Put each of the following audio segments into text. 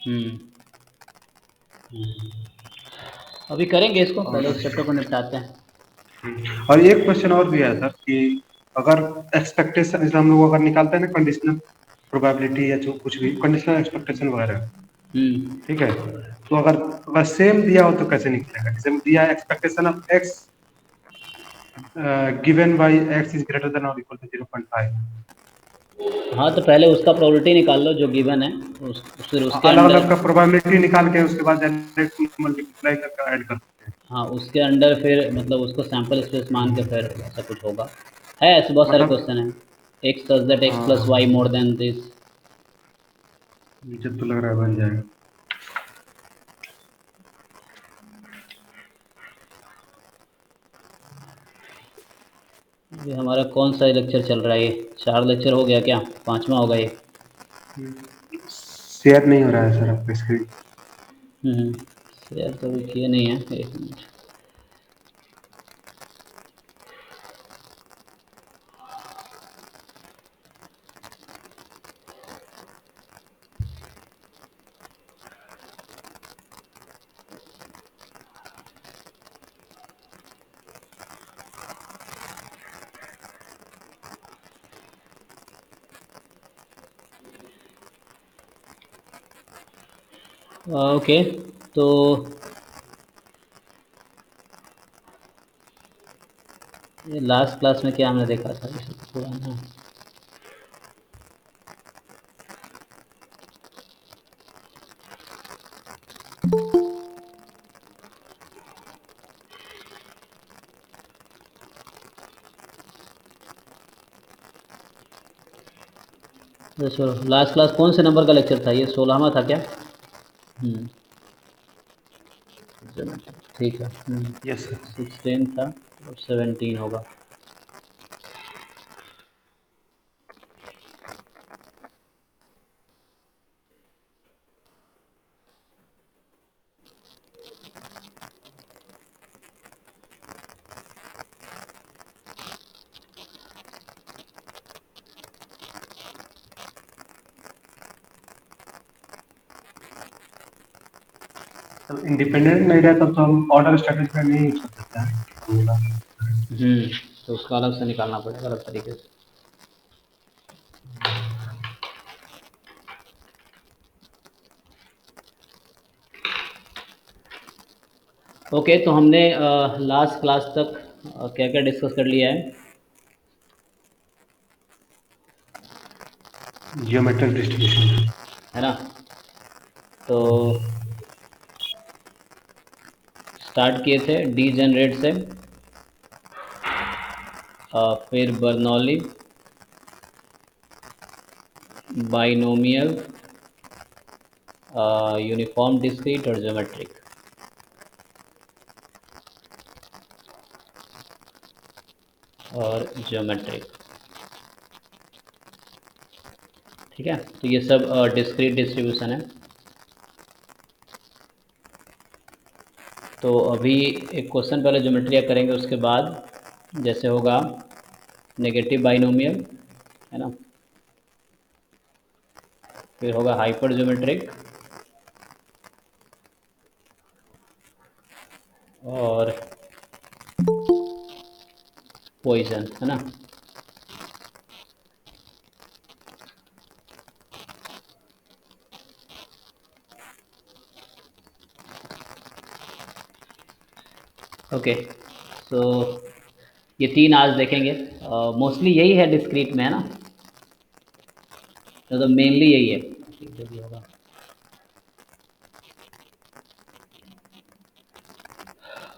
हम्म। अभी करेंगे इसको, पहले और इस चैप्टर को निपटाते हैं। और एक क्वेश्चन और भी है सर कि अगर एक्सपेक्टेशन, जैसे हम लोग अगर निकालते हैं ना कंडीशनल प्रोबेबिलिटी या जो कुछ भी कंडीशनल एक्सपेक्टेशन वगैरह, हम्म। ठीक है, तो अगर सेम दिया हो तो कैसे निकलेगा? जैसे दिया है expectation of x given by x is greater than और इक्वल टू 0.5। हाँ, तो पहले उसका प्रोबेबिलिटी निकाल लो जो गिवन है, फिर उसके अलग अंडर। अलग का प्रोबेबिलिटी निकाल के उसके बाद डायरेक्ट मल्टीप्लाई करके ऐड कर सकते हैं। हाँ, उसके अंडर फिर मतलब उसको सैम्पल स्पेस मान के फिर ऐसा कुछ होगा। है, ऐसे बहुत सारे मतलब क्वेश्चन हैं। X such that X plus Y हाँ, मोर देन दिस। मुझे तो लग रहा है बन जाएगा। ये हमारा कौन सा लेक्चर चल रहा है? ये 4 लेक्चर हो गया क्या? 5वां होगा ये। शेयर नहीं हो रहा है सर आपका स्क्रीन। शेयर तो अभी किए नहीं है, एक मिनट। ओके, तो ये लास्ट क्लास में क्या हमने देखा था, ये सब पुराना है। तो चलो, लास्ट क्लास कौन से नंबर का लेक्चर था? ये 16वां था क्या? हम्म। ठीक है। Yes sir. 16 था, और 17 होगा। तो इंडिपेंडेंट नहीं रहता तो हम ऑर्डर स्टैटिस्टिक्स में नहीं यूज कर सकते हैं फॉर्मूला। तो उसका अलग से निकालना पड़ेगा, अलग तरीके से। ओके, तो हमने लास्ट क्लास तक क्या क्या डिस्कस कर लिया है? Geometric distribution. है ना? तो स्टार्ट किए थे डी जनरेट से, फिर बर्नौली, बाइनोमियल, यूनिफॉर्म डिस्क्रीट और ज्योमेट्रिक। और ज्योमेट्रिक, ठीक है। तो ये सब डिस्क्रीट डिस्ट्रीब्यूशन है। तो अभी एक क्वेश्चन पहले ज्योमेट्री का करेंगे, उसके बाद जैसे होगा नेगेटिव बाइनोमियल, है ना, फिर होगा हाइपर ज्योमेट्रिक, और पॉइजन, है ना। ओके, सो ये 3 आज देखेंगे। मोस्टली यही है डिस्क्रीट में, है ना, मतलब मेनली यही है। जो भी होगा।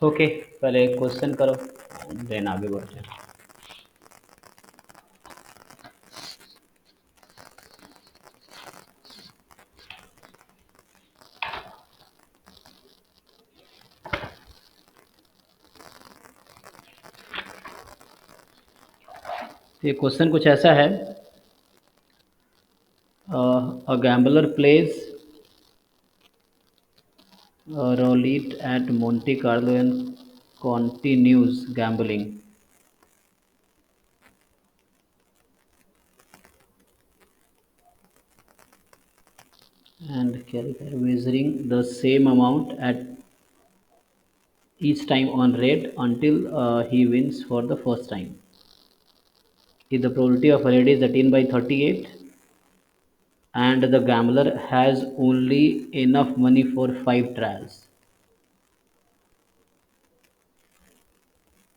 ओके, पहले क्वेश्चन करो, देन आगे बढ़ते हैं। तो ये क्वेश्चन कुछ ऐसा है। A gambler plays roulette at Monte Carlo and continues gambling. and क्या लिखा है, wagering the same amount at each time on red until he wins for the first time. If the probability of a red is 18 by 38 and the gambler has only enough money for 5 trials,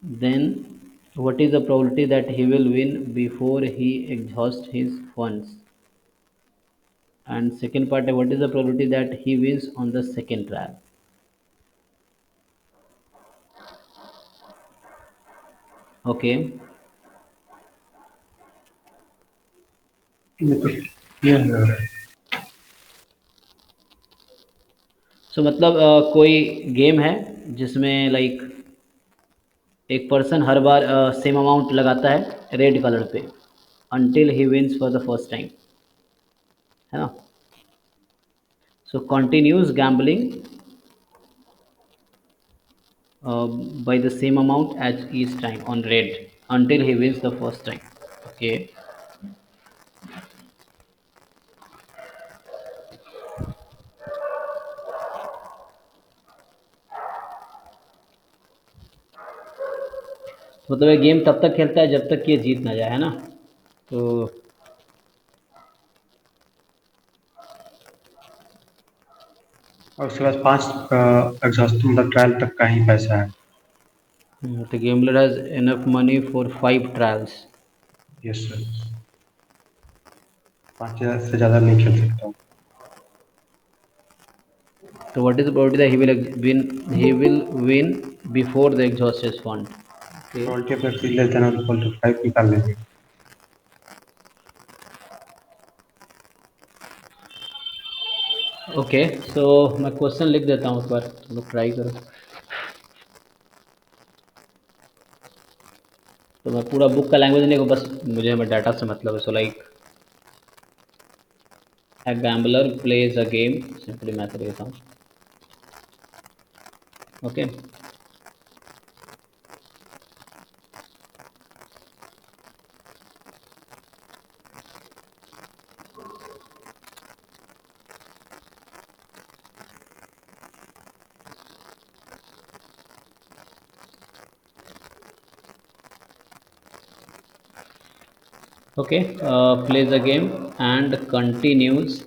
then what is the probability that he will win before he exhausts his funds? And second part, what is the probability that he wins on the second trial? Okay. ये तो clear लग रहा है। सो मतलब कोई game है जिसमें like एक पर्सन हर बार सेम अमाउंट लगाता है रेड कलर पे until he wins for the first time, है ना? So continues gambling by the same amount as each time on red until he wins the first time. Okay. मतलब ये game तब तक खेलता है जब तक कि ये जीत ना जाए, है ना? तो और उसके बाद 5 एग्जॉस्ट मतलब ट्रायल तक का ही पैसा है। the gambler has enough money for 5 trials. Yes sir. 5 से ज़्यादा नहीं खेल सकता हूँ। So what is the probability that win? He will win before the exhaust his fund. Okay. Probability of x less than और इक्वल टू 5 निकाल लेंगे। Okay, सो मैं क्वेश्चन लिख देता हूँ, एक बार तुम लोग ट्राई करो। तो मैं पूरा बुक का लैंग्वेज नहीं, बस मुझे मैं डाटा से मतलब है। So like a gambler plays a game, simply मैं कर देता हूँ। Okay, okay, plays a game and continues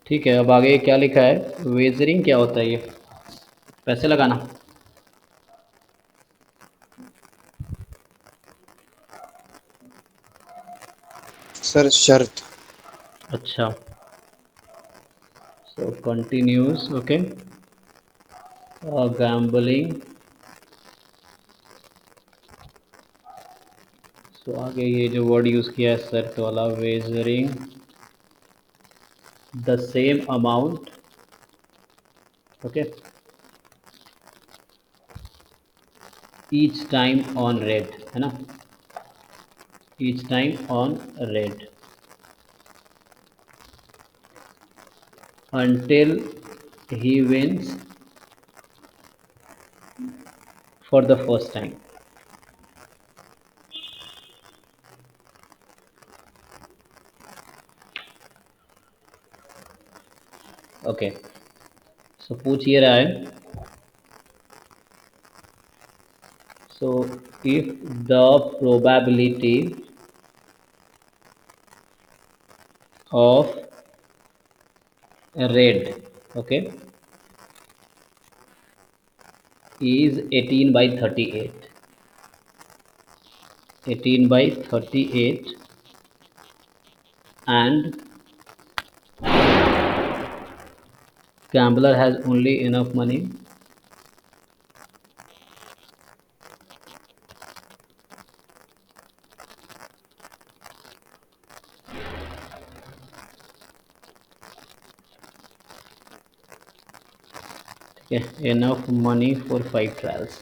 ठीक है। अब आगे क्या लिखा है, वेजरिंग क्या होता है? ये पैसे लगाना। सर शर्त। अच्छा, so continuous, okay, gambling. So आगे ये जो वर्ड यूज़ किया है शर्त वाला, wagering the same amount, okay, each time on red, है ना? Each time on red until he wins for the first time. Okay, so पूछ ये रहा है, so if the probability of red, okay, is 18 by 38, 18 by 38 and gambler has only enough money enough money for 5 trials.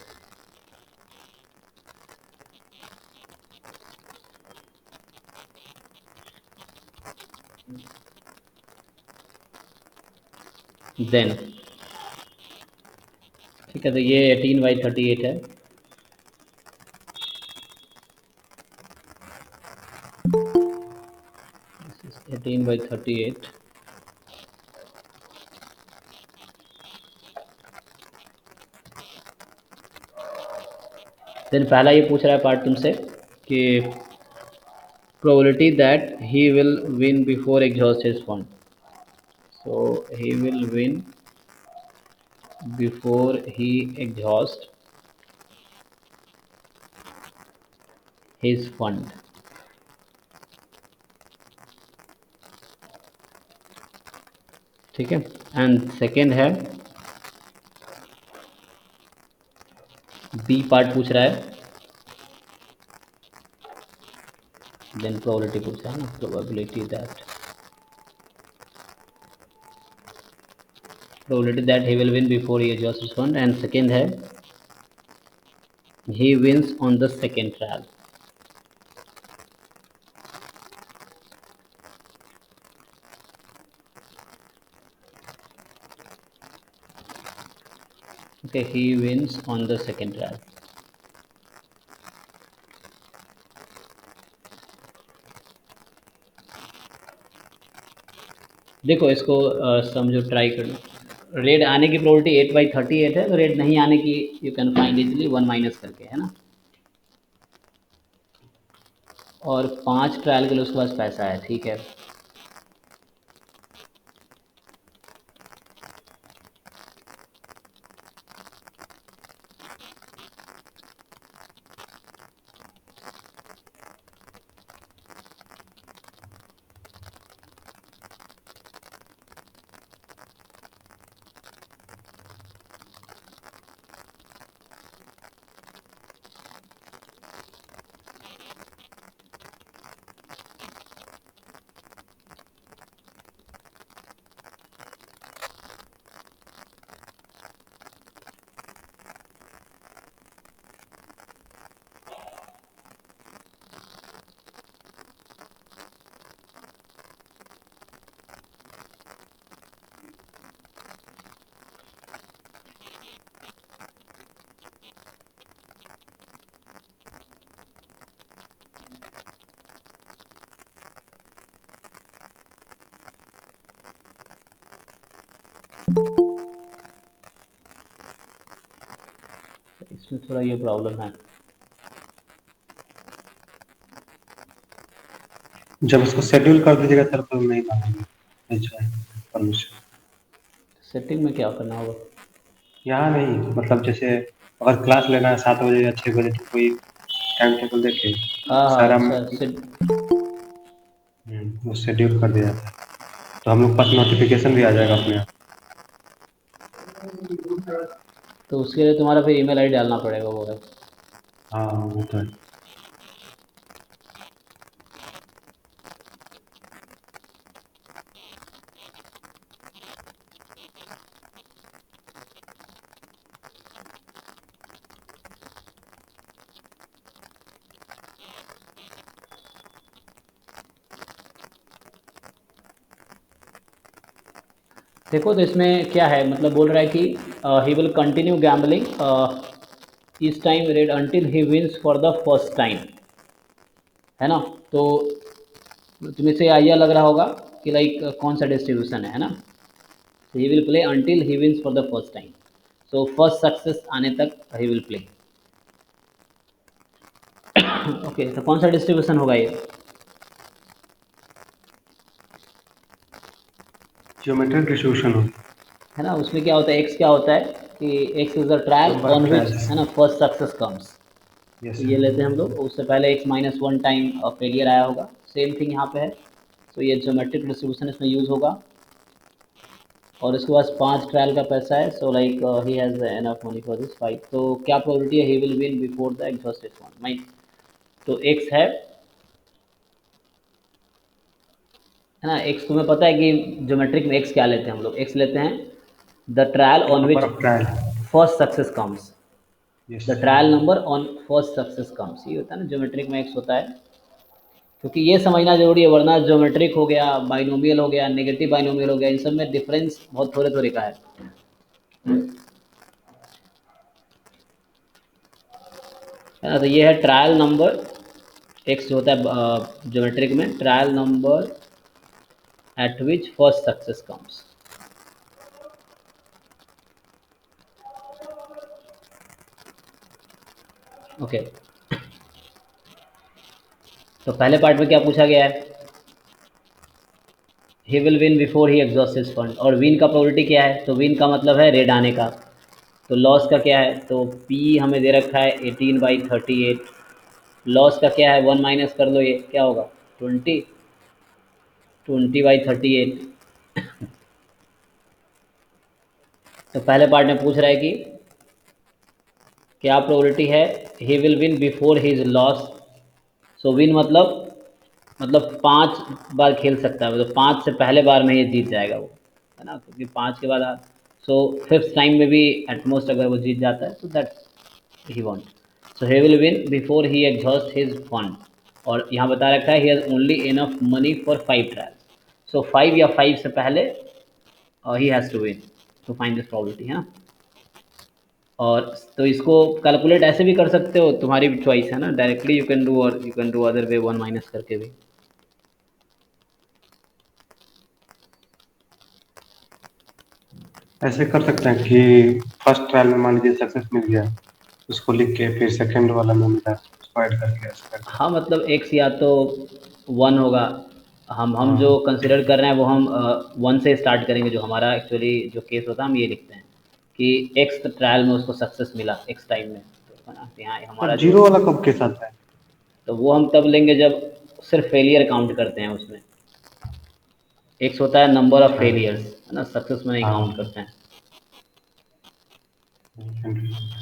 Then ठीक है, तो ये 18/38 है। This is 18/38। Then पहला ये पूछ रहा है पार्ट तुमसे कि probability that he will win before exhaust his fund. So he will win before he exhaust his fund. ठीक है, एंड सेकेंड है बी पार्ट पूछ रहा है, देन प्रोबेबिलिटी पूछ रहा है ना, probability that he will win before he adjusts his fund, and second है he wins on the second trial. Okay, he wins on the second trial. देखो इसको समझो, ट्राई करो। रेड आने की प्रोबेबिलिटी 8/38 है, तो रेड नहीं आने की you can find easily 1 minus करके, है ना। और 5 ट्रायल के लिए उसके पास पैसा है, ठीक है। इसमें थोड़ा ये प्रॉब्लम है। जब उसको शेड्यूल कर दीजिएगा सर तो नहीं मांगेंगे परमिशन। सेटिंग में क्या करना होगा? यहाँ नहीं, मतलब जैसे अगर क्लास लेना है 7 बजे या 6 बजे तो कोई टाइम टेबल देखे हाँ हाँ, सारा अच्छा वो शेड्यूल कर दिया जाता है, तो हम लोग पास नोटिफिकेशन भी आ जाएगा अपने आप। तो उसके लिए तुम्हारा फिर ईमेल आईडी डालना पड़ेगा वो है। हाँ वो तो है। देखो तो इसमें क्या है, मतलब बोल रहा है कि he will continue gambling each time red until he wins for the first time, है ना। तो तुम्हें से आइडिया लग रहा होगा कि लाइक कौन सा डिस्ट्रीब्यूशन है ना। तो he will play until he wins for the first time, so first success आने तक ही विल प्ले। ओके, तो कौन सा डिस्ट्रीब्यूशन होगा ये? ज्योमेट्रिक डिस्ट्रीब्यूशन हो, है ना। उसमें क्या होता है, एक्स क्या होता है कि x is the trial number of on which, trials. है ना, फर्स्ट सक्सेस कम्स। यस तो ये सर। लेते हैं हम लोग, उससे पहले x-1 टाइम फेलियर आया होगा, सेम थिंग यहाँ पे है। तो ये ज्योमेट्रिक डिस्ट्रीब्यूशन इसमें यूज़ होगा। और इसके पास 5 ट्रायल का पैसा है, so like he has enough money for this 5। तो क्या प्रोबेबिलिटी है he will win before the exhausted fund my? तो x है ना। x तुम्हें पता है कि ज्योमेट्रिक में x क्या लेते हैं हम लोग? x लेते हैं the trial on number which of trial. First success comes, yes. The trial number on first success comes, ये होता है ना ज्योमेट्रिक में x होता है क्योंकि ये समझना जरूरी है, वरना ज्योमेट्रिक हो गया, बाइनोमियल हो गया, नेगेटिव बाइनोमियल हो गया, इन सब में डिफरेंस बहुत थोड़े थोड़े का है। है ना। तो ये है ट्रायल नंबर, एक्स जो होता है ज्योमेट्रिक में, trial number at which first success comes. Okay, तो पहले पार्ट में क्या पूछा गया है? He will win before he exhaust his fund, और विन का प्रोबेबिलिटी क्या है? तो विन का मतलब है रेड आने का। तो लॉस का क्या है? तो पी हमें दे रखा है 18/38। लॉस का क्या है? 1 माइनस कर लो, ये क्या होगा? 20, 20/38। तो पहले पार्ट में पूछ रहा है कि क्या प्रोबेबिलिटी है he will win before his loss. So win मतलब 5 बार खेल सकता है, मतलब 5 से पहले बार में ये जीत जाएगा वो, है ना। क्योंकि 5 के बाद सो फिफ्थ टाइम में भी एटमोस्ट अगर वो जीत जाता है तो that he won't. So he will win before he exhaust his fund, और यहाँ बता रखा है he has only enough money for 5 trial. So 5 या 5 से पहले he has to win to find this probability, है ना। और तो इसको कैलकुलेट ऐसे भी कर सकते हो, तुम्हारी भी चॉइस है ना, डायरेक्टली यू कैन डू, और you can do other way 1 minus करके भी। ऐसे कर सकते हैं कि फर्स्ट ट्रायल में मान लीजिए सक्सेस मिल गया, उसको लिख के फिर सेकंड वाला में मिला उसको ऐड करके ऐसे कर हाँ, सकते मतलब एक्स या तो 1 होगा, हैं। हम जो हाँ कंसिडर कर रहे हैं वो हम 1 से स्टार्ट करेंगे। जो हमारा एक्चुअली जो केस होता है हम ये लिखते हैं कि एक्स ट्रायल में उसको सक्सेस मिला एक्स टाइम में, तो है ना। तो यहाँ पर हमारा जो, जीरो वाला कब के साथ है? तो वो हम तब लेंगे जब सिर्फ फेलियर काउंट करते हैं उसमें। एक्स होता है नंबर ऑफ अच्छा। फेलियर्स, है ना, सक्सेस में नहीं काउंट हाँ। करते हैं।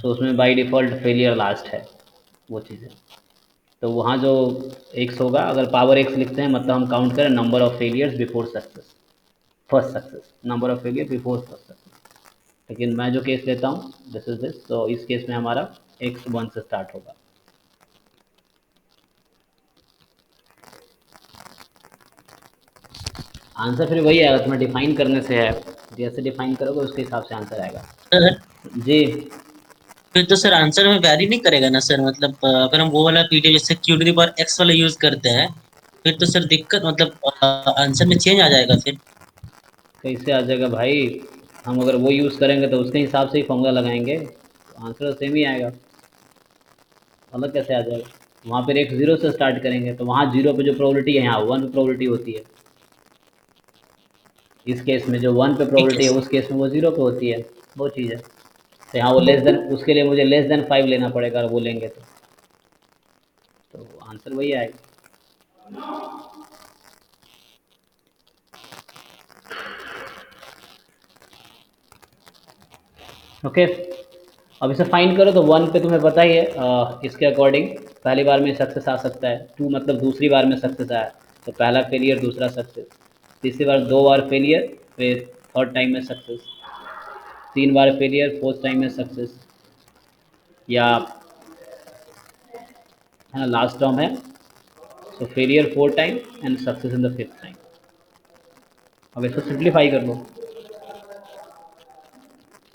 सो उसमें बाय डिफ़ॉल्ट फेलियर लास्ट है, वो चीज़ है। तो वहाँ जो एक्स होगा, अगर पावर एक्स लिखते हैं मतलब हम काउंट करें number of failures before success, first success, number of failure before first success. लेकिन मैं जो केस लेता हूँ दिस इज दिस, तो इस केस में हमारा एक्स 1 से स्टार्ट होगा। आंसर फिर वही आएगा, तुम्हें डिफाइन करने से है, जैसे डिफाइन करोगे उसके हिसाब से आंसर आएगा। सर जी। फिर तो सर आंसर में वैरी नहीं करेगा ना सर, मतलब अगर हम वो वाला पीडीएफ जैसे Q to the power X वाला यूज करते हैं, फिर तो सर दिक्कत, मतलब आंसर में चेंज आ जाएगा फिर। कैसे आ जाएगा भाई? हम अगर वो यूज़ करेंगे तो उसके हिसाब से ही फॉर्मूला लगाएंगे, तो आंसर तो सेम ही आएगा। अलग कैसे आ जाएगा? वहाँ पर एक ज़ीरो से स्टार्ट करेंगे तो वहाँ जीरो पे जो प्रोबेबिलिटी है यहाँ 1 पे प्रोबेबिलिटी होती है। इस केस में जो 1 पे ठीक है प्रोबेबिलिटी है उस केस में वो 0 पे होती है, वो चीज़ है। तो यहाँ वो लेस देन, उसके लिए मुझे लेस देन 5 लेना पड़ेगा, अगर वो लेंगे तो आंसर वही आएगा। ओके, अब इसे फाइंड करो तो 1 पे तुम्हें पता ही है, इसके अकॉर्डिंग पहली बार में सक्सेस आ सकता है, 2 मतलब दूसरी बार में सक्सेस आया तो पहला फेलियर दूसरा सक्सेस, तीसरी बार 2 बार फेलियर, फिर थर्ड टाइम में सक्सेस, 3 बार फेलियर, फोर्थ टाइम में सक्सेस, या है ना लास्ट टर्म है। सो failure 4 time and success in the fifth time. अब इसको सिंप्लीफाई कर लो,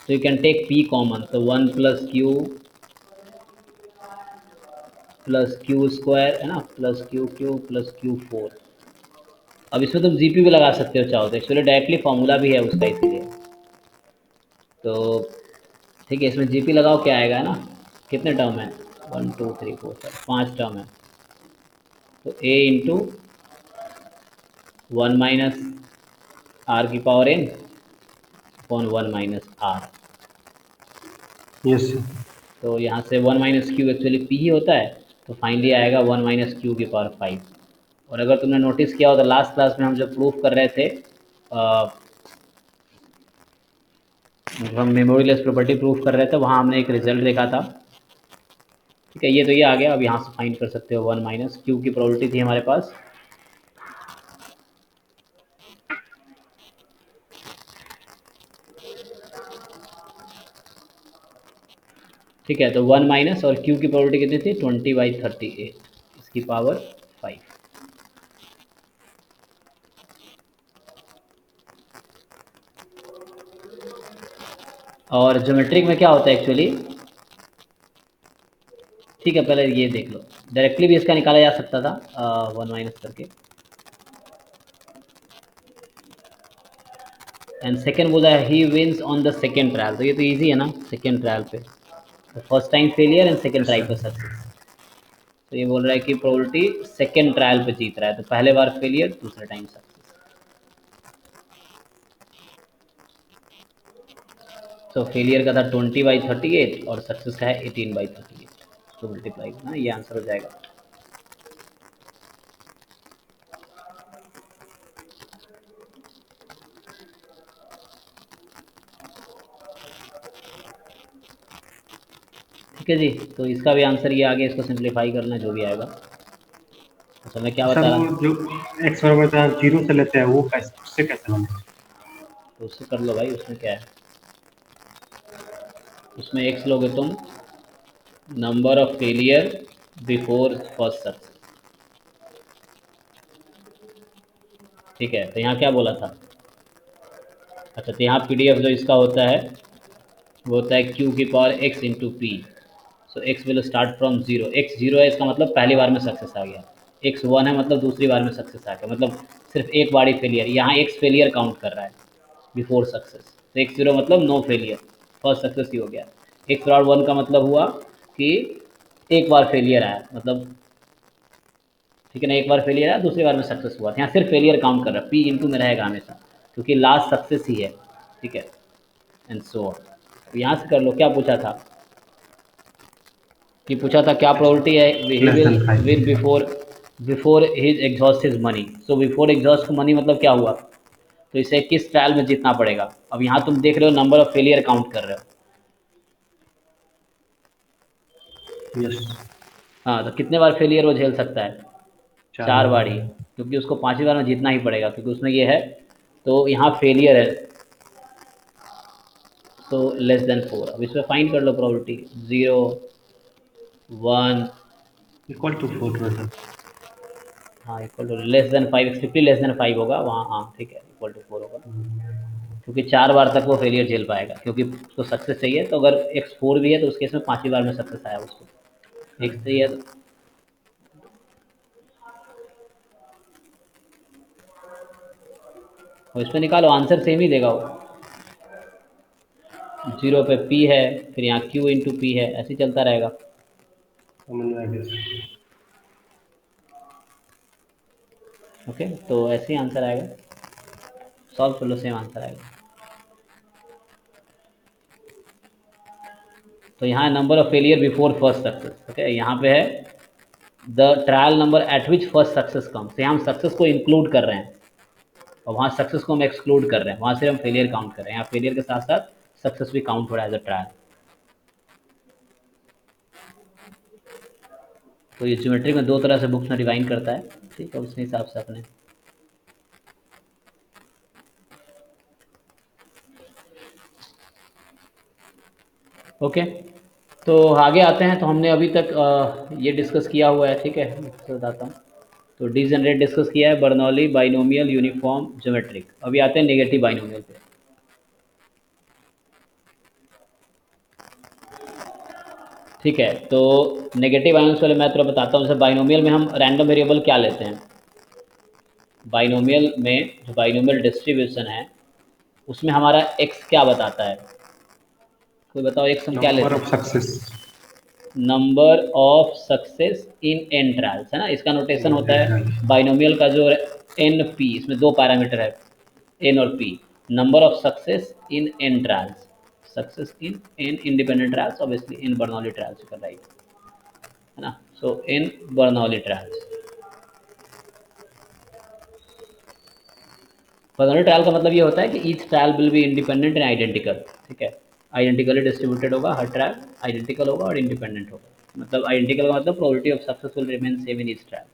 so you can take p common, so 1 plus q square, है ना, प्लस क्यू प्लस Q4। अब इसमें तुम जीपी भी लगा सकते हो चाहो तो, एक्चुअली डायरेक्टली फॉर्मूला भी है उसका इसीलिए। तो ठीक है, इसमें जीपी लगाओ, क्या आएगा ना, कितने टर्म है? 1 2 3 4 5, 5 टर्म है। तो a इंटू 1 माइनस आर की power n upon 1 minus R. Yes. तो यहाँ से 1 माइनस क्यू एक्चुअली पी ही होता है, तो फाइनली आएगा 1 माइनस क्यू की पावर 5। और अगर तुमने नोटिस किया हो तो लास्ट क्लास में हम जब प्रूफ कर रहे थे, हम मेमोरीलेस प्रॉपर्टी प्रूफ कर रहे थे, वहाँ हमने एक रिजल्ट देखा था। ठीक है, ये तो ये आ गया। अब यहाँ से फाइंड कर सकते हो 1 माइनस क्यू की प्रोबेबिलिटी थी हमारे पास। ठीक है, तो 1 माइनस और क्यू की प्रोबेबिलिटी कितनी थी? 20/38, इसकी पावर 5। और ज्योमेट्रिक में क्या होता है एक्चुअली, ठीक है पहले ये देख लो, डायरेक्टली भी इसका निकाला जा सकता था 1 माइनस करके, एंड सेकेंड बोला है he wins on the second trial, तो ये तो ईजी है ना, सेकेंड ट्रायल पे, first time failure and second yes try sir. पे सक्सेस। तो ये बोल रहा है कि प्रोबेबिलिटी सेकेंड ट्रायल पे जीत रहा है, तो पहले बार फेलियर दूसरे टाइम सक्सेस। तो फेलियर का था 20/38 और सक्सेस का है 18/38, तो मल्टीप्लाई ना, ये आंसर हो जाएगा। ठीक है जी, तो इसका भी आंसर ये आगे, इसको सिंप्लीफाई करना जो भी आएगा। अच्छा मैं क्या सर बता वो रहा, जो एक्स बराबर जहाँ जीरो से लेते हैं वो कैसे, उससे कैसे बने? तो उससे कर लो भाई, उसमें क्या है, उसमें एक्स लोगे तुम number of failure before first success. ठीक है, तो यहाँ क्या बोला था, अच्छा तो यहाँ पीडीएफ जो इसका होता है वो होता है क्यू की power x into P. So x will start from zero, x zero है इसका मतलब पहली बार में सक्सेस आ गया, एक्स वन है मतलब दूसरी बार में सक्सेस आ गया, मतलब सिर्फ एक बार ही फेलियर, यहाँ एक्स फेलियर काउंट कर रहा है बिफोर सक्सेस, तो एक्स जीरो मतलब नो फेलियर, फर्स्ट सक्सेस ही हो गया। एक्स बराबर वन का मतलब हुआ कि एक बार फेलियर आया, मतलब ठीक है ना, एक बार फेलियर आया दूसरी बार में सक्सेस हुआ, यहाँ सिर्फ फेलियर काउंट कर रहा है, पी इंटू में रहेगा हमेशा क्योंकि लास्ट सक्सेस ही है। ठीक है, एंड सो ऑन। यहाँ से कर लो, क्या पूछा था कि पूछा था क्या प्रोबेबिलिटी है he less will than win 5। Before before his exhaust his money. So before exhaust money मतलब क्या हुआ, तो इसे किस ट्रायल में जीतना पड़ेगा। अब यहाँ तुम देख रहे हो नंबर ऑफ फेलियर काउंट कर रहे हो, यस। हाँ तो कितने बार फेलियर वो झेल सकता है, चार चार बार। बार ही, क्योंकि उसको पांचवी बार में जीतना ही पड़ेगा क्योंकि उसमें ये है, तो यहाँ फेलियर है, तो लेस देन 4। अब इसमें फाइंड कर लो प्रोबेबिलिटी, 0 1, इक्वल टू 4 में सर। हाँ equal to less than 5, strictly less than 5 होगा वहाँ, हाँ ठीक है इक्वल टू 4 होगा, क्योंकि चार बार तक वो फेलियर झेल पाएगा क्योंकि उसको सक्सेस चाहिए, तो अगर एक्स 4 भी है तो उसके इसमें पांचवी बार में सक्सेस आया उसको, एक्स 3 है तो, और इसमें निकालो आंसर सेम ही देगा वो, जीरो पे पी है, फिर यहाँ क्यू इंटू पी है, ऐसे ही चलता रहेगा। समझ में आ गया सर। ओके, तो ऐसे ही आंसर आएगा, सॉल्व कर लो सेम आंसर आएगा। तो यहाँ number of failure before first success, okay यहाँ पे है the trial number at which first success come, तो यहाँ हम सक्सेस को इंक्लूड कर रहे हैं और वहाँ सक्सेस को हम एक्सक्लूड कर रहे हैं, वहाँ से हम फेलियर काउंट कर रहे हैं, यहाँ फेलियर के साथ साथ सक्सेस भी काउंट हो रहा है एज अ ट्रायल। तो ये ज्योमेट्री में दो तरह से बुक्स में डिवाइन करता है, ठीक है, उस हिसाब से अपने, ओके। तो आगे आते हैं, तो हमने अभी तक ये डिस्कस किया हुआ है, ठीक है, तो बताता हूँ। तो डीजेनरेट डिस्कस किया है, बर्नौली, बाइनोमियल, यूनिफॉर्म, ज्योमेट्रिक। अभी आते हैं नेगेटिव बाइनोमियल पे। ठीक है, तो नेगेटिव बाइनोमियल वाले मैं थोड़ा बताता हूँ। जैसे बाइनोमियल में हम रैंडम वेरिएबल क्या लेते हैं, बाइनोमियल में जो बाइनोमियल डिस्ट्रीब्यूशन है उसमें हमारा एक्स क्या बताता है, कोई बताओ एक्स हम क्या नंबर लेते ऑफ हैं, success number of success in N trials, है ना, इसका नोटेशन इन होता है एट्राल। बाइनोमियल का जो एन पी, इसमें दो पैरामीटर है एन और P, number of success in N trials, success in an independent trials, obviously in Bernoulli trials का राइट, है ना, सो इन बर्नौली ट्रायल्स। बर्नौली ट्रायल का मतलब ये होता है कि each trial will be independent and identical, ठीक है, आइडेंटिकली डिस्ट्रीब्यूटेड होगा, हर ट्रायल आइडेंटिकल होगा और इंडिपेंडेंट होगा, मतलब आइडेंटिकल का मतलब probability of success will remain same in each trial.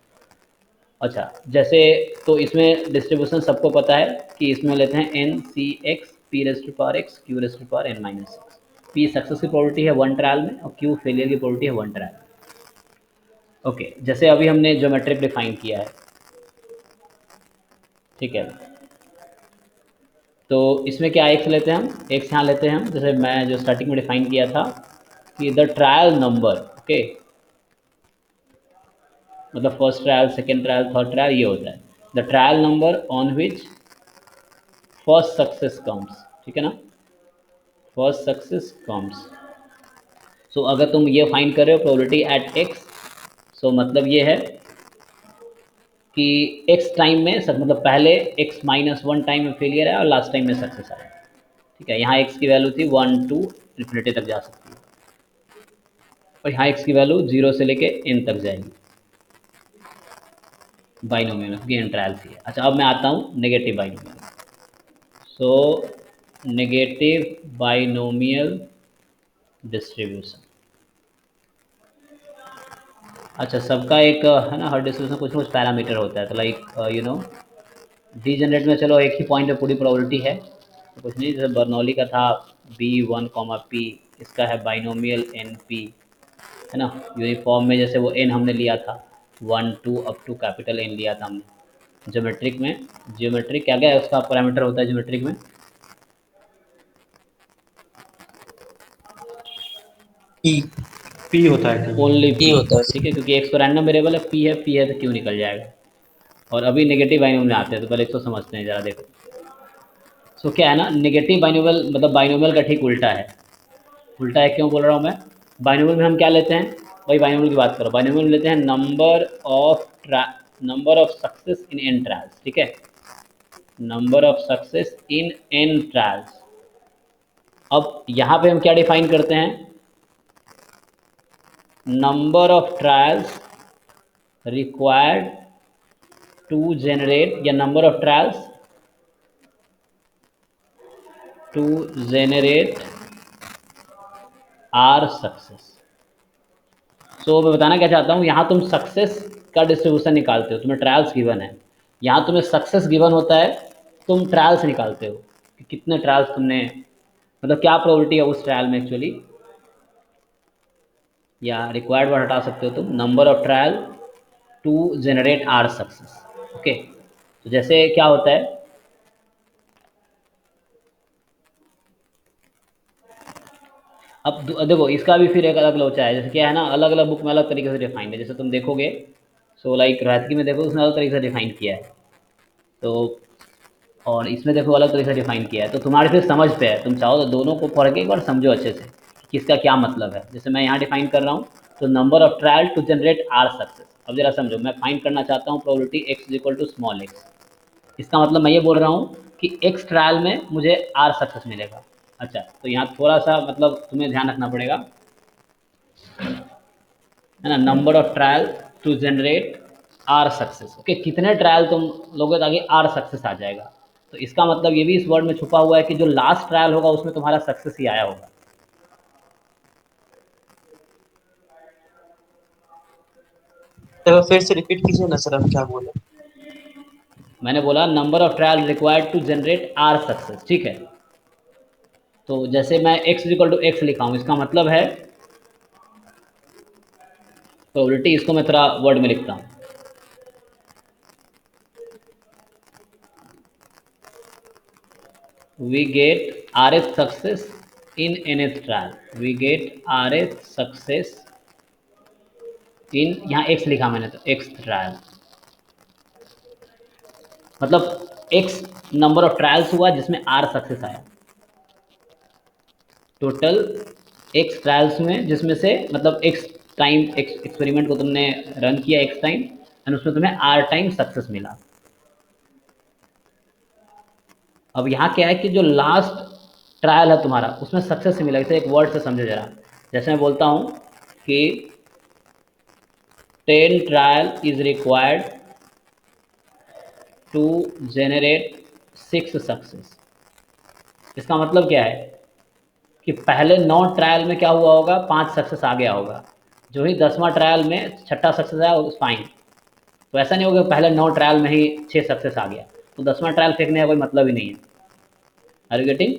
अच्छा, जैसे तो इसमें डिस्ट्रीब्यूशन सबको पता है कि इसमें लेते हैं N C X P raise to power X Q raise to power N minus X. P success की प्रोबेबिलिटी है वन ट्रायल में और क्यू फेलियर की प्रोबेबिलिटी है वन ट्रायल में। ओके, जैसे अभी हमने ज्योमेट्रिक डिफाइन किया है, ठीक है, तो इसमें क्या एक्स लेते हैं हम, एक्स यहाँ लेते हैं हम, जैसे मैं जो स्टार्टिंग में डिफाइन किया था कि द ट्रायल नंबर, ओके, मतलब first trial, second trial, third trial, ये होता है the trial number on which first success comes, ठीक है ना, फर्स्ट सक्सेस कम्स। सो अगर तुम ये फाइंड कर रहे हो प्रोबेबिलिटी एट एक्स, सो मतलब ये है कि एक्स टाइम में मतलब पहले एक्स माइनस वन टाइम में फेलियर है और लास्ट टाइम में सक्सेस आया, ठीक है। यहाँ एक्स की वैल्यू थी 1 टू इन्फिनिटी तक जा सकती है, और यहाँ एक्स की वैल्यू 0 से लेके n तक जाएगी बाइनोमियल में, क्योंकि n ट्रायल थी। अच्छा, अब मैं आता हूँ negative binomial. So negative binomial distribution. अच्छा, सबका एक है ना, हर डिस्ट्रीब्यूशन कुछ ना कुछ पैरामीटर होता है, तो like you know D generate में चलो एक ही पॉइंट पे पूरी प्रोबेबिलिटी है, तो कुछ नहीं, जैसे बर्नौली का था B1, P, इसका है बाइनोमियल NP, है ना। यूनिफॉर्म में जैसे वो n हमने लिया था 1 2 अप टू कैपिटल N लिया था हमने। ज्योमेट्रिक में, ज्योमेट्रिक क्या क्या है उसका पैरामीटर होता है ज्योमेट्रिक में, पी पी होता है Q। ओनली पी P, होता है ठीक है, क्योंकि एक्स तो रैंडम वेरिएबल है, P है तो Q निकल जाएगा। और अभी नेगेटिव बाइनोमियल में आते हैं, तो पहले इसको समझते हैं ज़रा, देखो। सो क्या है ना, नेगेटिव बाइनोमियल मतलब बाइनोमियल का ठीक उल्टा है। उल्टा है क्यों बोल रहा हूँ मैं, बाइनोमियल में हम क्या लेते हैं, वही बाइनोमियल की बात करो, बाइनोमियल में लेते हैं number of success in N trials, ठीक है, number of success in N trials. अब यहाँ पे हम क्या डिफाइन करते हैं, number of trials required to generate, या number of trials to generate R success. So मैं बताना क्या चाहता हूँ, यहाँ तुम सक्सेस का डिस्ट्रीब्यूशन निकालते हो, तुम्हें ट्रायल्स गिवन है, यहाँ तुम्हें सक्सेस गिवन होता है, तुम ट्रायल्स निकालते हो कि कितने ट्रायल्स तुमने, मतलब क्या प्रोबेबिलिटी है उस ट्रायल में एक्चुअली, या रिक्वायर्ड वर्ड हटा सकते हो तुम, number of trial to generate R success, okay. तो जैसे क्या होता है, अब देखो इसका भी फिर एक अलग लोचा है, जैसे क्या है ना, अलग अलग बुक में अलग तरीके से डिफाइंड है, जैसे तुम देखोगे, सो लाइक रायतकी में देखो उसने अलग तरीके से डिफाइन किया है, तो और इसमें देखो अलग तरीके से डिफाइन किया है, तो तुम्हारी फिर समझ पे है, तुम चाहो तो दोनों को पढ़ के एक बार समझो अच्छे से कि किसका क्या मतलब है। जैसे मैं यहाँ डिफाइन कर रहा हूँ, तो number of trial to generate R success. अब जरा समझो, मैं फाइंड करना चाहता हूँ probability X is equal to small X, इसका मतलब मैं ये बोल रहा हूँ कि एक्स ट्रायल में मुझे आर सक्सेस मिलेगा। अच्छा, तो यहाँ थोड़ा सा मतलब तुम्हें ध्यान रखना पड़ेगा, है ना, number of trial to generate R success, okay, कितने ट्रायल तुम लोगे ताकि आर सक्सेस आ जाएगा। तो इसका मतलब ये भी इस वर्ड में छुपा हुआ है कि जो लास्ट ट्रायल होगा उसमें तुम्हारा सक्सेस ही आया होगा। तो फिर से रिपीट कीजिए ना सर, हम क्या बोले। मैंने बोला number of trial required to generate R success, ठीक है। तो जैसे मैं x इक्वल टू एक्स लिखा हूँ, इसका मतलब है प्रोबेबिलिटी, इसको मैं थोड़ा वर्ड में लिखता हूँ, we get rth success in nth trial, we get rth success in, यहाँ x लिखा मैंने तो x ट्रायल, मतलब x नंबर ऑफ ट्रायल्स हुआ जिसमें r सक्सेस आया, टोटल x ट्रायल्स में, जिसमें से मतलब x टाइम एक्सपेरिमेंट को तुमने रन किया x टाइम, एंड उसमें तुम्हें r टाइम सक्सेस मिला। अब यहाँ क्या है कि जो लास्ट ट्रायल है तुम्हारा उसमें सक्सेस मिला, इसे एक वर्ड से समझो जरा, जैसे मैं बोलता हूँ कि 10 trial is required to generate 6 success. इसका मतलब क्या है कि पहले 9 ट्रायल में क्या हुआ होगा, 5 सक्सेस आ गया होगा, जो ही 10वां ट्रायल में छठा सक्सेस आया उस फाइन। तो ऐसा नहीं होगा पहले 9 ट्रायल में ही 6 सक्सेस आ गया, तो 10वां ट्रायल फेंकने का कोई मतलब ही नहीं है। Are you getting,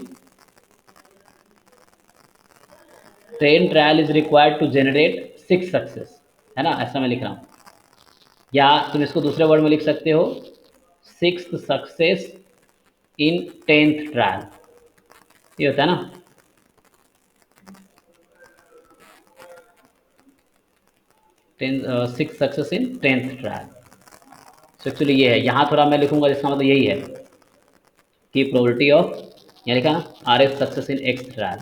10 trial is required to generate 6 success, है ना, ऐसा मैं लिख रहा हूँ। या तुम इसको दूसरे वर्ड में लिख सकते हो, 6th success in 10th trial, ये होता है ना। Six success in 10th trial. So actually ये है, यहाँ थोड़ा मैं लिखूंगा जिसका मतलब यही है कि प्रोबेबिलिटी ऑफ, यहाँ लिखा ना R F success in x trial,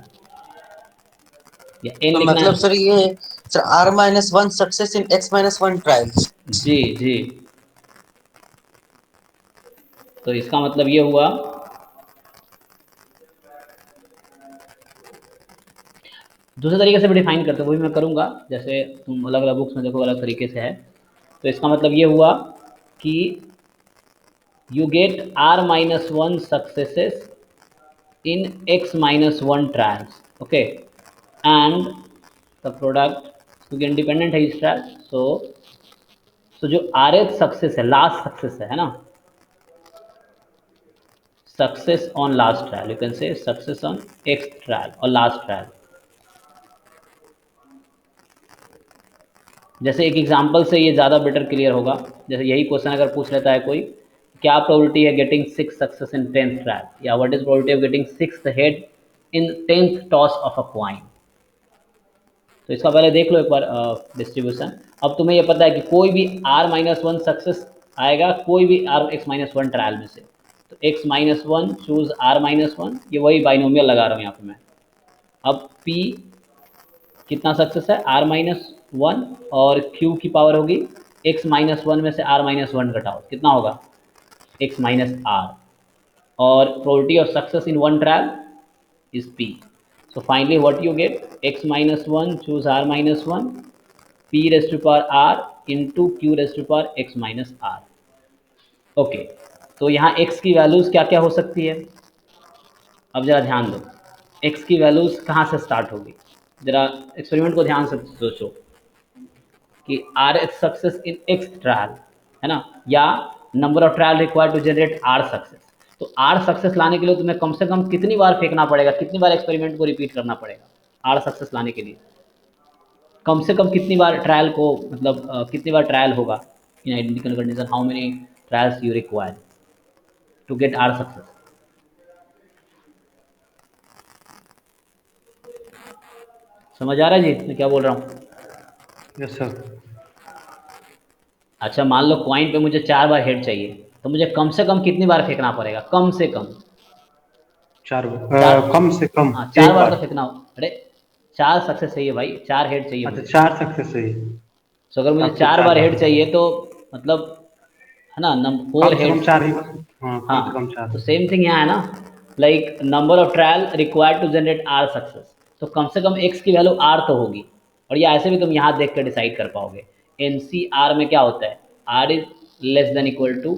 या एन तो लिखना मतलब है। सर ये sir R-1 success in X-1 trials. जी जी, तो इसका मतलब ये हुआ, दूसरे तरीके से भी डिफाइन करते हैं, वही मैं करूँगा, जैसे तुम अलग अलग बुक्स में देखो अलग तरीके से है। तो इसका मतलब ये हुआ कि you get R-1 successes in X-1 trials, okay, and the product, क्योंकि इंडिपेंडेंट है इस ट्रायल, सो जो आर एथ सक्सेस है, लास्ट सक्सेस है ना, success on last trial, you can से सक्सेस ऑन एक्स ट्रायल और लास्ट ट्रायल। जैसे एक एग्जांपल से ये ज़्यादा बेटर क्लियर होगा, जैसे यही क्वेश्चन अगर पूछ लेता है कोई, क्या प्रोबेबिलिटी है getting 6 success in 10th trial, या what is probability of getting 6th head in 10th toss of a coin. तो इसका पहले देख लो एक बार डिस्ट्रीब्यूशन। अब तुम्हें ये पता है कि कोई भी R-1 सक्सेस आएगा कोई भी R(x-1) ट्रायल में से, तो x-1 चूज R-1, ये वही बाइनोमियल लगा रहा हूँ यहाँ पे मैं। अब P कितना सक्सेस है R-1, और Q की पावर होगी x-1 में से R-1 घटाओ, कितना होगा x-r, और probability of success in one trial is P. So finally what you get, x-1 choose R-1, P raised to power R into Q raised to power x minus R। Okay, तो यहाँ x की values क्या क्या हो सकती है, अब जरा ध्यान दो, x की वैल्यूज़ कहाँ से स्टार्ट होगी, जरा एक्सपेरिमेंट को ध्यान से सोचो कि R H success in x trial है ना, या number of trial required to generate R success. तो आर सक्सेस लाने के लिए तुम्हें कम से कम कितनी बार फेंकना पड़ेगा, कितनी बार एक्सपेरिमेंट को रिपीट करना पड़ेगा आर सक्सेस लाने के लिए, कम से कम कितनी बार ट्रायल को, मतलब कितनी बार ट्रायल होगा in identical condition, how many trials you require to get R success. समझ आ रहा है जी मैं क्या बोल रहा हूँ? Yes sir. अच्छा मान लो क्वाइन पे मुझे 4 बार हेड चाहिए, तो मुझे कम से कम कितनी बार फेंकना पड़ेगा, कम से कम चार, कम से कम हाँ 4 एक बार बार। तो फेंकना हो, अरे 4 सक्सेस चाहिए भाई, 4 हेड चाहिए अच्छा, मुझे। 4 सक्सेस चाहिए। तो अगर मुझे कम से 4 4 बार बार। हेड चाहिए तो मतलब है ना, फोर कम से कम हेड्स। 4 ही। हाँ, कम से हाँ, कम 4। तो सेम थिंग यहाँ है ना, like number of trial required to generate R success, तो कम से कम एक्स की वैल्यू आर तो होगी, और ये ऐसे भी तुम यहाँ देख कर डिसाइड कर पाओगे। एन सी आर में क्या होता है, R is less than equal to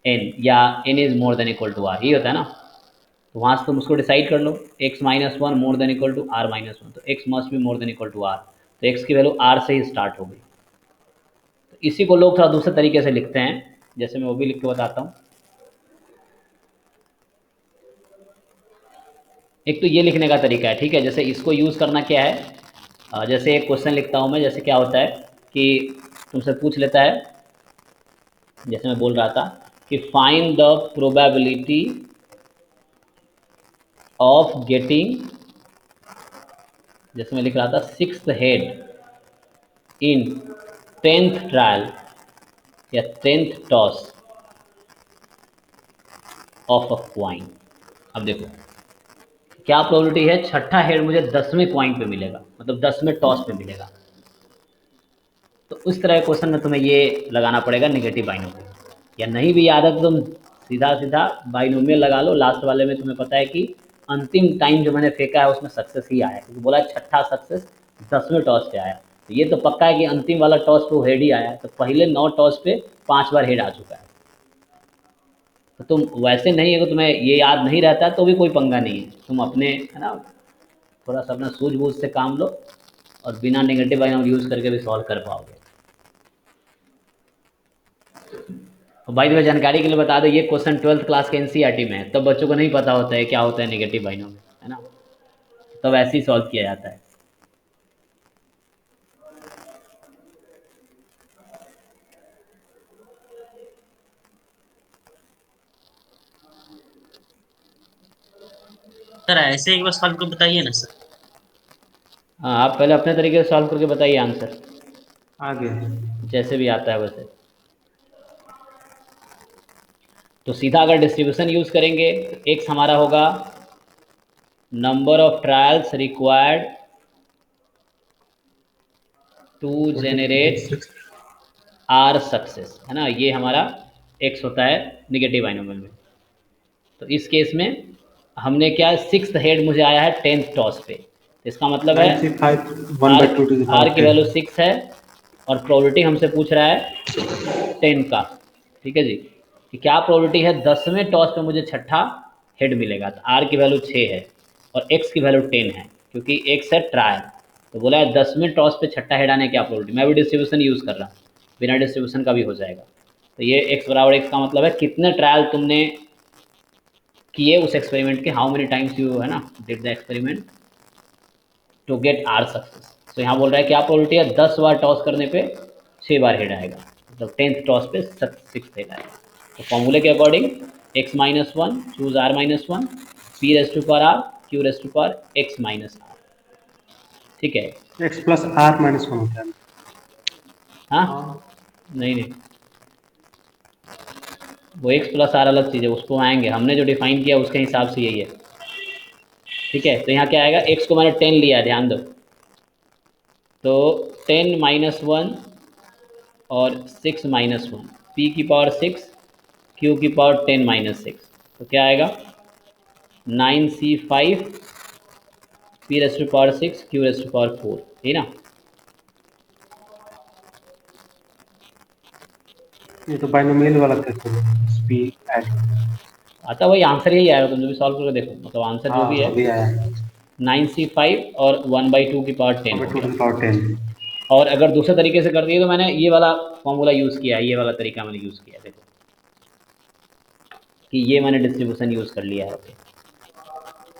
N, या N is more than equal to R, ये होता है ना। तो वहाँ से तुम उसको डिसाइड कर लो, x-1 more than equal to R-1, तो x मस्ट भी more than equal to R, तो x की वैल्यू R से ही स्टार्ट हो गई। तो इसी को लोग थोड़ा दूसरे तरीके से लिखते हैं, जैसे मैं वो भी लिख के बताता हूँ। एक तो ये लिखने का तरीका है, ठीक है, जैसे इसको यूज़ करना क्या है, जैसे एक क्वेश्चन लिखता हूँ मैं, जैसे क्या होता है कि तुमसे पूछ लेता है, जैसे मैं बोल रहा था कि find the probability of getting, जैसे मैं लिख रहा था 6th head in 10th trial या 10th toss of a coin. अब देखो क्या प्रोबेबिलिटी है, छठा हेड मुझे 10वें क्वाइन पे मिलेगा, मतलब 10वें टॉस पे मिलेगा। तो उस तरह के क्वेश्चन में तुम्हें ये लगाना पड़ेगा नेगेटिव बाइनोमियल, या नहीं भी याद है तो तुम सीधा सीधा बाइनोमियल लगा लो, लास्ट वाले में तुम्हें पता है कि अंतिम टाइम जो मैंने फेंका है उसमें सक्सेस ही आया, क्योंकि बोला छठा सक्सेस 10वें टॉस पे आया, तो ये तो पक्का है कि अंतिम वाला टॉस पे वो हेड ही आया है, तो पहले 9 टॉस पे 5 बार हेड आ चुका है। तो तुम वैसे नहीं, अगर तुम्हें ये याद नहीं रहता तो भी कोई पंगा नहीं है, तुम अपने है ना थोड़ा सा अपना सूझबूझ से काम लो, और बिना नेगेटिव बाइनोमियल यूज़ करके भी सॉल्व कर पाओगे। और बाय द वे जानकारी के लिए बता दो, ये क्वेश्चन 12th क्लास के एनसीईआरटी में है, तब बच्चों को नहीं पता होता है क्या होता है नेगेटिव बाइनोमियल, है ना, तब ऐसे ही सॉल्व किया जाता है। सर ऐसे एक बार सॉल्व को बताइए ना सर। हाँ, आप पहले अपने तरीके से सॉल्व करके बताइए आंसर, आ गया। जैसे भी आता है वैसे। तो सीधा अगर डिस्ट्रीब्यूशन यूज़ करेंगे तो एक्स हमारा होगा number of trials required to generate R success, है ना, ये हमारा एक्स होता है निगेटिव बाइनोमियल में। तो इस केस में हमने क्या, सिक्स हेड मुझे आया है 10th टॉस पे, तो इसका मतलब है 9C5 1 R by 2 to the R power की 10। वैल्यू 6 है और प्रोबेबिलिटी हमसे पूछ रहा है 10 का। ठीक है जी, कि क्या प्रोबेबिलिटी है 10वें टॉस पे मुझे छठा हेड मिलेगा। तो आर की वैल्यू 6 है और एक्स की वैल्यू 10 है, क्योंकि एक्स है ट्रायल। तो बोला है 10वें टॉस पे छठा हेड आने की क्या प्रोबेबिलिटी। मैं भी डिस्ट्रीब्यूशन यूज़ कर रहा हूँ, बिना डिस्ट्रीब्यूशन का भी हो जाएगा। तो ये एक्स बराबर एक्स का मतलब है कितने ट्रायल तुमने किए उस एक्सपेरिमेंट के, हाउ मेनी टाइम्स यू, है ना, did the experiment to get R success. तो यहाँ बोल रहा है क्या प्रोबेबिलिटी है, 10 बार टॉस करने पे 6 बार हेड आएगा, मतलब 10th टॉस पे 6 हेड आएगा। तो फॉर्मूले के according x-1 choose r-1 p raise to power r q raise to power x minus r। ठीक है। x प्लस आर माइनस 1 होता है। हाँ, नहीं नहीं, वो x प्लस आर अलग चीज़ है, उसको आएंगे, हमने जो डिफाइन किया उसके हिसाब से यही है। ठीक है, तो यहाँ क्या आएगा, x को मैंने 10 लिया है, ध्यान दो। तो 10-1 और 6-1, p की पावर 6 q की पावर 10-6, तो क्या आएगा 9c5 p raise to power 6 q raise to power 4, ठीक ना। ये तो बाइनोमियल वाला था, तो स्पी ऐड। आता वही आंसर, यही आएगा, तुम जो भी सॉल्व करके देखो, मतलब आंसर जो भी हाँ है अभी आया। 9c5 और 1/2 की पावर 10 अब हो 2 गया। to the power 10। और अगर दूसरे तरीके से कर दिए तो मैंने ये वाला फॉर्मूला यूज़ किया है, ये वाला तरीका मैंने यूज़ किया है, देखो कि ये मैंने डिस्ट्रीब्यूशन यूज़ कर लिया है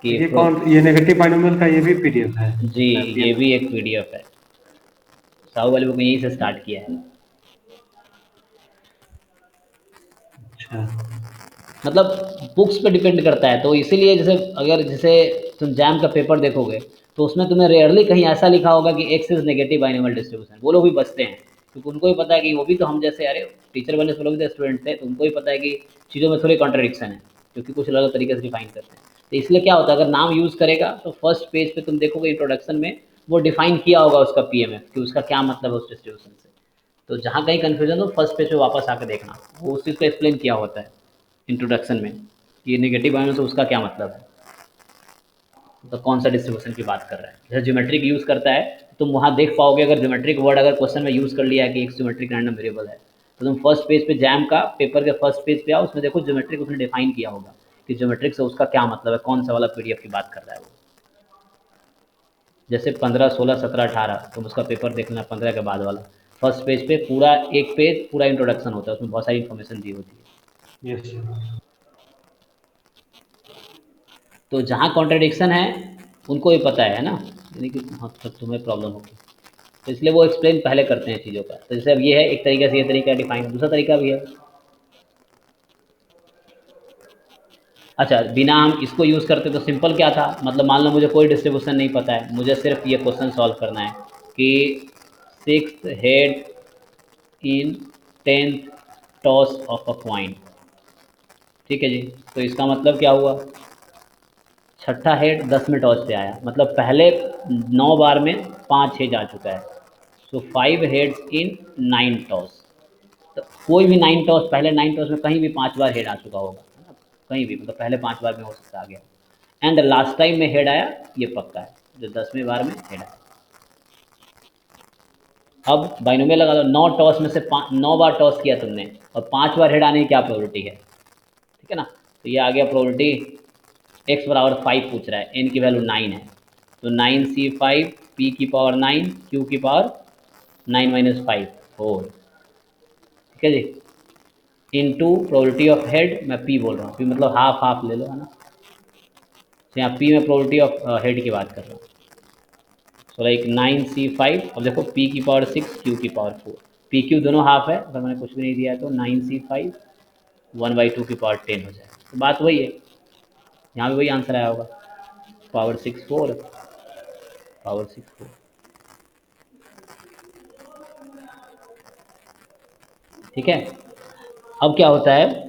कि ये कौन, ये नेगेटिव बाइनोमियल का ये भी पीडीएफ है? जी, ये भी एक पीडीएफ है, साहू वाली बुक में यहीं से स्टार्ट किया है। अच्छा। मतलब बुक्स पे डिपेंड करता है, तो इसीलिए जैसे अगर जैसे तुम जैम का पेपर देखोगे तो उसमें तुम्हें रेयरली कहीं ऐसा लिखा होगा कि x is negative binomial distribution, वो लोग भी बचते हैं, क्योंकि उनको भी पता है कि वो भी तो हम जैसे, अरे टीचर बनने से लोग भी स्टूडेंट थे, तो उनको भी पता है कि चीज़ों में थोड़ी कॉन्ट्रडिक्शन है, क्योंकि कुछ अलग तरीके से डिफाइन करते हैं। तो इसलिए क्या होता है, अगर नाम यूज़ करेगा तो फर्स्ट पेज पे तुम देखोगे इंट्रोडक्शन में वो डिफाइन किया होगा उसका पीएमएफ, कि उसका क्या मतलब है उस डिस्ट्रीब्यूशन से। तो जहाँ कहीं कन्फ्यूजन हो फर्स्ट पेज पे वापस आकर देखना, वो उस चीज़ को एक्सप्लेन किया होता है इंट्रोडक्शन में, ये नेगेटिव आयन से उसका क्या मतलब है, तो कौन सा डिस्ट्रीब्यूशन की बात कर रहा है। जैसे ज्योमेट्रिक यूज़ करता है तो तुम वहाँ देख पाओगे, अगर ज्योमेट्रिक वर्ड अगर क्वेश्चन में यूज़ कर लिया है कि एक ज्योमेट्रिक रैंडम वेरिएबल है, तो तुम फर्स्ट पेज पे जैम का पेपर के फर्स्ट पेज पे आओ, उसमें देखो ज्योमेट्रिक उसने डिफाइन किया होगा कि ज्योमेट्रिक से उसका क्या मतलब है, कौन सा वाला पीडीएफ की बात कर रहा है वो। जैसे 15, 16, 17, 18 तुम उसका पेपर देखना, 15 के बाद वाला फर्स्ट पेज पे पूरा एक पेज पूरा इंट्रोडक्शन होता है, उसमें बहुत सारी इन्फॉर्मेशन दी होती है। यस। तो जहाँ कॉन्ट्रडिक्शन है उनको भी पता है ना, यानी कि हाँ तब तुम्हें प्रॉब्लम होगी, तो इसलिए वो एक्सप्लेन पहले करते हैं चीज़ों का। तो जैसे अब ये है एक तरीके से, ये तरीका डिफाइन, दूसरा तरीका भी है। अच्छा, बिना हम इसको यूज़ करते तो सिंपल क्या था, मतलब मान लो मुझे कोई डिस्ट्रीब्यूशन नहीं पता है, मुझे सिर्फ ये क्वेश्चन सॉल्व करना है कि six head in 10th toss of a coin. ठीक है जी, तो इसका मतलब क्या हुआ, छठा हेड 10 में टॉस पे आया, मतलब पहले 9 बार में 5 हेड आ चुका है, सो 5 हेड्स इन 9 टॉस। तो कोई भी 9 टॉस, पहले 9 टॉस में कहीं भी 5 बार हेड आ चुका होगा, है ना? कहीं भी, मतलब पहले 5 बार में हो सकता आ गया, एंड लास्ट टाइम में हेड आया, ये पक्का है, जो 10वें बार में हेड आया। अब बाइनोमियल लगा दो, 9 टॉस में से 9 बार टॉस किया तुमने और 5 बार हेड आने की क्या प्रोबेबिलिटी है, ठीक है ना। तो ये आ गया प्रोबेबिलिटी, एक्स बराबर 5 पूछ रहा है, एन की वैल्यू 9 है, तो 9c5 p की पावर 9 q की पावर 9-5 4, ठीक है जी, इनटू प्रोबेबिलिटी ऑफ हेड, मैं p बोल रहा हूँ, p मतलब हाफ हाफ ले लो, है ना। तो यहाँ p में प्रोबेबिलिटी ऑफ हेड की बात कर रहा हूँ। सो लाइक 9c5, अब देखो p की पावर 6 q की पावर 4, p q दोनों हाफ है, अगर मैंने कुछ भी नहीं दिया है तो 9c5 1/2 की पावर 10 हो जाएगा। तो बात वही है, यहाँ भी वही आंसर आया होगा। Power 6 4, power 6 4। ठीक है। अब क्या होता है,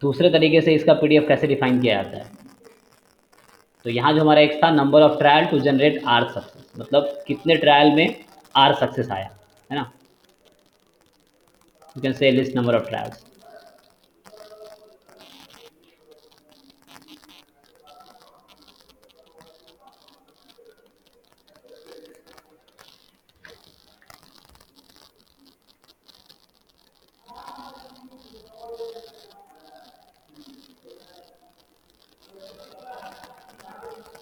दूसरे तरीके से इसका पीडीएफ कैसे डिफाइन किया जाता है। तो यहाँ जो हमारा एक था, number of trial to generate R success, मतलब कितने ट्रायल में आर सक्सेस आया, है ना। You can say list number of trials.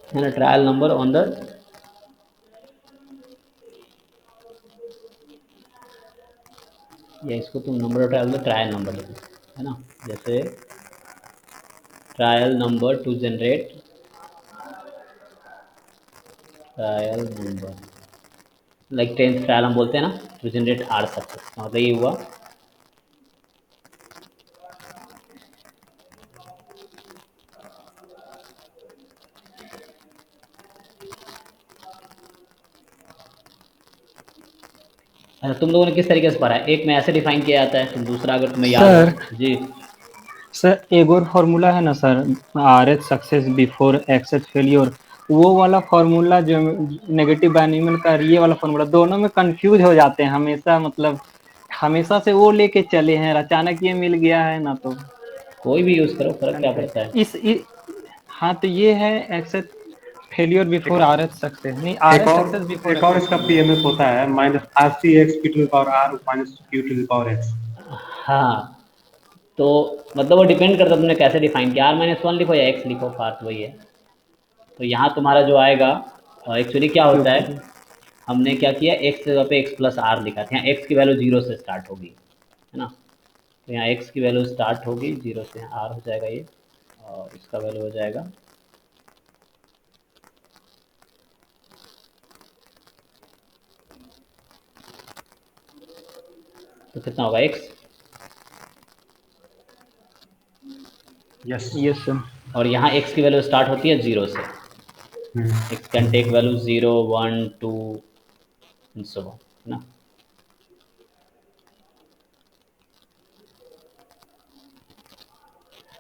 है ना, ट्रायल नंबर ऑन द, या इसको तुम नंबर ऑफ ट्रायल में ट्रायल नंबर लिखो, है ना। जैसे trial number to generate, trial number like 10th trial हम बोलते हैं ना, टू जनरेट आर सक्सेस, मतलब ये हुआ। अच्छा, तुम लोगों ने किस तरीके से पढ़ा है, एक में ऐसे डिफाइन किया जाता है, तुम दूसरा अगर तुम्हें याद सर हो जी। सर एक और फार्मूला है ना sir, R H success before x H failure, वो वाला फार्मूला जो नेगेटिव बाइनोमियल का, ये वाला फार्मूला, दोनों में कंफ्यूज हो जाते हैं हमेशा, मतलब हमेशा से वो लेके चले हैं, अचानक ये मिल गया है ना, तो कोई भी यूज़ करो, फर्क क्या पड़ता है। हाँ तो ये है एक्स एच फेलियर एक बिफोर आर एच सक्सेस, नहीं आर एक एच और सक्सेस बिफोर एक एक्स और एच इसका फेलियर। पीएमएफ होता है minus R C X P to power R minus Q to power X. हाँ, तो मतलब वो डिपेंड करता है तुमने कैसे डिफाइन किया, R-1 लिखो या x लिखो, बात वही है। तो यहाँ तुम्हारा जो आएगा, एक्चुअली क्या होता है, हमने क्या किया, x जगह पे x प्लस आर लिखा था, यहाँ x की वैल्यू 0 से स्टार्ट होगी, है ना। तो यहाँ x की वैल्यू स्टार्ट होगी 0 से, r हो जाएगा ये, और इसका वैल्यू हो जाएगा, तो कितना होगा x, यस। Yes sir. और यहाँ x की वैल्यू स्टार्ट होती है 0 से, x can take value 0 1 2 and so, है ना।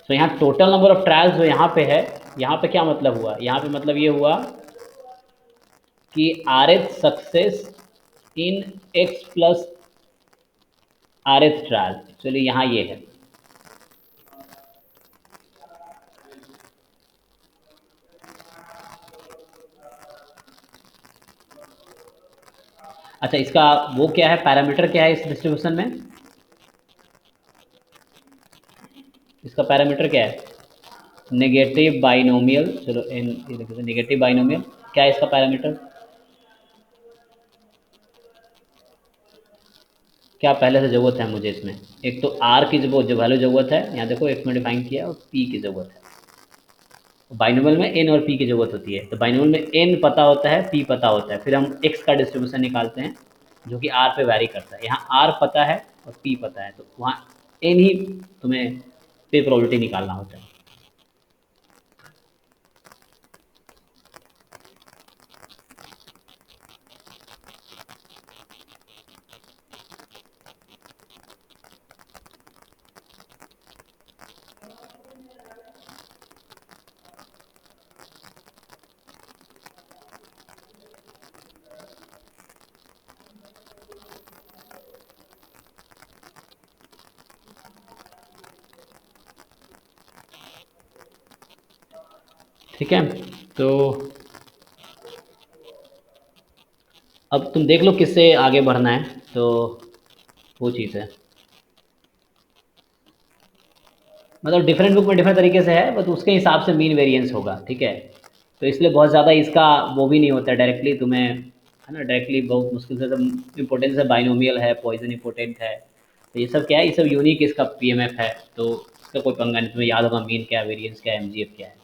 तो यहाँ टोटल नंबर ऑफ ट्रायल्स जो यहाँ पे है, यहाँ पे क्या मतलब हुआ, यहाँ पे मतलब ये हुआ कि R H success in x plus R H trial, actually यहाँ ये है। अच्छा, इसका वो क्या है, पैरामीटर क्या है इस डिस्ट्रीब्यूशन में, इसका पैरामीटर क्या है, नेगेटिव बाइनोमियल, चलो इन नेगेटिव बाइनोमियल, क्या है इसका पैरामीटर, क्या पहले से ज़रूरत है मुझे इसमें, एक तो आर की जो वैल्यू ज़रूरत है, यहाँ देखो एक में डिफाइन किया, और पी की ज़रूरत है। बाइनोमियल में एन और पी की ज़रूरत होती है, तो बाइनोमियल में एन पता होता है, पी पता होता है, फिर हम एक्स का डिस्ट्रीब्यूशन निकालते हैं जो कि आर पे वैरी करता है। यहाँ आर पता है और पी पता है, तो वहाँ एन ही तुम्हें पे प्रोबेबिलिटी निकालना होता है। ठीक है, तो अब तुम देख लो किससे आगे बढ़ना है, तो वो चीज़ है, मतलब डिफरेंट बुक में डिफरेंट तरीके से है, बस उसके हिसाब से मीन वेरिएंस होगा। ठीक है, तो इसलिए बहुत ज़्यादा इसका वो भी नहीं होता डायरेक्टली तुम्हें, है ना, डायरेक्टली बहुत मुश्किल से, सब इम्पोर्टेंस है, बाइनोमियल है, पॉइजन इम्पोर्टेंट है, तो ये सब क्या है, ये सब यूनिक इसका पीएमएफ है, तो इसका कोई पंगा नहीं, तुम्हें याद होगा मीन क्या है, वेरिएंस क्या है, एमजीएफ क्या है।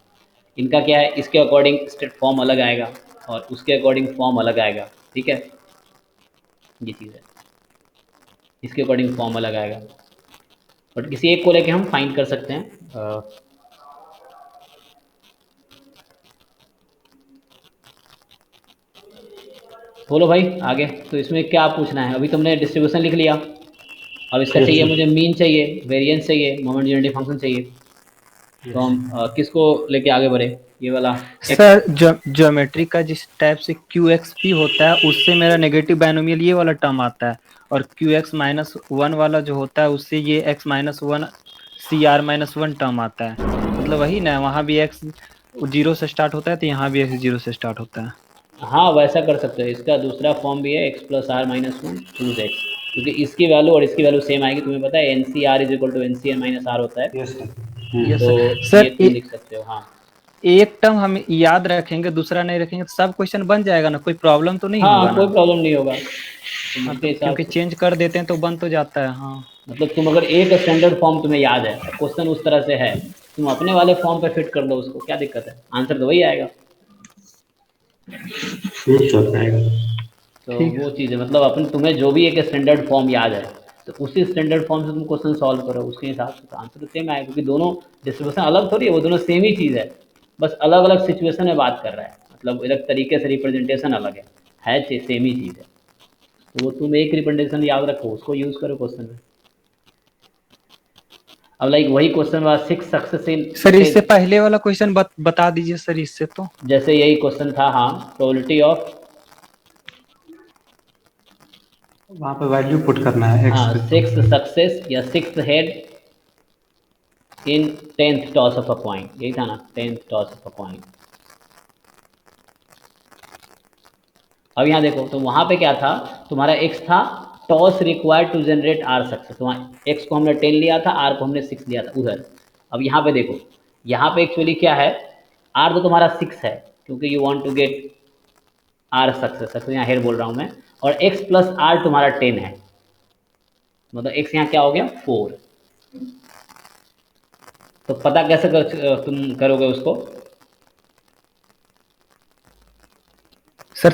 इनका क्या है, इसके अकॉर्डिंग स्टेट फॉर्म अलग आएगा और उसके अकॉर्डिंग फॉर्म अलग आएगा। ठीक है, ये चीज़ है, इसके अकॉर्डिंग फॉर्म अलग आएगा, बट किसी एक को लेके हम फाइंड कर सकते हैं। बोलो भाई आगे। तो इसमें क्या पूछना है? अभी तुमने डिस्ट्रीब्यूशन लिख लिया, अब इसका चाहिए मुझे मीन चाहिए, वेरिएंस चाहिए, मोमेंट यूनिटी फंक्शन चाहिए। तो हम किसको लेके आगे बढ़े? ये वाला सर ज्योमेट्री का जिस टाइप से क्यू एक्स पी होता है उससे मेरा नेगेटिव बाइनोमियल ये वाला टर्म आता है, और क्यू एक्स माइनस वन वाला जो होता है उससे ये X minus one C R minus one term आता है। मतलब वही ना, वहाँ भी एक्स जीरो से स्टार्ट होता है तो यहाँ भी एक्स जीरो से स्टार्ट होता है। हाँ वैसा कर सकते हो। इसका दूसरा फॉर्म भी है X plus R minus one to X, क्योंकि इसकी वैल्यू और इसकी वैल्यू सेम आएगी। तुम्हें पता है N C R is equal to N C N minus R होता है। Yes sir. यस तो सर। ये तुम लिख सकते हो। हाँ एक टर्म हम याद रखेंगे दूसरा नहीं रखेंगे तो सब क्वेश्चन बन जाएगा ना, कोई प्रॉब्लम तो नहीं होगा हाँ कोई ना? प्रॉब्लम नहीं होगा। तुम हाँ उसके तो हिसाब क्योंकि से चेंज कर देते हैं तो बन तो जाता है। हाँ मतलब तुम अगर एक स्टैंडर्ड फॉर्म तुम्हें याद है, क्वेश्चन उस तरह से है, तुम अपने वाले फॉर्म पे फिट कर लो उसको, क्या दिक्कत है? आंसर तो वही आएगा। सर आएगा। तो ठीक है। वो चीज़ है, मतलब अपन तुम्हें जो भी एक स्टैंडर्ड फॉर्म याद है तो उसी स्टैंडर्ड फॉर्म से तुम क्वेश्चन सॉल्व करो, उसके हिसाब से तो आंसर तो सेम आएगा, क्योंकि दोनों डिस्ट्रीब्यूशन अलग थोड़ी है, वो दोनों सेम ही चीज़ है, बस अलग अलग सिचुएशन में बात कर रहा है, मतलब अलग तरीके से रिप्रेजेंटेशन अलग है सेम ही चीज़ है। तो वो तुम एक रिप्रेजेंटेशन याद रखो, उसको यूज़ करो क्वेश्चन में। अब लाइक वही क्वेश्चन हुआ सिक्स सक्सेस इन सर इससे पहले वाला क्वेश्चन बता दीजिए सर इससे तो। जैसे यही क्वेश्चन था। हाँ प्रोबेबिलिटी ऑफ, वहाँ पे वैल्यू पुट करना है एक्स हाँ पे। सिक्स सक्सेस या six head in tenth toss of a coin, यही था ना, tenth toss of a coin. अब यहाँ देखो तो वहाँ पे क्या था, तुम्हारा एक्स था, toss required to generate R success. तो वहाँ एक्स को हमने 10 लिया था, आर को हमने 6 लिया था उधर। अब यहाँ पे देखो, यहाँ पे एक्चुअली क्या है, आर तो तुम्हारा 6 है क्योंकि you want to get R success, success यहाँ हेड बोल रहा हूँ मैं, और एक्स प्लस आर तुम्हारा 10 है, मतलब एक्स यहाँ क्या हो गया 4। तो पता कैसे तुम करोगे उसको? सर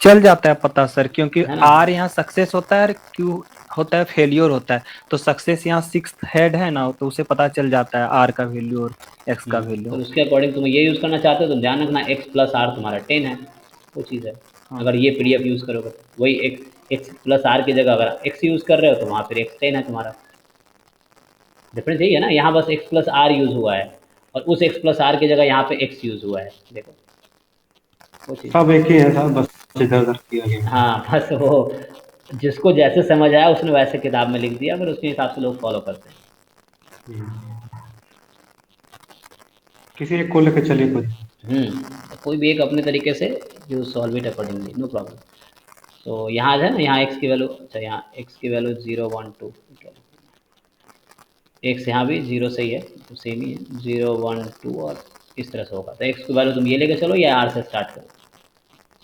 चल जाता है पता सर, क्योंकि है ना? आर यहाँ सक्सेस होता है और क्यू होता है फेलियर होता है, तो सक्सेस यहाँ सिक्स हेड है ना, तो उसे पता चल जाता है आर का वैल्यू और एक्स का तो वैल्यू। उसके अकॉर्डिंग तुम ये यूज़ करना चाहते हो तो ध्यान रखना एक्स प्लस आर तुम्हारा 10 है, वो चीज़ है। हाँ अगर ये पीडीएफ यूज़ करोगे तो वही एक्स प्लस आर की जगह अगर एक्स यूज़ कर रहे हो तो वहाँ फिर एक्स 10 है तुम्हारा। डिफरेंस यही है ना, यहाँ बस एक्स प्लस आर यूज़ हुआ है और उस एक्स प्लस आर की जगह यहाँ पे एक्स यूज़ हुआ है, देखो वो चीज़। सब एक ही है सर, बस इधर उधर किया गया। हाँ बस वो जिसको जैसे समझ आया उसने वैसे किताब में लिख दिया, फिर उसके हिसाब से लोग फॉलो करते हैं। किसी एक को लेकर चलिए कोई। तो कोई भी एक अपने तरीके से you solve it accordingly, no problem. तो यहाँ है ना, यहाँ एक्स की वैल्यू, अच्छा यहाँ एक्स की वैल्यू 0 1 2, एक्स यहाँ भी 0 से ही है तो सेम ही है, 0 1 2 और इस तरह से होगा। तो एक्स की वैल्यू तुम ये लेके चलो या आर से स्टार्ट करो।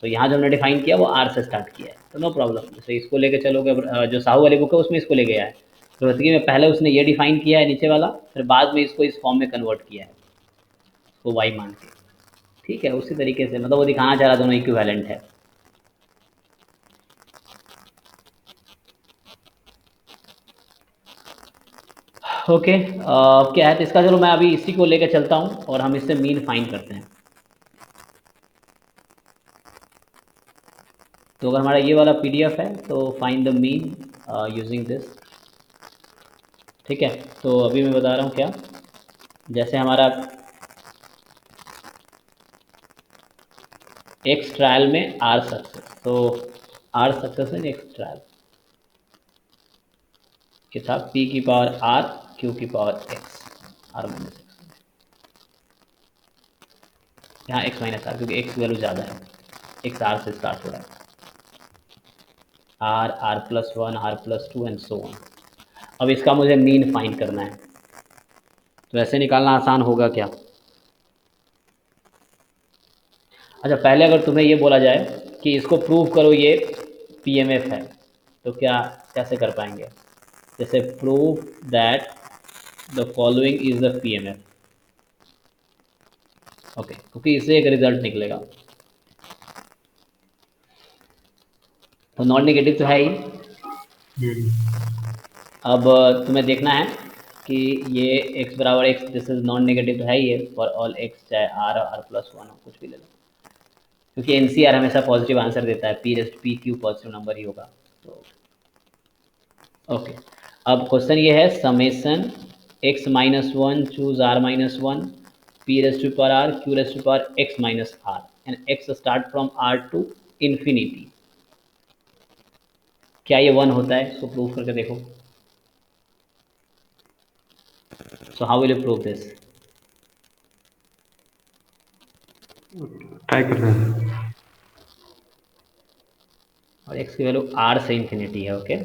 तो यहाँ जो हमने डिफाइन किया वो आर से स्टार्ट किया है, तो नो प्रॉब्लम। जैसे इसको लेके चलोगे, जो साहू वाली बुक है उसमें इसको ले गया है, प्रवृत्ति में पहले उसने ये डिफाइन किया है नीचे वाला, फिर बाद में इसको इस फॉर्म में कन्वर्ट किया है, वो वाई मान के। ठीक है, उसी तरीके से मतलब वो दिखाना चाह रहा दोनों इक्विवेलेंट है। ओके क्या है तो इसका, चलो मैं अभी इसी को लेकर चलता हूँ और हम इससे मीन फाइंड करते हैं। तो अगर हमारा ये वाला पीडीएफ है तो find the mean using this. ठीक है, तो अभी मैं बता रहा हूँ क्या, जैसे हमारा एक्स ट्रायल में आर सक्सेस, तो are success in x trial ये था पी की पावर आर क्यू की power x, r minus x, यहाँ एक्स माइनस आर क्योंकि एक्स की वैल्यू ज़्यादा है, एक्स आर से स्टार्ट हो रहा है, r r plus one are plus two and so on. अब इसका मुझे मीन फाइंड करना है, तो ऐसे निकालना आसान होगा क्या? अच्छा पहले अगर तुम्हें ये बोला जाए कि इसको प्रूव करो ये पीएमएफ है, तो क्या कैसे कर पाएंगे? जैसे prove that the following is the PMF, okay, क्योंकि इससे एक रिजल्ट निकलेगा। तो नॉन नेगेटिव तो है ही। अब तुम्हें देखना है कि ये x बराबर x, this is non negative तो है ही है फॉर ऑल x, चाहे आर आर प्लस वन हो, कुछ भी ले लो। क्योंकि एनसीआर हमेशा पॉजिटिव आंसर देता है, पी क्यू पॉजिटिव नंबर ही होगा। तो ओके, अब क्वेश्चन ये है summation x minus one choose r minus one p raise to power r q raise to power x minus r and x start from r to infinity. क्या ये 1 होता है? इसको प्रूव करके देखो। So how will you prove this? Try कर रहे हैं। और x की वैल्यू r से इन्फिनिटी है। ओके,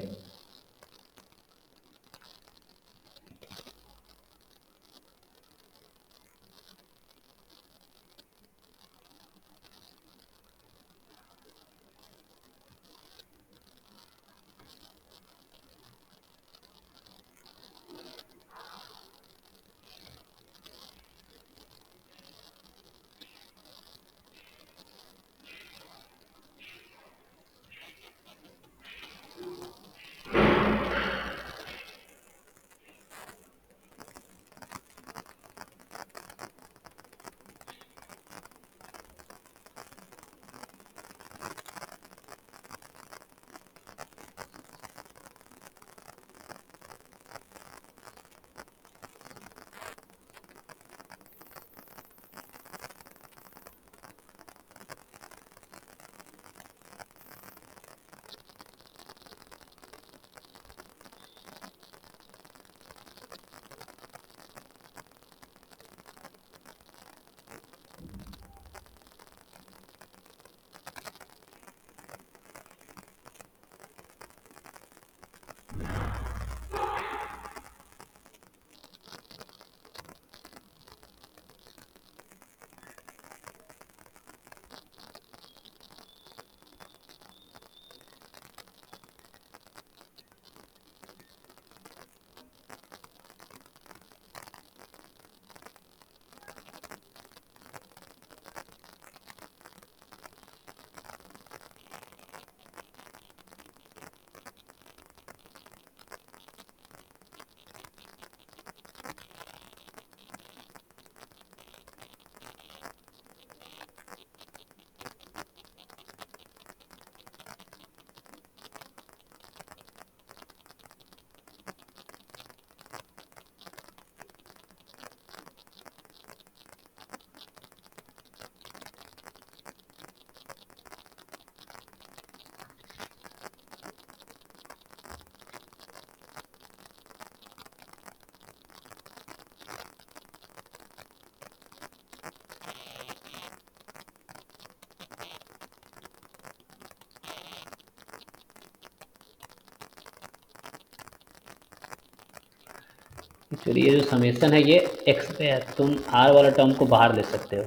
एक्चुअली ये जो समेसन है ये x पे है, तुम r वाला टर्म को बाहर ले सकते हो।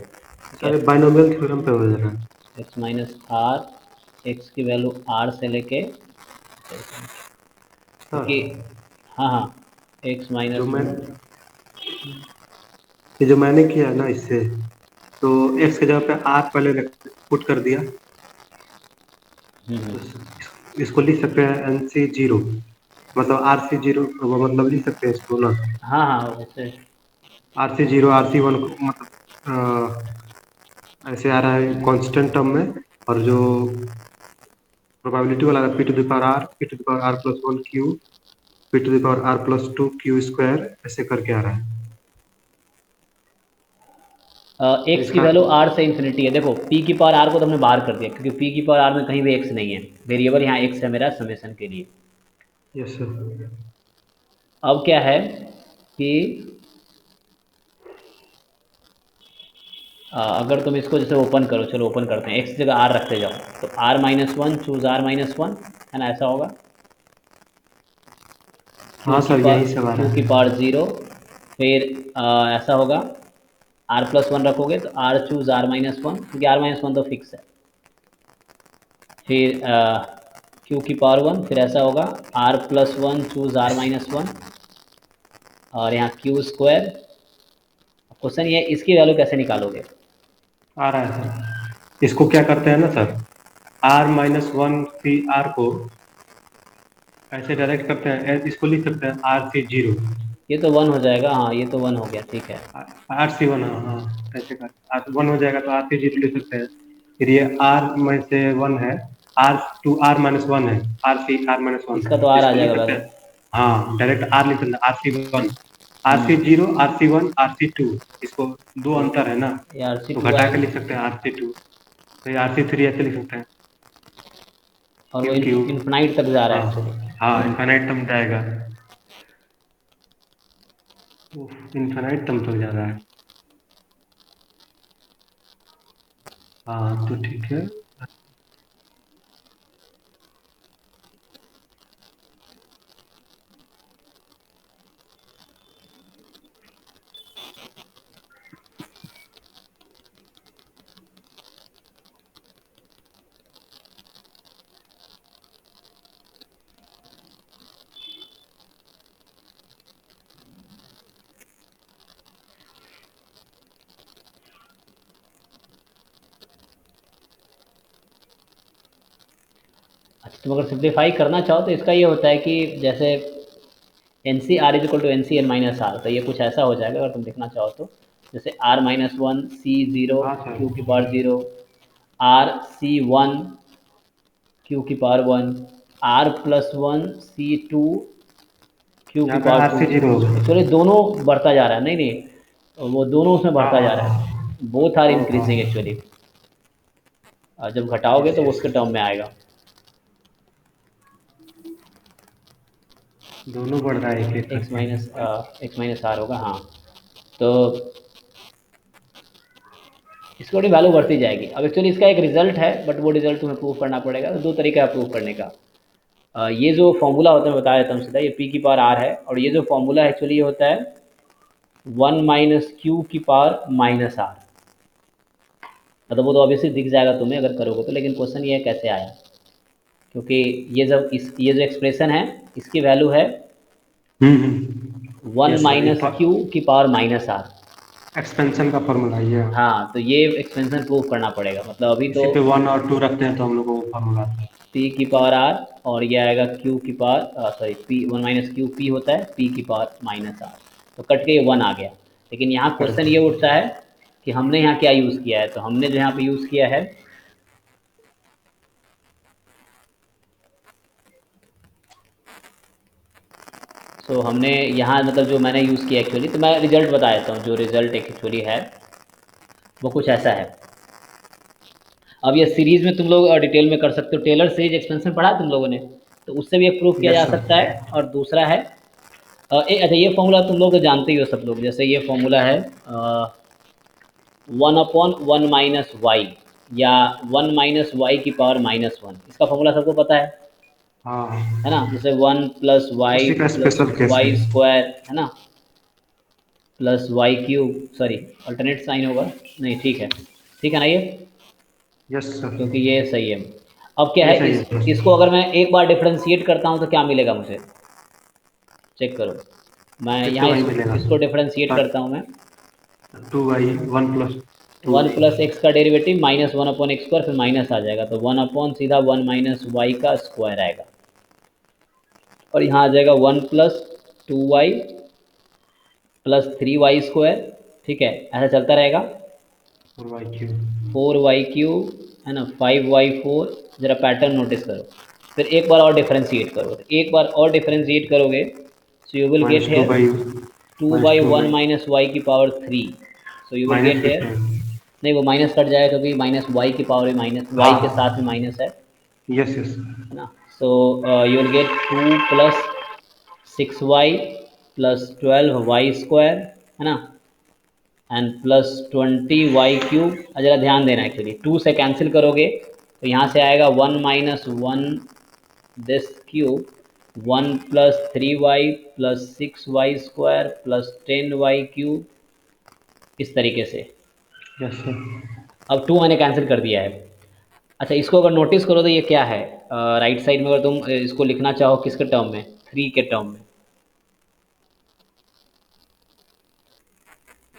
सर बाइनोमियल थ्योरम पे हो जा रहा है। x माइनस आर, एक्स की वैल्यू r से लेके, क्योंकि हाँ हाँ x जो माइनस मैं ये जो मैंने किया है ना इससे, तो x के जगह पे r पहले पुट कर दिया। तो इसको लिख सकते हैं NC0, मतलब RC0, मतलब लिख सकते हैं इसको ना, हाँ हाँ वैसे RC0 RC1 को मतलब ऐसे आ रहा है कांस्टेंट टर्म में, और जो प्रोबेबिलिटी वाला है p to the power r, p to the power r plus 1 q, p to the power r plus 2 q square, ऐसे करके आ रहा है। x की वैल्यू r से इन्फिनिटी है। देखो p की पावर r को तो हमने बाहर कर दिया, क्योंकि p की पावर r में कहीं भी x नहीं है, वेरिएबल यहाँ x है मेरा समेसन के लिए। Yes sir. अब क्या है कि अगर तुम इसको जैसे ओपन करो, चलो ओपन करते हैं, x जगह r रखते जाओ, तो r minus one choose r minus one, है ना, ऐसा होगा। हाँ सर, यही सब आ रहा q की है। पावर 0, फिर ऐसा होगा r प्लस वन रखोगे तो r choose r minus one, क्योंकि r माइनस वन तो फिक्स है। फिर q की पावर 1, फिर ऐसा होगा r plus one choose r minus one, और यहाँ q स्क्वायर। क्वेश्चन ये इसकी वैल्यू कैसे निकालोगे? आ रहा है सर। इसको क्या करते हैं ना सर, r-1 को ऐसे डायरेक्ट करते हैं, इसको लिख सकते हैं RC0। ये तो 1 हो जाएगा, हाँ ये तो 1 हो गया, ठीक है। RC1, हाँ ऐसे कर 1 हो जाएगा तो RC0 लिख सकते हैं। फिर ये आर में से 1 है, आर टू आर माइनस 1 है, आर सी आर माइनस 1, इसका तो आर आ इसको लिख जाएगा सकते वैसे। हैं। हाँ, डायरेक्ट आर लिख सकते हैं, r c 1, r c 0, r c 1, r c 2, इसको दो अंतर है ना, ये आर सी तो टू घटा के आएगा लिख सकते हैं आर सी 2, तो आर सी 3 ऐसे लिख सकते हैं, और वो क्यू क्यू। इन्फिनाइट तक जा रहा है हाँ एक्चुअली। हाँ, इनफाइनाइट तक जाएगा, इनफाइनाइट तक जा रहा है। हाँ, तो ठीक है। अच्छा, तुम अगर सिंप्लीफाई करना चाहो तो इसका ये होता है कि जैसे n C R is equal to N C N minus are, तो ये कुछ ऐसा हो जाएगा अगर तुम लिखना चाहो तो, जैसे R minus one C zero हाँ क्यू की sir. Power zero, R C one Q की power one, are plus one C two Q की यहाँ पे पावर आर टू। सी 0 होगा। एक्चुअली दोनों बढ़ता जा रहा है, नहीं नहीं, वो दोनों उसमें हाँ बढ़ता जा रहा हाँ है, बोथ आर हाँ हाँ, इंक्रीजिंग एक्चुअली। जब घटाओगे यस तो वो यस, उसके टर्म में आएगा। दोनों बढ़ रहा है एक एक करके। एक्स माइनस आर होगा, हाँ। तो इसकी थोड़ी वैल्यू बढ़ती जाएगी। अब एक्चुअली इसका एक रिजल्ट है, बट वो रिजल्ट तुम्हें प्रूव करना पड़ेगा, तो दो तरीका है प्रूव करने का। ये जो फॉर्मूला होता है मैं बता देता हूँ सीधा, ये पी की पावर आर है, और ये जो फॉर्मूला एक्चुअली ये होता है 1 माइनस क्यू की पावर माइनस आर। मतलब वो तो ऑब्वियसली दिख जाएगा तुम्हें अगर करोगे तो, लेकिन क्वेश्चन ये है कैसे आया, क्योंकि ये जो एक्सप्रेशन है इसकी वैल्यू है one yes sir, minus Q की पावर माइनस आर। एक्सपेंशन का फॉर्मूला ये है। हाँ, तो ये एक्सपेंशन प्रूव करना पड़ेगा, मतलब अभी तो इसी पे 1 और 2 रखते हैं तो हम लोग को वो फॉर्मूला आता है। पी की पावर आर, और ये आएगा क्यू की power sorry P, one minus Q P होता है पी की पावर माइनस आर, तो कट के ये वन आ गया। लेकिन यहाँ क्वेश्चन ये करेक्ट। उठता है कि हमने यहाँ क्या यूज़ किया है, तो हमने जो यहाँ पे यूज़ किया है, तो हमने यहाँ मतलब जो मैंने यूज़ किया एक्चुअली, तो मैं रिजल्ट बता देता हूँ। जो रिजल्ट एक्चुअली है वो कुछ ऐसा है। अब ये सीरीज़ में तुम लोग डिटेल में कर सकते हो, टेलर सीरीज एक्सपेंशन पढ़ा तुम लोगों ने, तो उससे भी एक प्रूफ किया यस जा सर। सकता है। और दूसरा है अच्छा, ये फॉर्मूला तुम लोग तो जानते ही हो सब लोग, जैसे ये फॉर्मूला है 1/1 - या 1 - y की पावर -1, इसका फॉर्मूला सबको पता हाँ, है ना, जैसे 1 प्लस वाई उसी का प्लस स्पेशल केस है। वाई स्क्वायर है ना, plus y cube, sorry alternate sign होगा, नहीं ठीक है ना ये, यस सर, क्योंकि ये सही है। अब क्या ये है, सही है सर। इसको अगर मैं एक बार डिफरेंशिएट करता हूँ तो क्या मिलेगा मुझे, चेक करो। मैं एक तो यहाँ वही मिलेगा इसको डिफरेंशिएट सर, करता हूँ मैं। 2y 1 plus 2। 1 प्लस एक्स का डेरिवेटिव -1/x², फिर माइनस आ जाएगा, तो 1 सीधा 1 माइनस वाई का स्क्वायर आएगा, और यहाँ आ जाएगा 1 प्लस 2y प्लस 3y², ठीक है, ऐसा चलता रहेगा। और y क्यूब। 4y³ है ना, 5y4, ज़रा पैटर्न नोटिस करो। फिर एक बार और डिफरेंशिएट करो, तो एक बार और डिफरेंशिएट करोगे, so you will get minus two here by 2 minus by two one by minus Y की power 3, so you will minus get here, 15। नहीं वो माइनस कट जाएगा क्योंकि माइनस वाई की पावर में माइनस वाई के साथ में हाँ, माइनस यस यस। है ना। So you will get 2 plus 6y plus 12y² है ना, एंड प्लस 20y³ जरा ध्यान देना, एक्चुअली 2 से कैंसिल करोगे तो यहाँ से आएगा 1 minus one this cube, 1 plus 3y plus 6y² plus 10y³ इस तरीके से। Yes sir. अब 2 मैंने कैंसिल कर दिया है। अच्छा, इसको अगर नोटिस करो तो ये क्या है, राइट साइड में अगर तुम इसको लिखना चाहो किसके टर्म में, 3 के टर्म में।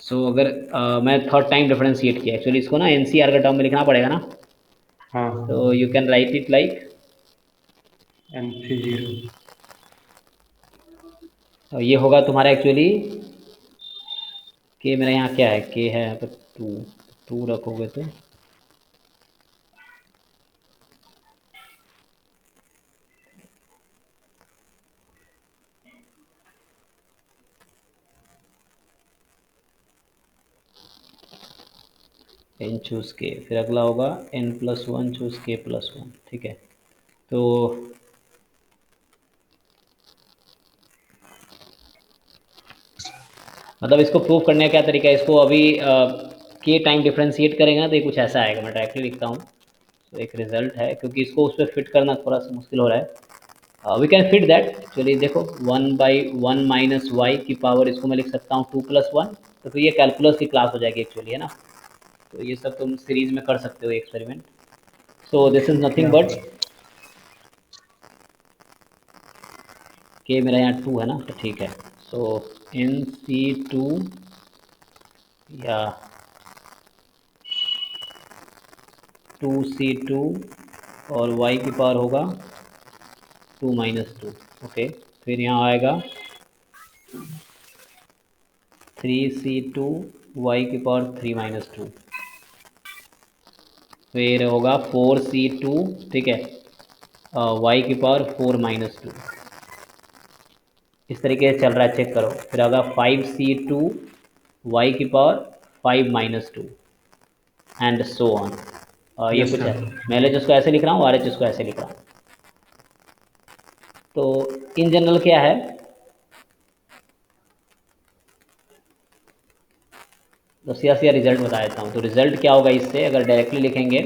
सो अगर मैं थर्ड टाइम डिफरेंशिएट किया, एक्चुअली इसको ना एनसीआर के टर्म में लिखना पड़ेगा ना, हाँ, तो you can write it like, NC0। ये होगा तुम्हारा एक्चुअली के, मेरा यहाँ क्या है, के है यहाँ पर 2, 2 रखोगे तो एन चूज़ के, फिर अगला होगा n+1 चूज़ k+1। ठीक है, तो मतलब इसको प्रूव करने का क्या तरीका है, इसको अभी के टाइम डिफ्रेंशिएट करेंगे ना तो ये कुछ ऐसा आएगा। मैं डायरेक्टली लिखता हूँ, तो एक रिजल्ट है, क्योंकि इसको उस पर फिट करना थोड़ा सा मुश्किल हो रहा है। We can fit that. चलिए देखो, 1/1 माइनस वाई की पावर, इसको मैं लिख सकता हूँ 2+1। तो फिर ये कैलकुलस की क्लास हो जाएगी एक्चुअली, है ना। तो ये सब तुम सीरीज में कर सकते हो experiment. So this is nothing but के, मेरा यहाँ 2 है ना, तो ठीक है। सो NC2 या 2C2 और y की पावर होगा 2 - 2। ओके, फिर यहाँ आएगा 3C2 y की पावर 3 - 2। फिर होगा 4C2, ठीक है, y की पावर 4 - 2। इस तरीके से चल रहा है, चेक करो। फिर होगा 5C2 y की पावर 5 - 2 एंड सो ऑन। ये यस कुछ है, सर। मैं LHS को ऐसे लिख रहा हूँ, RHS को ऐसे लिख रहा हूँ। तो इन जनरल क्या है, तो सीधा सीधा रिजल्ट बता देता हूँ। तो रिजल्ट क्या होगा इससे, अगर डायरेक्टली लिखेंगे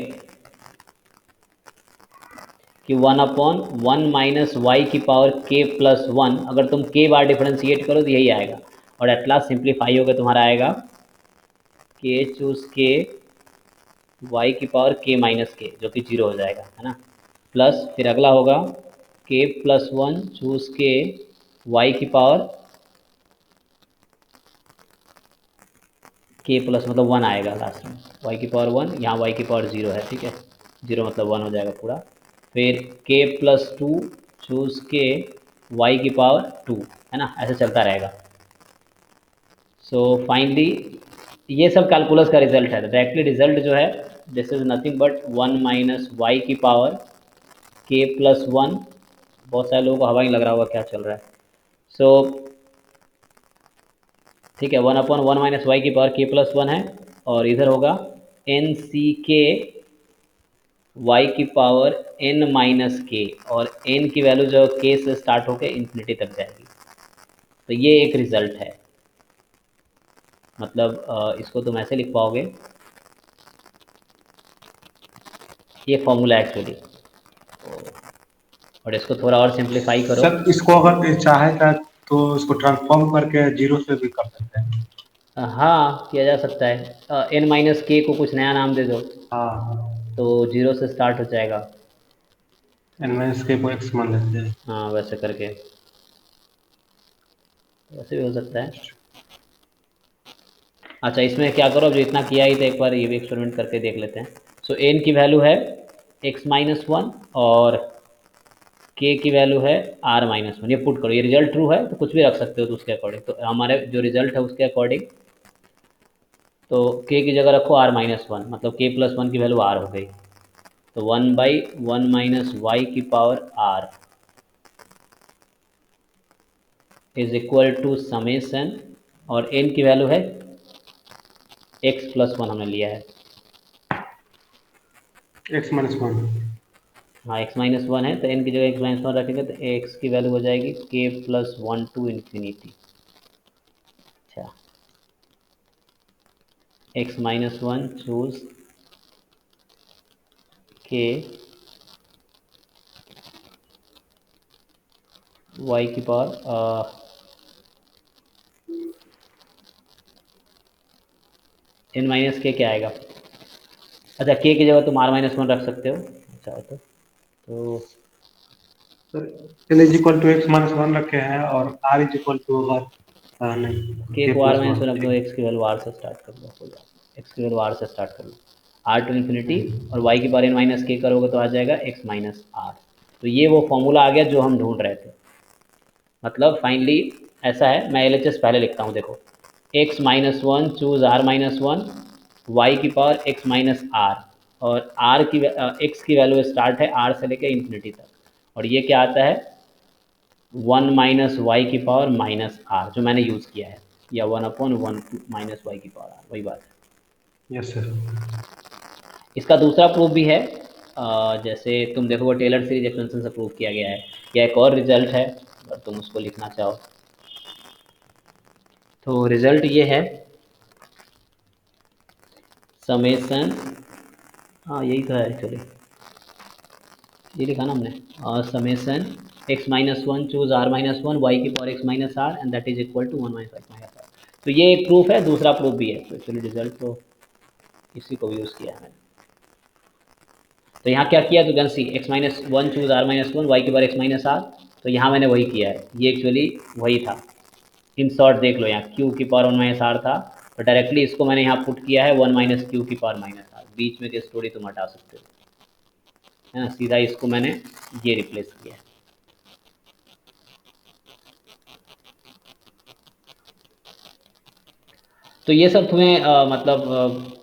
कि 1/1 माइनस वाई की पावर k+1, अगर तुम k बार डिफरेंशिएट करो तो यही आएगा। और एट लास्ट सिंप्लीफाई होकर तुम्हारा आएगा k चूज k y की पावर k-k, जो कि 0 हो जाएगा, है ना। प्लस फिर अगला होगा k+1 चूज k y की पावर k प्लस, मतलब 1 आएगा लास्ट में, y की पावर 1, यहाँ y की पावर 0 है, ठीक है। 0 मतलब 1 हो जाएगा पूरा। फिर k+2 चूज के y की पावर 2, है ना, ऐसे चलता रहेगा। सो फाइनली ये सब कैलकुलस का रिजल्ट है। डायरेक्टली रिजल्ट जो है, this is nothing but 1 minus Y की पावर k+1। बहुत सारे लोगों को हवा ही लग रहा होगा क्या चल रहा है। सो ठीक है, 1/1 माइनस वाई की पावर k+1 है, और इधर होगा NCk y की पावर n-k, और n की वैल्यू जो k से स्टार्ट होकर इन्फिनिटी तक जाएगी। तो ये एक रिजल्ट है, मतलब इसको तुम ऐसे लिख पाओगे, ये फॉर्मूला एक्चुअली। और इसको थोड़ा और सिंप्लीफाई करो। सर इसको अगर चाहे तो इसको ट्रांसफॉर्म करके 0 से भी कर सकते हैं। हाँ, किया जा सकता है। n-k को कुछ नया नाम दे दो, हाँ, तो 0 से स्टार्ट हो जाएगा। n-k को x मान लेते हैं। हाँ, वैसे करके वैसे भी हो सकता है। अच्छा, इसमें क्या करो, अब जो इतना किया ही तो एक बार ये भी एक्सपेरिमेंट करके देख लेते हैं। सो n की वैल्यू है x-1 और k की वैल्यू है r-1। ये पुट करो, ये रिजल्ट ट्रू है तो कुछ भी रख सकते हो, तो उसके अकॉर्डिंग, तो हमारे जो रिजल्ट है उसके अकॉर्डिंग, तो k की जगह रखो r-1, मतलब k+1 की वैल्यू r हो गई। तो 1/1 माइनस वाई की power r is equal to summation, और n की वैल्यू है x+1 हमने लिया है। x-1। हाँ, x-1 है, तो n की जगह x-1 रखेंगे तो x की वैल्यू हो जाएगी k+1 टू इन्फिनिटी। अच्छा, x-1 चूज k y की पावर n-k क्या आएगा। अच्छा, k की जगह तुम r-1 रख सकते हो। अच्छा, तो sir n is equal to x-1 रखे हैं, और r इज इक्वल टू नहीं k k को प्लस r-1 वन रख दो, ठीक। x की वैल्यू r से स्टार्ट कर लो, हो जाएगा। x की वैल्यू r से स्टार्ट कर लो, r टू इन्फिनिटी, और y की पावर n-k करोगे तो आ जाएगा x-r। तो ये वो फॉर्मूला आ गया जो हम ढूंढ रहे थे। मतलब फाइनली ऐसा है, मैं LHS पहले लिखता हूँ, देखो, x-1 चूज r-1, y की पावर x-r, और x की वैल्यू स्टार्ट है r से लेकर इन्फिनिटी तक, और ये क्या आता है 1 माइनस वाई की पावर -r, जो मैंने यूज़ किया है, या 1/1 माइनस वाई की पावर r, वही बात है। Yes sir. इसका दूसरा प्रूफ भी है, जैसे तुम देखोगे टेलर सीरीज एक्सपेंशन से प्रूव किया गया है, या एक और रिजल्ट है अगर तुम उसको लिखना चाहो तो रिजल्ट ये है समेसन, हाँ यही तो है एक्चुअली, ये लिखा ना हमने, summation x minus one choose r minus one Y की power x minus R and that is equal to one minus X minus are. तो ये एक प्रूफ है, दूसरा प्रूफ भी है, तो एक्चुअली रिजल्ट तो इसी को भी यूज़ किया है मैंने। तो यहाँ क्या किया तो can see x minus one choose r minus one Y की पावर x माइनस आर, तो यहाँ मैंने वही किया है, ये एक्चुअली वही था। इन शॉर्ट देख लो, यहाँ q की पावर वन माइनस आर था, तो डायरेक्टली इसको मैंने यहाँ पुट किया है वन माइनस क्यू की पावर माइनस आर, बीच में की स्टोरी तुम हटा सकते हो, है ना, सीधा इसको मैंने ये रिप्लेस किया। तो ये सब तुम्हें मतलब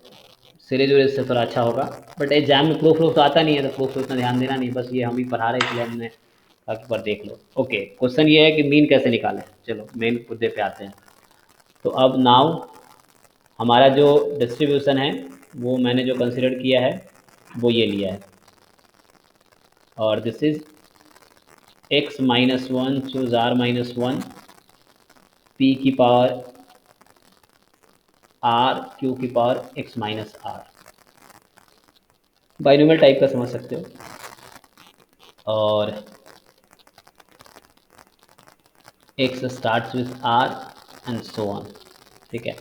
सीरीज वीरीज से थोड़ा अच्छा होगा, बट एग्जाम में प्रूफ तो आता नहीं है, तो प्रूफ इतना ध्यान देना नहीं, बस ये हम ही पढ़ा रहे इसलिए हमने बाकी पर देख लो। ओके, क्वेश्चन ये है कि मीन कैसे निकालें। चलो मेन मुद्दे पे आते हैं। तो अब नाउ हमारा जो डिस्ट्रीब्यूशन है वो मैंने जो कंसिडर किया है वो ये लिया है, और this is x minus one choose r minus one p की पावर r क्यू की power x minus r, binomial type का समझ सकते हो। और x starts with r and so on, ठीक है।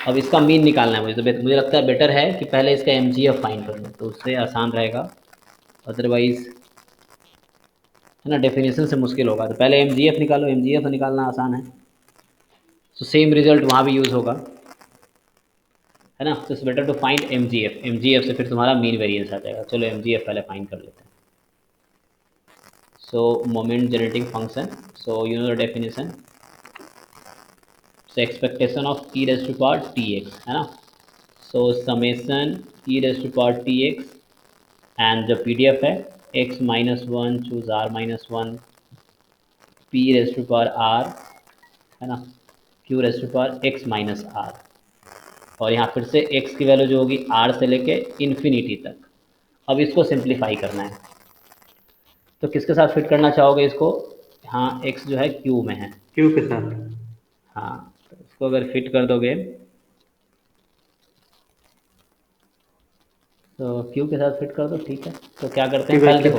अब इसका मीन निकालना है मुझे, तो मुझे लगता है बेटर है कि पहले इसका MGF फाइंड कर लो, तो उससे आसान रहेगा, अदरवाइज है ना डेफिनेशन से मुश्किल होगा। तो पहले MGF निकालो, MGF निकालना आसान है, तो सेम रिजल्ट वहाँ भी यूज़ होगा, है ना। तो it's better to find MGF से फिर तुम्हारा मीन वेरिएंस आ जाएगा। चलो MGF पहले फाइंड कर लेते हैं। So moment generating function, so you know the definition, so expectation of e raise to power tx, है ना। So summation e raise to power tx and जो PDF है x minus one choose r minus one p raise to power r, है ना, q raise to power x minus r, और यहाँ फिर से x की वैल्यू जो होगी r से लेके इन्फिनिटी तक। अब इसको सिंप्लीफाई करना है, तो किसके साथ फिट करना चाहोगे इसको, हाँ x जो है q में है, क्यू के साथ। हाँ तो इसको अगर फिट कर दोगे तो q के साथ फिट कर दो, ठीक है। तो क्या करते हैं, पहले देखो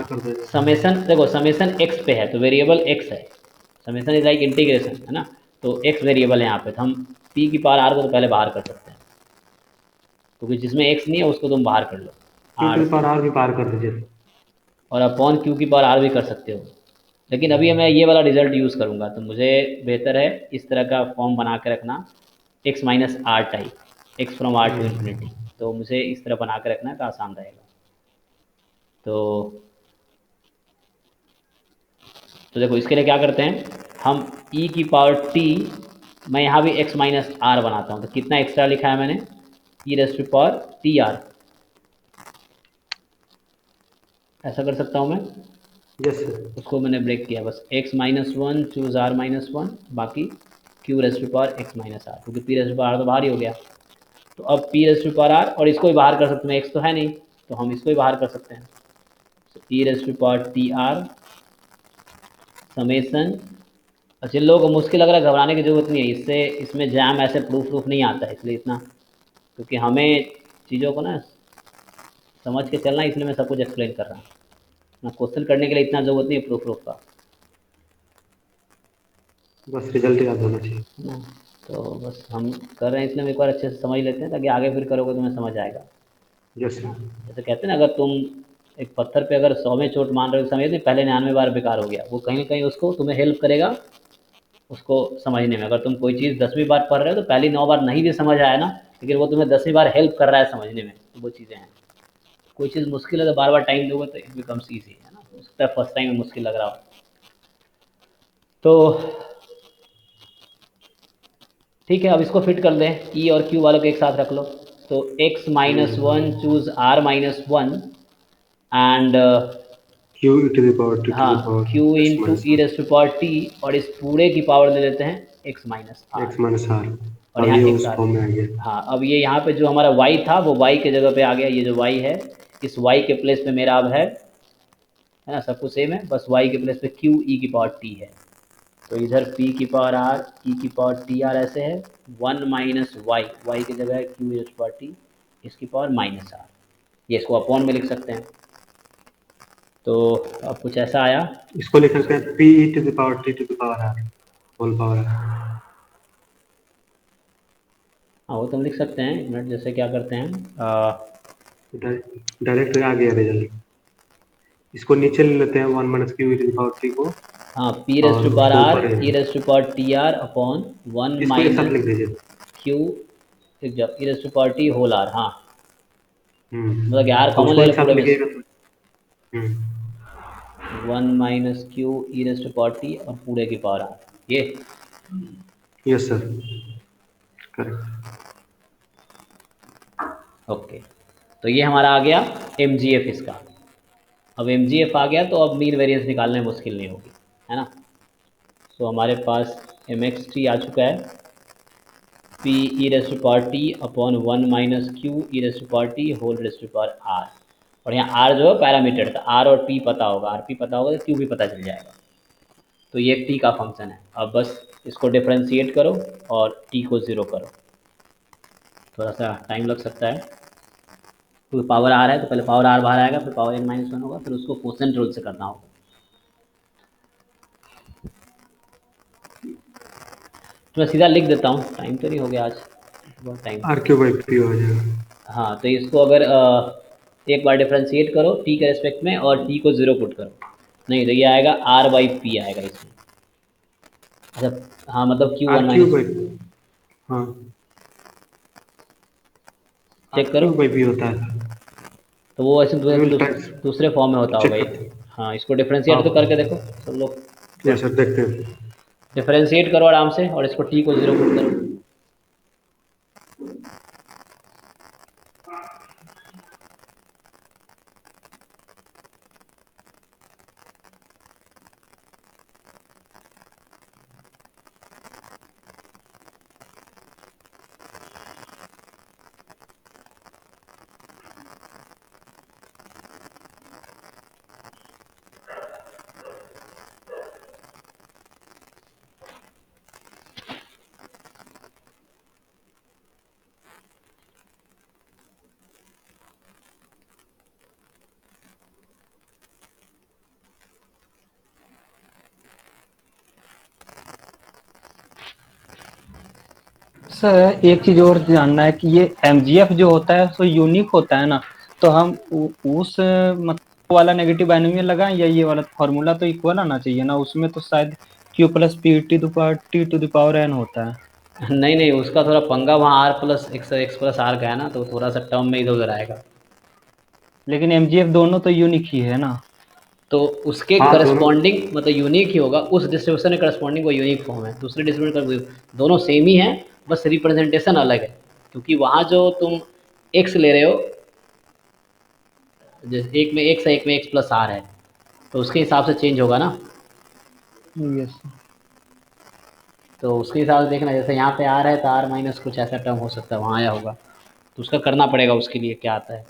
कर देंगे। समेसन, देखो समेसन x पे है तो वेरिएबल x है, समेसन इज लाइक इंटीग्रेशन, है ना, तो x वेरिएबल है यहाँ पे, तो हम p की पावर r को तो पहले बाहर कर सकते हैं, क्योंकि जिसमें x नहीं है उसको तुम बाहर कर लो, क्यू r की पावर आर भी पार कर दीजिए। और अपॉन q की पावर r भी कर सकते हो, लेकिन अभी मैं ये वाला रिजल्ट यूज़ करूँगा, तो मुझे बेहतर है इस तरह का फॉर्म बना के रखना, x minus r type, x from r to infinity, तो मुझे इस तरह बना के रखना है तो आसान रहेगा। तो देखो इसके लिए क्या करते हैं हम, e की पावर t, मैं यहाँ भी x माइनस आर बनाता हूँ, तो कितना एक्स्ट्रा लिखा है मैंने, e raise to power T r, ऐसा कर सकता हूँ मैं, यस सर। उसको मैंने ब्रेक किया, बस x minus one choose r minus one, बाकी q raise to power x minus r, क्योंकि p raise to power r तो बाहर ही हो गया। तो अब p raise to power r, और इसको भी बाहर कर सकते हैं, x तो है नहीं तो हम इसको भी बाहर कर सकते हैं, तो e raise to power T R summation. जिन लोगों को मुश्किल लग रहा है घबराने की जरूरत नहीं है, इससे इसमें जैम ऐसे प्रूफ नहीं आता है, इसलिए इतना, क्योंकि हमें चीज़ों को ना समझ के चलना है, इसलिए मैं सब कुछ एक्सप्लेन कर रहा हूँ ना, क्वेश्चन करने के लिए इतना ज़रूरत नहीं है प्रूफ का, बस रिजल्ट याद होना चाहिए। है ना। तो बस हम कर रहे हैं इसलिए हम एक बार अच्छे से समझ लेते हैं, ताकि आगे फिर करोगे तो तुम्हें समझ आएगा। Yes sir. जैसे कहते हैं ना, अगर तुम एक पत्थर पे अगर 100 में चोट मान रहे हो, समझ नहीं, पहले 99 बार बेकार हो गया, वो कहीं ना कहीं उसको तुम्हें हेल्प करेगा उसको समझने में। अगर तुम कोई चीज़ 10वीं बार पढ़ रहे हो तो पहली 9 बार नहीं भी समझ आया ना, लेकिन वो तुम्हें 10वीं बार हेल्प कर रहा है समझने में, तो वो चीज़ें हैं। कोई चीज़ मुश्किल है तो बार बार टाइम दोगे तो इट बिकम्स ईजी, है ना। हो सकता है फर्स्ट टाइम में मुश्किल लग रहा हो। तो ठीक है, अब इसको फिट कर दें, ई और क्यू वालों को एक साथ रख लो, तो x minus one choose r minus one and Q to the power T to the हाँ power q into E raise to power t, और इस पूरे की पावर ले लेते हैं x minus r, x minus r. और अब यहाँ ये एक्स उस आ फॉर्म में आ गया। गया। हाँ, अब ये यहाँ पे जो हमारा y था वो y के जगह पे आ गया। ये जो y है, इस y के प्लेस पे मेरा अब है ना, सब कुछ सेम है, बस y के प्लेस पे q e की पावर t है। तो इधर p की पावर r, e की पावर t r ऐसे है, 1 माइनस y, y की जगह है q e की पावर t, इसकी पावर माइनस r। ये इसको अपॉन में लिख सकते हैं। तो अब कुछ ऐसा आया। इसको लिख सकते हैं p e to the power T to the power r whole power. हाँ, वो तो हम लिख सकते हैं। एक मिनट, जैसे क्या करते हैं, डायरेक्ट आ गया रिजल्ट। इसको नीचे ले लेते हैं 1 minus Q E to the power T को, हाँ, पी रेस और टू पावर उसको आर ऊपर E raise to power T R upon 1 इसको एक साथ माइनस लिख दीजिए। Q E raise to power T whole R. हाँ, मतलब आर अब कॉमन उसको ले एक लो साथ पूरे में से। लिखिएगा तो 1 minus Q E raise to power t और पूरे की पावर आर, ये। Yes sir, correct. ओके, तो ये हमारा आ गया एम जी एफ इसका। अब एम जी एफ आ गया तो अब मीन वेरिएंस निकालने में मुश्किल नहीं होगी, है ना। तो हमारे पास एम एक्स टी आ चुका है, p e raise to power t upon 1 minus Q E raise to power T whole raise to power r. और यहाँ आर जो है पैरामीटर था, आर और पी पता होगा, आर पी पता होगा तो क्यू भी पता चल जाएगा। तो ये टी का फंक्शन है। अब बस इसको डिफ्रेंशिएट करो और टी को ज़ीरो करो। थोड़ा सा टाइम लग सकता है क्योंकि पावर आर है, तो पहले पावर आर बाहर आएगा, फिर पावर एन माइनस वन होगा, फिर उसको कोसेंट रूल से करना होगा। तो मैं सीधा लिख देता हूँ, टाइम तो नहीं हो गया आज, बहुत time. R q by p हो जाएगा। हाँ, तो इसको अगर एक बार डिफ्रेंशिएट करो टी के रेस्पेक्ट में और टी को ज़ीरो पुट करो, नहीं तो ये आएगा आर बाई पी आएगा इसमें। अच्छा, हाँ, मतलब q one r q minus, by, हाँ, आर चेक करो। क्यू बाई पी होता है। तो वो ऐसे वी विल ट्राई, दूसरे फॉर्म में होता होगा चेक ये। करते हैं। हाँ, इसको हाँ डिफ्रेंशिएट तो करके देखो सब लोग। यस सर, देखते हैं। डिफ्रेंशिएट करो आराम से और इसको टी को ज़ीरो पुट करो। सर एक चीज और जानना है कि ये एमजीएफ जो होता है सो यूनिक होता है ना, तो हम उस मतलब वाला नेगेटिव बाइनोमियल लगाएं या ये वाला फॉर्मूला तो इक्वल आना चाहिए ना, उसमें तो शायद q plus p t to the power n होता है। नहीं नहीं, उसका थोड़ा पंगा वहाँ r plus x plus r का है ना, तो थोड़ा सा टर्म में इधर उधर आएगा। लेकिन एमजीएफ दोनों तो यूनिक ही है ना। तो उसके हाँ दोनों। करस्पॉन्डिंग मतलब यूनिक ही होगा, उस डिस्ट्रीब्यूशन के करस्पॉन्डिंग वो यूनिक फॉर्म है, दूसरे डिस्ट्रीब्यूशन का दोनों सेम ही है, बस रिप्रेजेंटेशन अलग है। क्योंकि वहाँ जो तुम एक्स ले रहे हो, जैसे एक में एक्स है एक में एक्स प्लस आर है, तो उसके हिसाब से चेंज होगा ना। यस। तो उसके हिसाब से देखना, जैसे यहाँ पे आर है तो आर माइनस कुछ ऐसा टर्म हो सकता है वहाँ आया होगा, तो उसका करना पड़ेगा उसके लिए क्या आता है।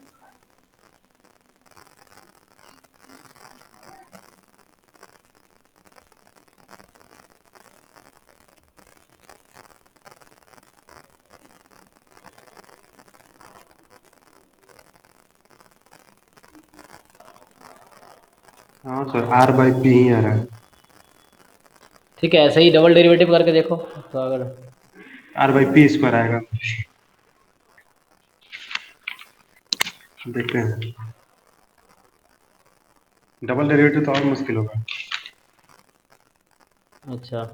हाँ सर, आर बाई पी ही आ रहा है। ठीक है, ऐसे ही डबल डेरिवेटिव करके देखो। तो अगर आर बाई पी स्क्वायर आएगा, देखते हैं। डबल डेरिवेटिव तो और मुश्किल होगा। अच्छा,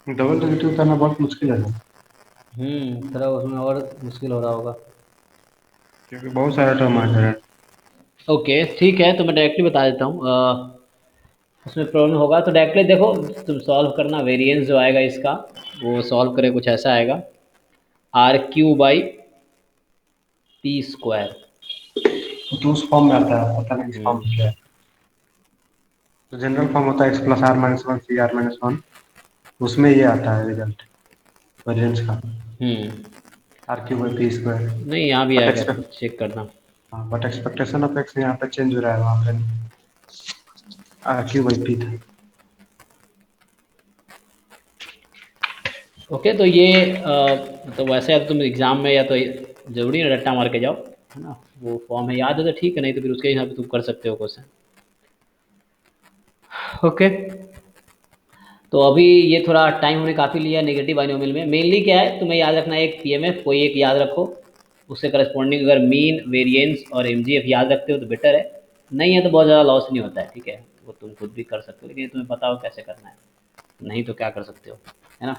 डबल नेगेटिव करना बहुत मुश्किल है, थोड़ा उसमें और मुश्किल हो रहा होगा। क्योंकि बहुत सारा टर्म आ जा रहा है। ओके ठीक है, तो मैं डायरेक्टली बता देता हूँ। उसमें प्रॉब्लम होगा तो डायरेक्टली देखो, तुम सॉल्व करना। वेरिएंस जो आएगा इसका, वो सॉल्व करे कुछ ऐसा आएगा, r³ / p²। तो उस फॉर्म में आता है, पता नहीं इस फॉर्म में क्या है। तो जनरल फॉर्म होता है x+r−1 cr−1, उसमें ये आता है रिजल्ट वेरिएंस का, r³ / p²। नहीं, यहाँ भी बट आएगा, एक्सपेक्ट चेक करना। हाँ, बट एक्सपेक्टेशन ऑफ x यहाँ पे चेंज हो रहा है, वहाँ पे r³ / p था। ओके, तो ये तो वैसे अब तुम एग्ज़ाम में या तो ज़रूरी है रट्टा मार के जाओ, है ना। वो फॉर्म है, याद है तो ठीक है, नहीं तो फिर उसके हिसाब से तुम कर सकते हो क्वेश्चन। ओके, तो अभी ये थोड़ा टाइम हमने काफ़ी लिया नेगेटिव बाइनोमियल में। मेनली क्या है, तुम्हें याद रखना है, एक पीएमएफ कोई एक याद रखो, उससे करस्पॉन्डिंग अगर मीन, वेरिएंस और एमजीएफ याद रखते हो तो बेटर है। नहीं है तो बहुत ज़्यादा लॉस नहीं होता है, ठीक है, वो तुम खुद भी कर सकते हो, लेकिन तुम्हें पता हो कैसे करना है, नहीं तो क्या कर सकते हो, है ना।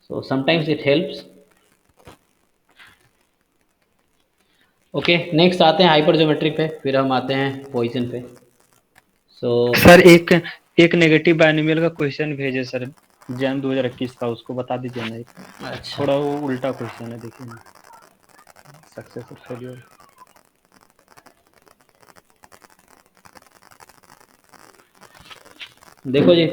So sometimes it helps. Okay, next आते हैं हाइपर ज्योमेट्री पे, फिर हम आते हैं पोजीशन पे। सो सर एक नेगेटिव बाइनोमियल का क्वेश्चन भेजे सर, जैन 2021 का, उसको बता दीजिए ना। एक अच्छा, थोड़ा वो उल्टा क्वेश्चन है, देखिए ना, सक्सेस और फेलियर। देखो जी,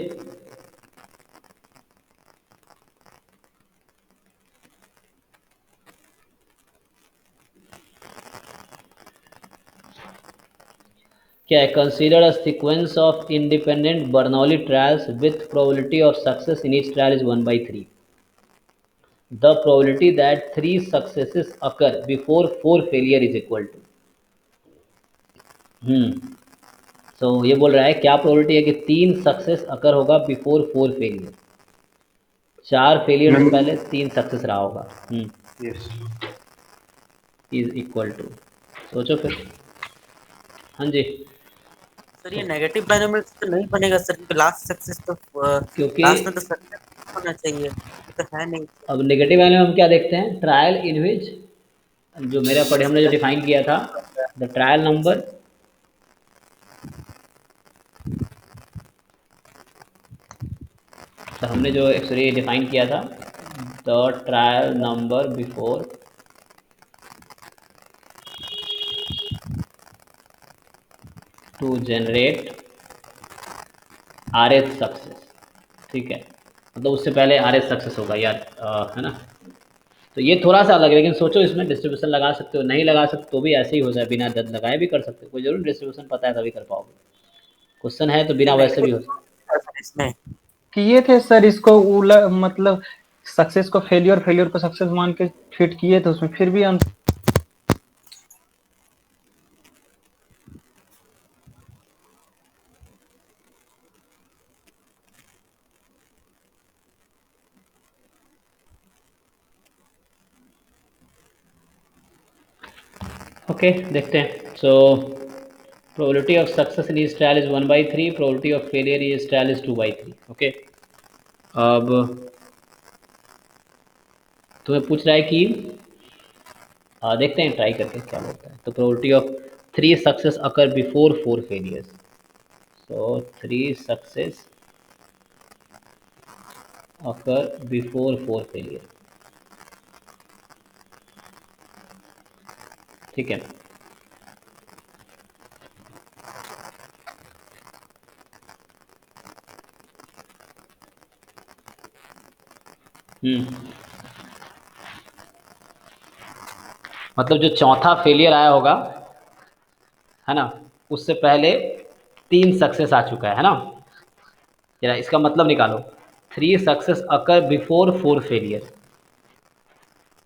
क्या है, consider a sequence of independent Bernoulli trials with probability of success in each trial is 1/3। The probability that 3 successes occur before 4 failure is equal to. So ये बोल रहा है क्या प्रोबेबिलिटी है कि 3 सक्सेस अकर होगा बिफोर 4 फेलियर, 4 फेलियर से ma'am पहले 3 सक्सेस रहा होगा। यस, इज इक्वल टू, सोचो फिर। हाँ जी, सर ये नेगेटिव बाइनोमियल तो नहीं बनेगा सर, क्योंकि लास्ट सक्सेस तो क्योंकि लास्ट में तो सक्सेस होना चाहिए, ये तो है नहीं। अब नेगेटिव वैल्यू में हम क्या देखते हैं, ट्रायल इन विच, जो मेरा पढ़े हमने जो डिफाइन किया था, द ट्रायल नंबर तो हमने जो एक्चुअली डिफाइन किया था, the trial number before to generate r H success, ठीक है, मतलब उससे पहले आर एच सक्सेस होगा यार, है ना। तो ये थोड़ा सा अलग है, लेकिन सोचो इसमें डिस्ट्रीब्यूशन लगा सकते हो, नहीं लगा सकते तो भी ऐसे ही हो जाए, बिना दर्द लगाए भी कर सकते हो, कोई जरूर डिस्ट्रीब्यूशन पता है तभी कर पाओगे। क्वेश्चन है तो बिना वैसे भी हो सकता इसमें किए थे सर इसको मतलब सक्सेस को फेलियर, फेलियर को सक्सेस मान के फिट किए थे उसमें, फिर भी है। ओके, देखते हैं। सो probability of success in each trial is 1/3, probability of failure in each trial is 2/3। Okay, अब तुम्हें पूछ रहा है कि देखते हैं ट्राई करके क्या बोलता है। तो probability of 3 success occur before 4 failures, so 3 success occur before 4 failure, ठीक है। मतलब जो चौथा फेलियर आया होगा, है ना, उससे पहले 3 सक्सेस आ चुका है ना। जरा इसका मतलब निकालो, 3 सक्सेस अकर बिफोर 4 फेलियर,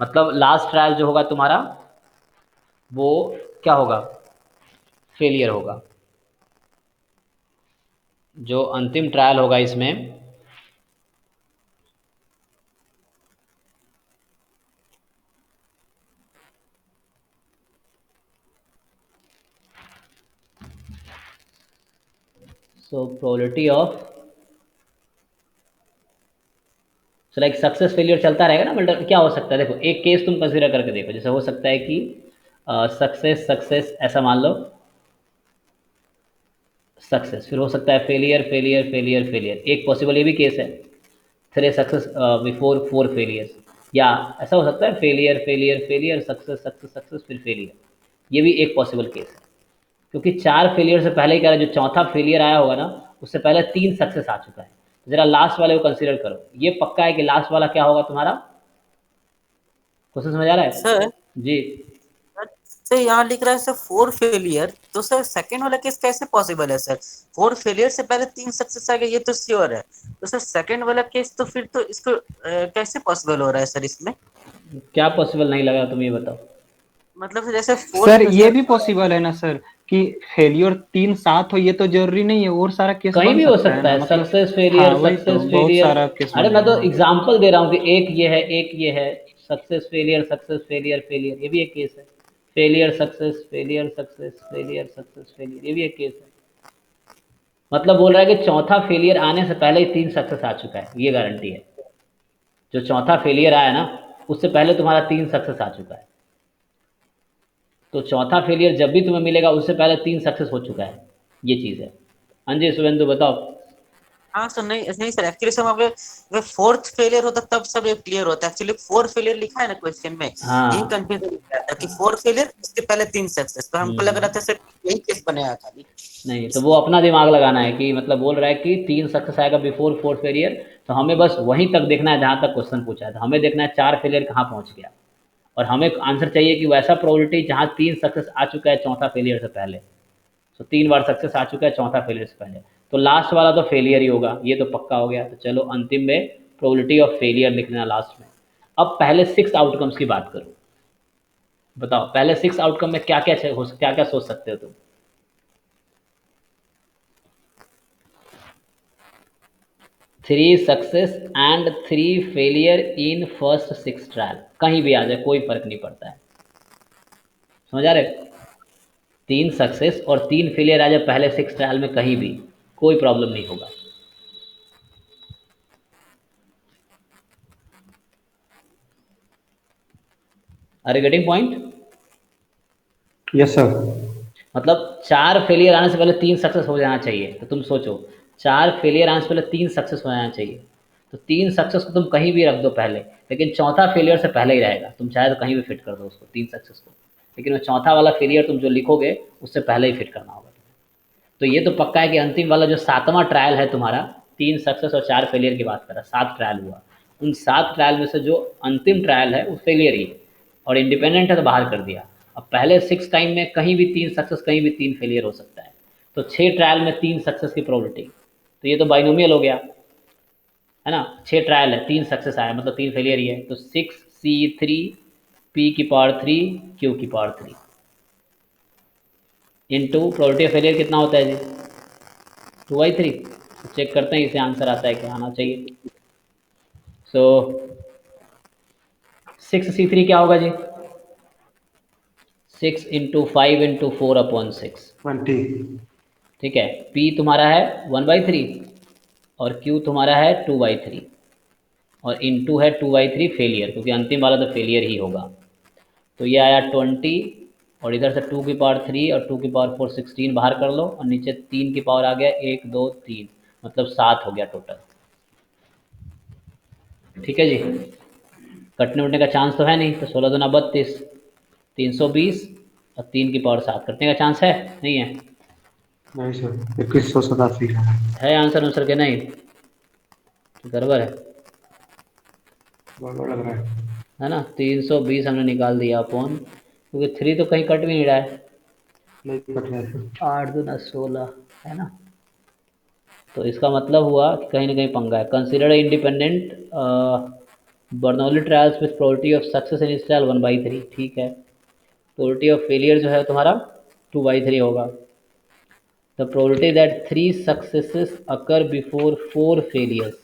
मतलब लास्ट ट्रायल जो होगा तुम्हारा वो क्या होगा, फेलियर होगा। जो अंतिम ट्रायल होगा इसमें, so probability of so like success failure चलता रहेगा ना, मतलब क्या हो सकता है, देखो एक केस तुम कंसिडर करके देखो, जैसे हो सकता है कि सक्सेस सक्सेस ऐसा मान लो, सक्सेस, फिर हो सकता है फेलियर फेलियर फेलियर फेलियर, एक पॉसिबल ये भी केस है, 3 सक्सेस बिफोर 4 फेलियर्स, या ऐसा हो सकता है failure failure failure success success success फिर फेलियर, ये भी एक पॉसिबल केस है, क्योंकि 4 फेलियर से पहले ही कह रहा है, जो चौथा फेलियर आया होगा ना उससे पहले 3 सक्सेस आ चुका है, जरा लास्ट वाले को कंसिडर करो, ये पक्का है कि लास्ट वाला क्या होगा तुम्हारा, क्वेश्चन समझ आ रहा है सर जी। सर यहाँ लिख रहा है सर 4 फेलियर, तो सर सेकंड वाला केस कैसे पॉसिबल है सर? 4 फेलियर से पहले 3 सक्सेस आ गए, ये तो श्योर है, तो सर सेकंड वाला केस तो फिर तो इसको कैसे पॉसिबल हो रहा है सर इसमें? क्या पॉसिबल नहीं लगा, तुम ये बताओ। मतलब जैसे सर ये 4 फेलियर भी पॉसिबल है ना सर कि फेलियर 3 साथ हो, ये तो जरूरी नहीं है, और सारा केस कहीं बन भी हो सकता है सकता ना, है, मतलब सक्सेस हाँ फेलियर वही तो, सक्सेस बहुत फेलियर। सारा केस अरे बन मैं तो जाएगा। एग्जांपल दे रहा हूँ कि एक ये है, एक ये है, सक्सेस फेलियर फेलियर, ये भी एक केस है, फेलियर सक्सेस फेलियर, ये भी एक केस है, मतलब बोल रहा है कि चौथा फेलियर आने से पहले ही 3 सक्सेस आ चुका है, ये गारंटी है, जो चौथा फेलियर आया ना उससे पहले तुम्हारा 3 सक्सेस आ चुका है, तो चौथा फेलियर जब भी तुम्हें मिलेगा उससे पहले 3 सक्सेस हो चुका है, ये चीज़ है। हाँ जी शुभेंदु बताओ। हाँ सर, नहीं नहीं सर, एक्चुअली सर अगर 4th फेलियर होता तब सब ये क्लियर होता है, एक्चुअली 4 फेलियर लिखा है ना क्वेश्चन में, यही हाँ कंफ्यूजन लिखा था कि 4 फेलियर उसके पहले 3 सक्सेस, तो हमको लग रहा था सर यही केस बनाया था अभी। नहीं, तो वो अपना दिमाग लगाना है कि मतलब बोल रहा है कि 3 सक्सेस आएगा बिफोर 4 फेलियर, तो हमें बस वहीं तक देखना है जहाँ तक क्वेश्चन पूछा है, तो हमें देखना है 4 फेलियर कहाँ पहुँच गया, और हमें आंसर चाहिए कि वैसा प्रोबेबिलिटी जहाँ 3 सक्सेस आ चुका है चौथा फेलियर से पहले, तो 3 बार सक्सेस आ चुका है चौथा फेलियर से पहले, तो लास्ट वाला तो फेलियर ही होगा, ये तो पक्का हो गया, तो चलो अंतिम में प्रोबेबिलिटी ऑफ फेलियर लिख लेना लास्ट में। अब पहले 6 आउटकम्स की बात करो, बताओ पहले 6 आउटकम में क्या क्या क्या क्या सोच सकते हो तुम। 3 success and 3 failure in first 6 trial, कहीं भी आ जाए कोई फर्क नहीं पड़ता है, समझ आ रहे, 3 सक्सेस और 3 फेलियर आ जाए पहले 6 ट्रायल में कहीं भी, कोई प्रॉब्लम नहीं होगा। Are you getting point? Yes sir. मतलब 4 फेलियर आने से पहले 3 सक्सेस हो जाना चाहिए, तो तुम सोचो 4 फेलियर आने से पहले 3 सक्सेस हो जाना चाहिए, तो 3 सक्सेस को तुम कहीं भी रख दो पहले, लेकिन चौथा फेलियर से पहले ही रहेगा, तुम चाहे तो कहीं भी फिट कर दो उसको 3 सक्सेस को, लेकिन वो चौथा वाला फेलियर तुम जो लिखोगे उससे पहले ही फिट करना होगा। तो ये तो पक्का है कि अंतिम वाला जो 7वां ट्रायल है तुम्हारा, 3 सक्सेस और 4 फेलियर की बात कर रहा, 7 ट्रायल हुआ, उन 7 ट्रायल में से जो अंतिम ट्रायल है वो फेलियर ही है, और इंडिपेंडेंट है तो बाहर कर दिया। अब पहले 6 टाइम में कहीं भी 3 सक्सेस कहीं भी 3 फेलियर हो सकता है, तो 6 ट्रायल में 3 सक्सेस की प्रोबेबिलिटी, तो ये तो बाइनोमियल हो गया है ना, 6 ट्रायल है 3 सक्सेस आया मतलब 3 फेलियर ही है, तो 6C3 P⁻³ Q⁻³ into probability of failure कितना होता है जी, 2/3, चेक करते हैं इसे आंसर आता है क्या, आना चाहिए। सो 6C3 क्या होगा जी, 6 × 5 × 4/6, 20। ठीक है, P तुम्हारा है 1/3 और Q तुम्हारा है 2/3, और इंटू है 2/3 फेलियर, क्योंकि अंतिम वाला तो फेलियर ही होगा, तो ये आया 20, और इधर से 2⁻³ और 2⁻4 16 बाहर कर लो, और नीचे 3 की पावर आ गया 1 2 3, मतलब 7 हो गया टोटल, ठीक है जी, कटने उठने का चांस तो है नहीं, तो 16 दूना 32, 320 और 3 की पावर 7, कटने का चांस है नहीं है? नहीं सर, 2187 है आंसर उनसर के नहीं, तो गड़बड़ गड़बड़ लग रहा है ना, 320 हमने निकाल दिया अपॉन, क्योंकि 3 तो कहीं कट भी नहीं रहा है, नहीं कट रहा है सर। 8 दूना 16 है ना, तो इसका मतलब हुआ कि कहीं ना कहीं पंगा है। Consider independent Bernoulli trials with probability of success इन इस ट्रायल 1/3, ठीक है, प्रोबेबिलिटी ऑफ फेलियर जो है तुम्हारा 2/3 होगा, the probability that 3 successes occur before 4 failures,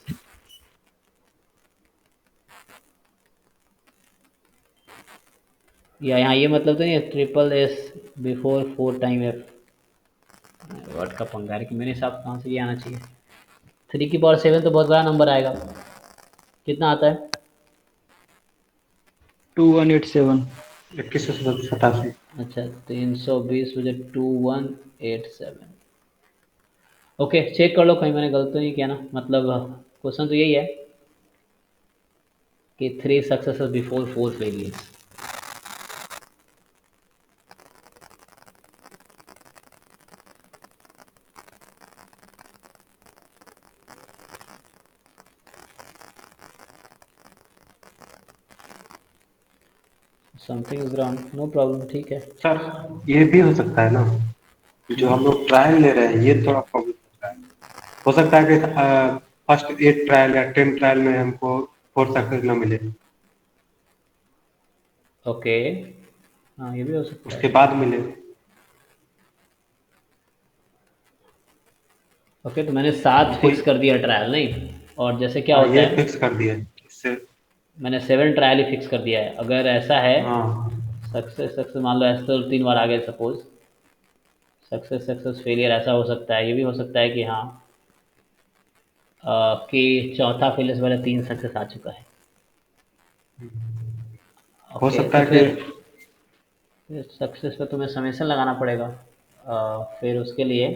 या यहाँ ये मतलब तो नहीं है SSS before 4 time F, word का पंगा है कि मेरे हिसाब से कहाँ से ये आना चाहिए, 3 की पावर 7 तो बहुत बड़ा नंबर आएगा, कितना आता है? 2187। 2187। अच्छा, 320 बजे 2187। ओके, चेक कर लो कहीं मैंने गलत तो नहीं किया ना। मतलब क्वेश्चन तो यही है कि 3 successes before 4 failures. Something is wrong, no problem, ठीक है। सर ये भी हो सकता है ना, जो हम लोग ट्रायल ले रहे हैं ये थोड़ा प्रॉब्लम हो रहा है। हो सकता है कि फर्स्ट 8 ट्रायल या 10 ट्रायल में हमको 4 सक्सेस ना मिले, ओके, हाँ ये भी हो सकता उसके है। बाद मिले। ओके, तो मैंने 7 हमको फिक्स कर दिया ट्रायल, नहीं? और जैसे क्या हाँ होता ये है, फिक्स कर दिया है इससे। मैंने 7 ट्रायल ही फिक्स कर दिया है। अगर ऐसा है हाँ सक्सेस सक्सेस, मान लो ऐसे तो 3 बार आ गए सपोज, सक्सेस सक्सेस फेलियर, ऐसा हो सकता है। ये भी हो सकता है कि हाँ कि चौथा फेलियर से पहले 3 सक्सेस आ चुका है। हो ओके, सकता तो है फिर कि सक्सेस पे तुम्हें समेसन लगाना पड़ेगा। फिर उसके लिए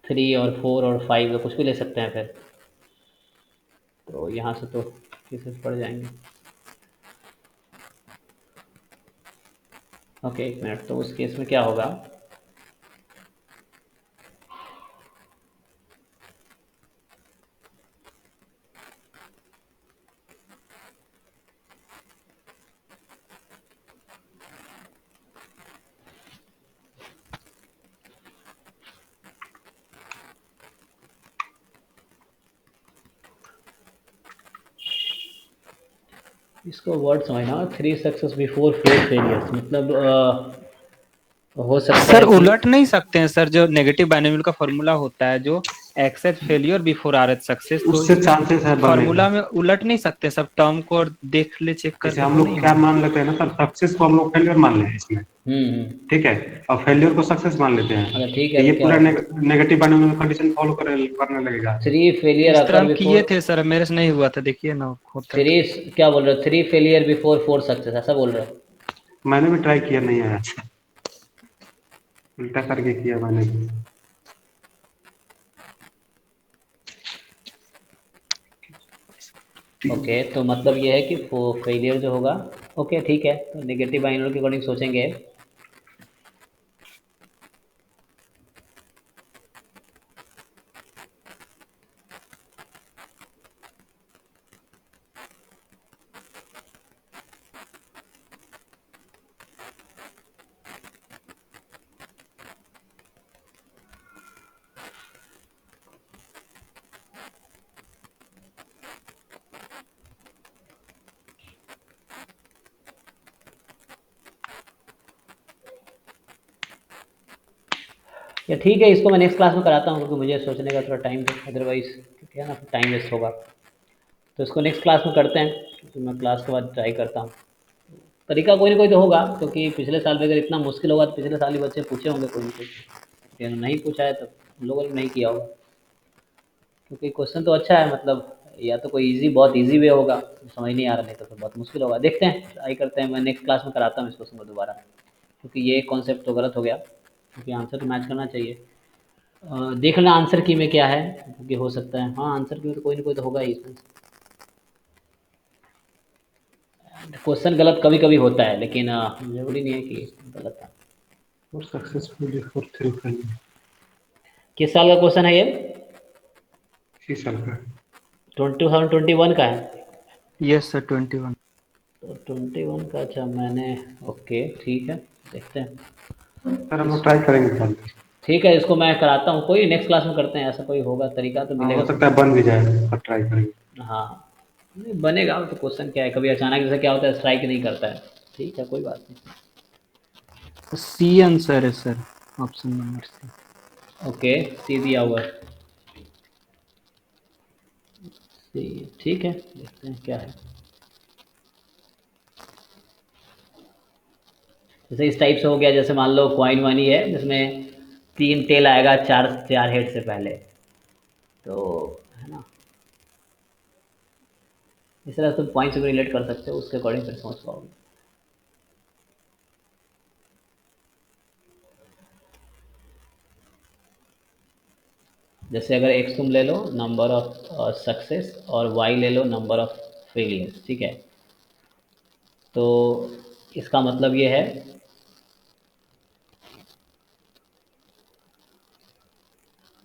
3 और 4 और 5 कुछ भी ले सकते हैं फिर। तो यहाँ से तो केसेस पड़ जाएंगे। ओके, एक मिनट, तो उस केस में क्या होगा? इसको वर्ड समझना, 3 सक्सेस बिफोर 4 फेलियर्स, मतलब हो सकता सर है कि उलट नहीं सकते हैं सर, जो नेगेटिव बाइनोमियल का फॉर्मूला होता है जो excess failure before R H success, तो उससे इसमें चांसेस है बनने का। फॉर्मूला में उलट नहीं सकते सब टर्म को, और देख ले चेक जैसे करके हम तो लोग नहीं क्या होगा। मान लेते हैं ना सर, सक्सेस को हम लोग फेलियर मान लेते हैं इसमें, ठीक है, और फेलियर को सक्सेस मान लेते हैं, अच्छा ठीक तो है, ये तो क्या पूरा होगा? नेगेटिव बाइनोमियल कंडीशन फॉलो करने लगेगा। 3 फेलियर इस तरह अकर हम किए बिफोर थे सर, मेरे से नहीं हुआ था, देखिए ना होता तो। 3, क्या बोल रहे हो? 3 फेलियर बिफोर 4 सक्सेस, ऐसा बोल रहे हो? मैंने भी ट्राई किया, नहीं आया, उल्टा करके किया मैंने भी। ओके, तो मतलब ये है कि फेलियर जो होगा, ओके ठीक है, तो नेगेटिव बाइनोमियल के अकॉर्डिंग सोचेंगे। या ठीक है, इसको मैं नेक्स्ट क्लास में कराता हूँ, क्योंकि मुझे सोचने का थोड़ा टाइम दो, अदरवाइज क्या है ना, टाइम वेस्ट होगा। तो इसको नेक्स्ट क्लास में करते हैं, क्योंकि मैं क्लास के बाद ट्राई करता हूँ। तरीका कोई ना कोई तो होगा, क्योंकि पिछले साल भी अगर इतना मुश्किल होगा तो पिछले साल ही बच्चे पूछे होंगे कोई ना कोई, लेकिन नहीं पूछा है तो हम लोगों ने नहीं किया होगा। क्योंकि क्वेश्चन तो अच्छा है, मतलब या तो कोई इजी, बहुत इजी वे होगा, समझ नहीं आ रहा, नहीं तो फिर बहुत मुश्किल होगा। देखते हैं, ट्राई करते हैं, मैं नेक्स्ट क्लास में कराता हूँ इस क्वेश्चन को दोबारा, क्योंकि ये कॉन्सेप्ट तो गलत हो गया, क्योंकि आंसर तो मैच करना चाहिए। देख लेना आंसर की में क्या है, क्योंकि हो सकता है, हाँ आंसर की में तो कोई ना कोई तो होगा ही इसमें। क्वेश्चन गलत कभी कभी होता है, लेकिन जरूरी नहीं है कि गलत है। और सक्सेसफुली फॉर 3 फेलियर, किस साल का क्वेश्चन है ये? इसी साल का। 2021 का है? Yes sir 21। तो 21 का, अच्छा मैंने, ओके ठीक है, देखते हैं सर हम लोग इस। ट्राई करेंगे कल। ठीक है, इसको मैं कराता हूँ, कोई नेक्स्ट क्लास में करते हैं, ऐसा कोई होगा तरीका तो हाँ मिलेगा हो सकता कुछ। है बन भी जाए, पर ट्राई करेंगे। हाँ, नहीं बनेगा तो, क्वेश्चन क्या है, कभी अचानक जैसे क्या होता है, स्ट्राइक नहीं करता है। ठीक है, कोई बात नहीं। सी आंसर है sir, option number C. Okay, C दिया हुआ है, सी, ठीक है, देखते हैं क्या है। जैसे इस टाइप से हो गया, जैसे मान लो क्वाइन मनी है जिसमें 3 टेल आएगा 4 4 हेड से पहले, तो है ना, इस तरह तुम पॉइंट्स को रिलेट कर सकते हो, उसके अकॉर्डिंग फिर समझ पाओगे। जैसे अगर x तुम ले लो नंबर ऑफ सक्सेस और y ले लो नंबर ऑफ फेलियर, ठीक है, तो इसका मतलब ये है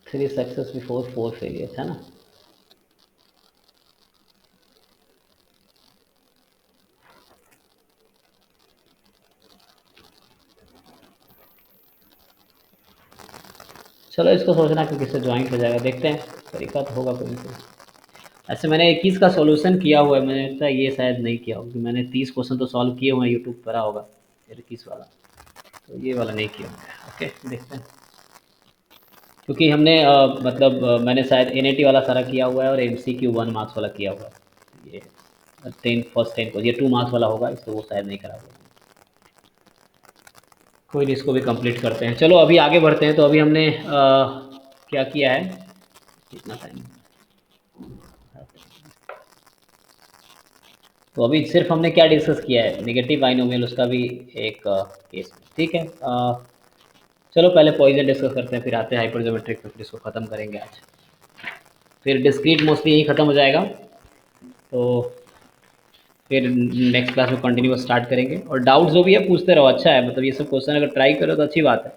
3 सक्सेस बिफोर 4 फेलियर्स, है ना। चलो इसको सोचना कि किससे ज्वाइंट हो जाएगा, देखते हैं, तरीका तो होगा कोई नहीं। ऐसे मैंने 21 का सॉल्यूशन किया हुआ है, मैंने लगता है ये शायद नहीं किया होगा, मैंने 30 क्वेश्चन तो सॉल्व किए हुए हैं, यूट्यूब पर होगा 21 वाला, तो ये वाला नहीं किया होगा। ओके देखते हैं, क्योंकि हमने मतलब मैंने शायद एनएटी वाला सारा किया हुआ है और एमसीक्यू 1 मार्क्स वाला किया हुआ है, ये 10 फर्स्ट 10 को, ये 2 मार्क्स वाला होगा, इसको वो शायद नहीं करा हुआ। कोई नहीं, इसको भी कंप्लीट करते हैं। चलो अभी आगे बढ़ते हैं। तो अभी हमने क्या किया है, कितना टाइम, तो अभी सिर्फ हमने क्या डिस्कस किया है, नेगेटिव बाइनोमियल, उसका भी एक केस, ठीक है। चलो पहले पॉइजन डिस्कस करते हैं, फिर आते हैं हाइपरजोमेट्रिक पे, फिर इसको ख़त्म करेंगे आज, फिर डिस्क्रीट मोस्टली यही ख़त्म हो जाएगा, तो फिर नेक्स्ट क्लास में कंटिन्यू स्टार्ट करेंगे। और डाउट जो भी है पूछते रहो, अच्छा है, मतलब ये सब क्वेश्चन अगर ट्राई करो तो अच्छी बात है,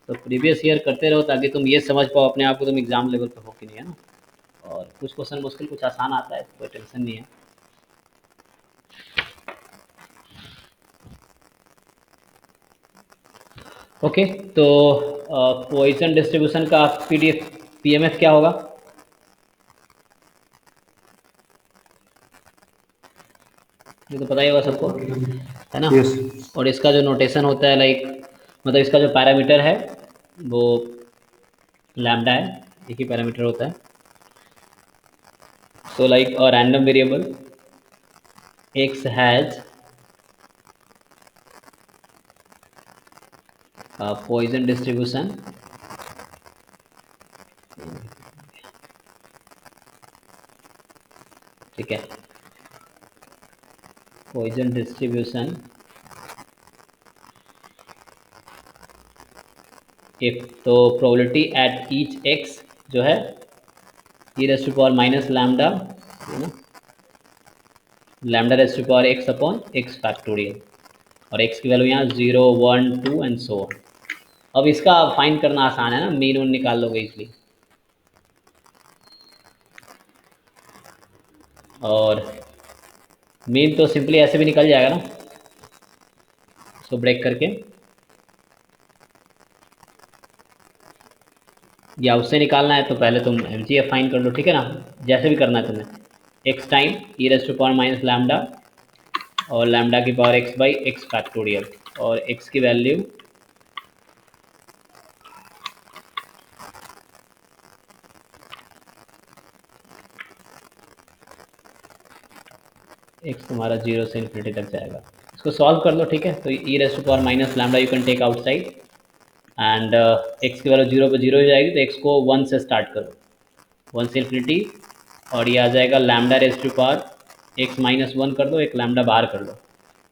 तो प्रीवियस ईयर करते रहो ताकि तुम ये समझ पाओ अपने आप को तुम एग्जाम लेवल पे हो कि नहीं, है ना। और कुछ क्वेश्चन मुश्किल, कुछ आसान आता है, कोई टेंशन नहीं है। ओके, तो पॉइसन डिस्ट्रीब्यूशन का पीडीएफ पीएमएफ क्या होगा, ये तो पता ही होगा सबको, है ना। यस। और इसका जो नोटेशन होता है, लाइक मतलब इसका जो पैरामीटर है वो लैम्डा है, एक ही पैरामीटर होता है। So like a random variable x has a Poisson distribution ठीक है, Poisson distribution if, तो probability at each x जो है e raised to power minus lambda, है ना, lambda raised to power x upon x factorial, और x की value यहाँ 0 1 2 एंड सो ऑन। अब इसका फाइंड करना आसान है ना, मीन वन निकाल लोगे इसलिए, और मीन तो सिंपली ऐसे भी निकल जाएगा ना, इसको ब्रेक करके, या उससे निकालना है तो पहले तुम एम जी एफ फाइन कर लो, ठीक है ना, जैसे भी करना है तुम्हें, x time e raise to power minus lambda और लैम्डा की power x by x factorial, और एक्स की वैल्यू एक्स तुम्हारा 0 से इन्फिनिटी तक जाएगा, इसको सॉल्व कर लो, ठीक है। तो E raise to power minus lambda you can take outside, and X की वैल्यू 0 पे 0 हो जाएगी, तो एक्स को 1 से स्टार्ट करो, 1 से इन्फिनिटी, और ये आ जाएगा lambda raise to power x minus 1 कर दो, एक लैम्डा बाहर कर लो,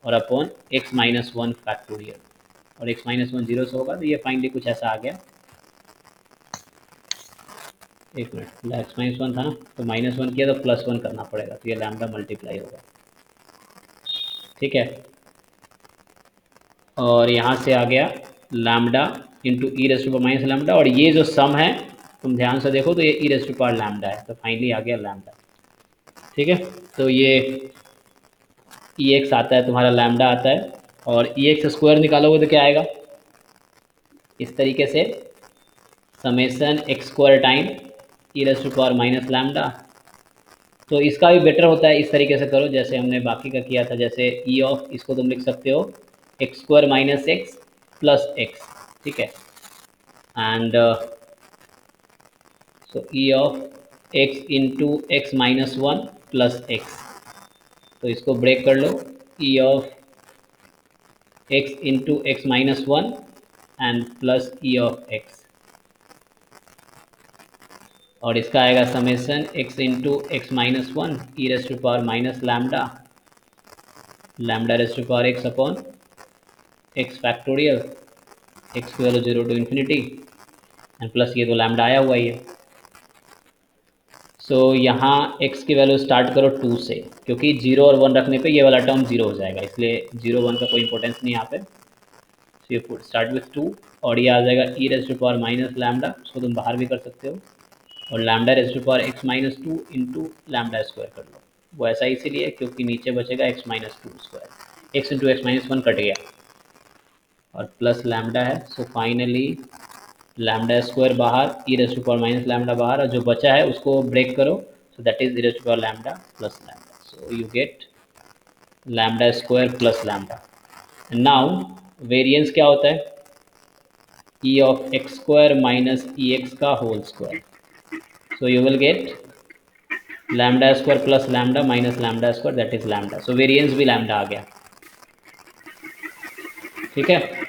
और अपॉन एक्स माइनस 1 फैक्टोरियल, और एक्स माइनस 1 0 से होगा, तो ये फाइनली कुछ ऐसा आ गया, एक मिनट, एक्स माइनस 1 था ना, तो माइनस 1 किया तो प्लस 1 करना पड़ेगा, तो ये लैम्डा मल्टीप्लाई होगा, ठीक है। और यहाँ से आ गया lambda into E raise to power minus lambda, और ये जो सम है तुम ध्यान से देखो तो ये ई रेस टू पावर लैम्डा है, तो फाइनली आ गया लैम्डा, ठीक है। तो ये ई एक्स आता है तुम्हारा, लैम्डा आता है, और ई एक्स स्क्वायर निकालोगे तो क्या आएगा, इस तरीके से summation x square time e raise to power minus lambda. तो इसका भी बेटर होता है, इस तरीके से करो जैसे हमने बाकी का किया था, जैसे ई ऑफ, इसको तुम लिख सकते हो X square minus X plus X, ठीक है, and so E of X into X minus 1 plus X, तो इसको ब्रेक कर लो, E of X into X minus 1 and plus E of X, और इसका आएगा summation x into X minus one E raise to power minus lambda lambda raise to power x upon X factorial X की value 0 to infinity and plus ये तो lambda आया हुआ ही है। सो यहाँ x की वैल्यू स्टार्ट करो 2 से, क्योंकि 0 और 1 रखने पे ये वाला टर्म 0 हो जाएगा, इसलिए 0 1 का कोई इंपॉर्टेंस नहीं यहाँ पे। सो ये पुट स्टार्ट विथ 2 और ये आ जाएगा E raise to power minus lambda, उसको तुम बाहर भी कर सकते हो, और lambda raise to power x minus two into lambda square कर लो। वो ऐसा इसीलिए क्योंकि नीचे बचेगा X minus two square, X into X minus one cut गया और प्लस लैम्डा है। सो फाइनली लैम्डा स्क्वायर बाहर, E raise to power minus lambda बाहर, और जो बचा है उसको ब्रेक करो, so that is E raise to power lambda plus lambda. So you get lambda square plus lambda. Now variance क्या होता है, E of X square minus E X का whole square. So you will get lambda square plus lambda minus lambda square, that is lambda. So variance भी lambda आ गया, ठीक है।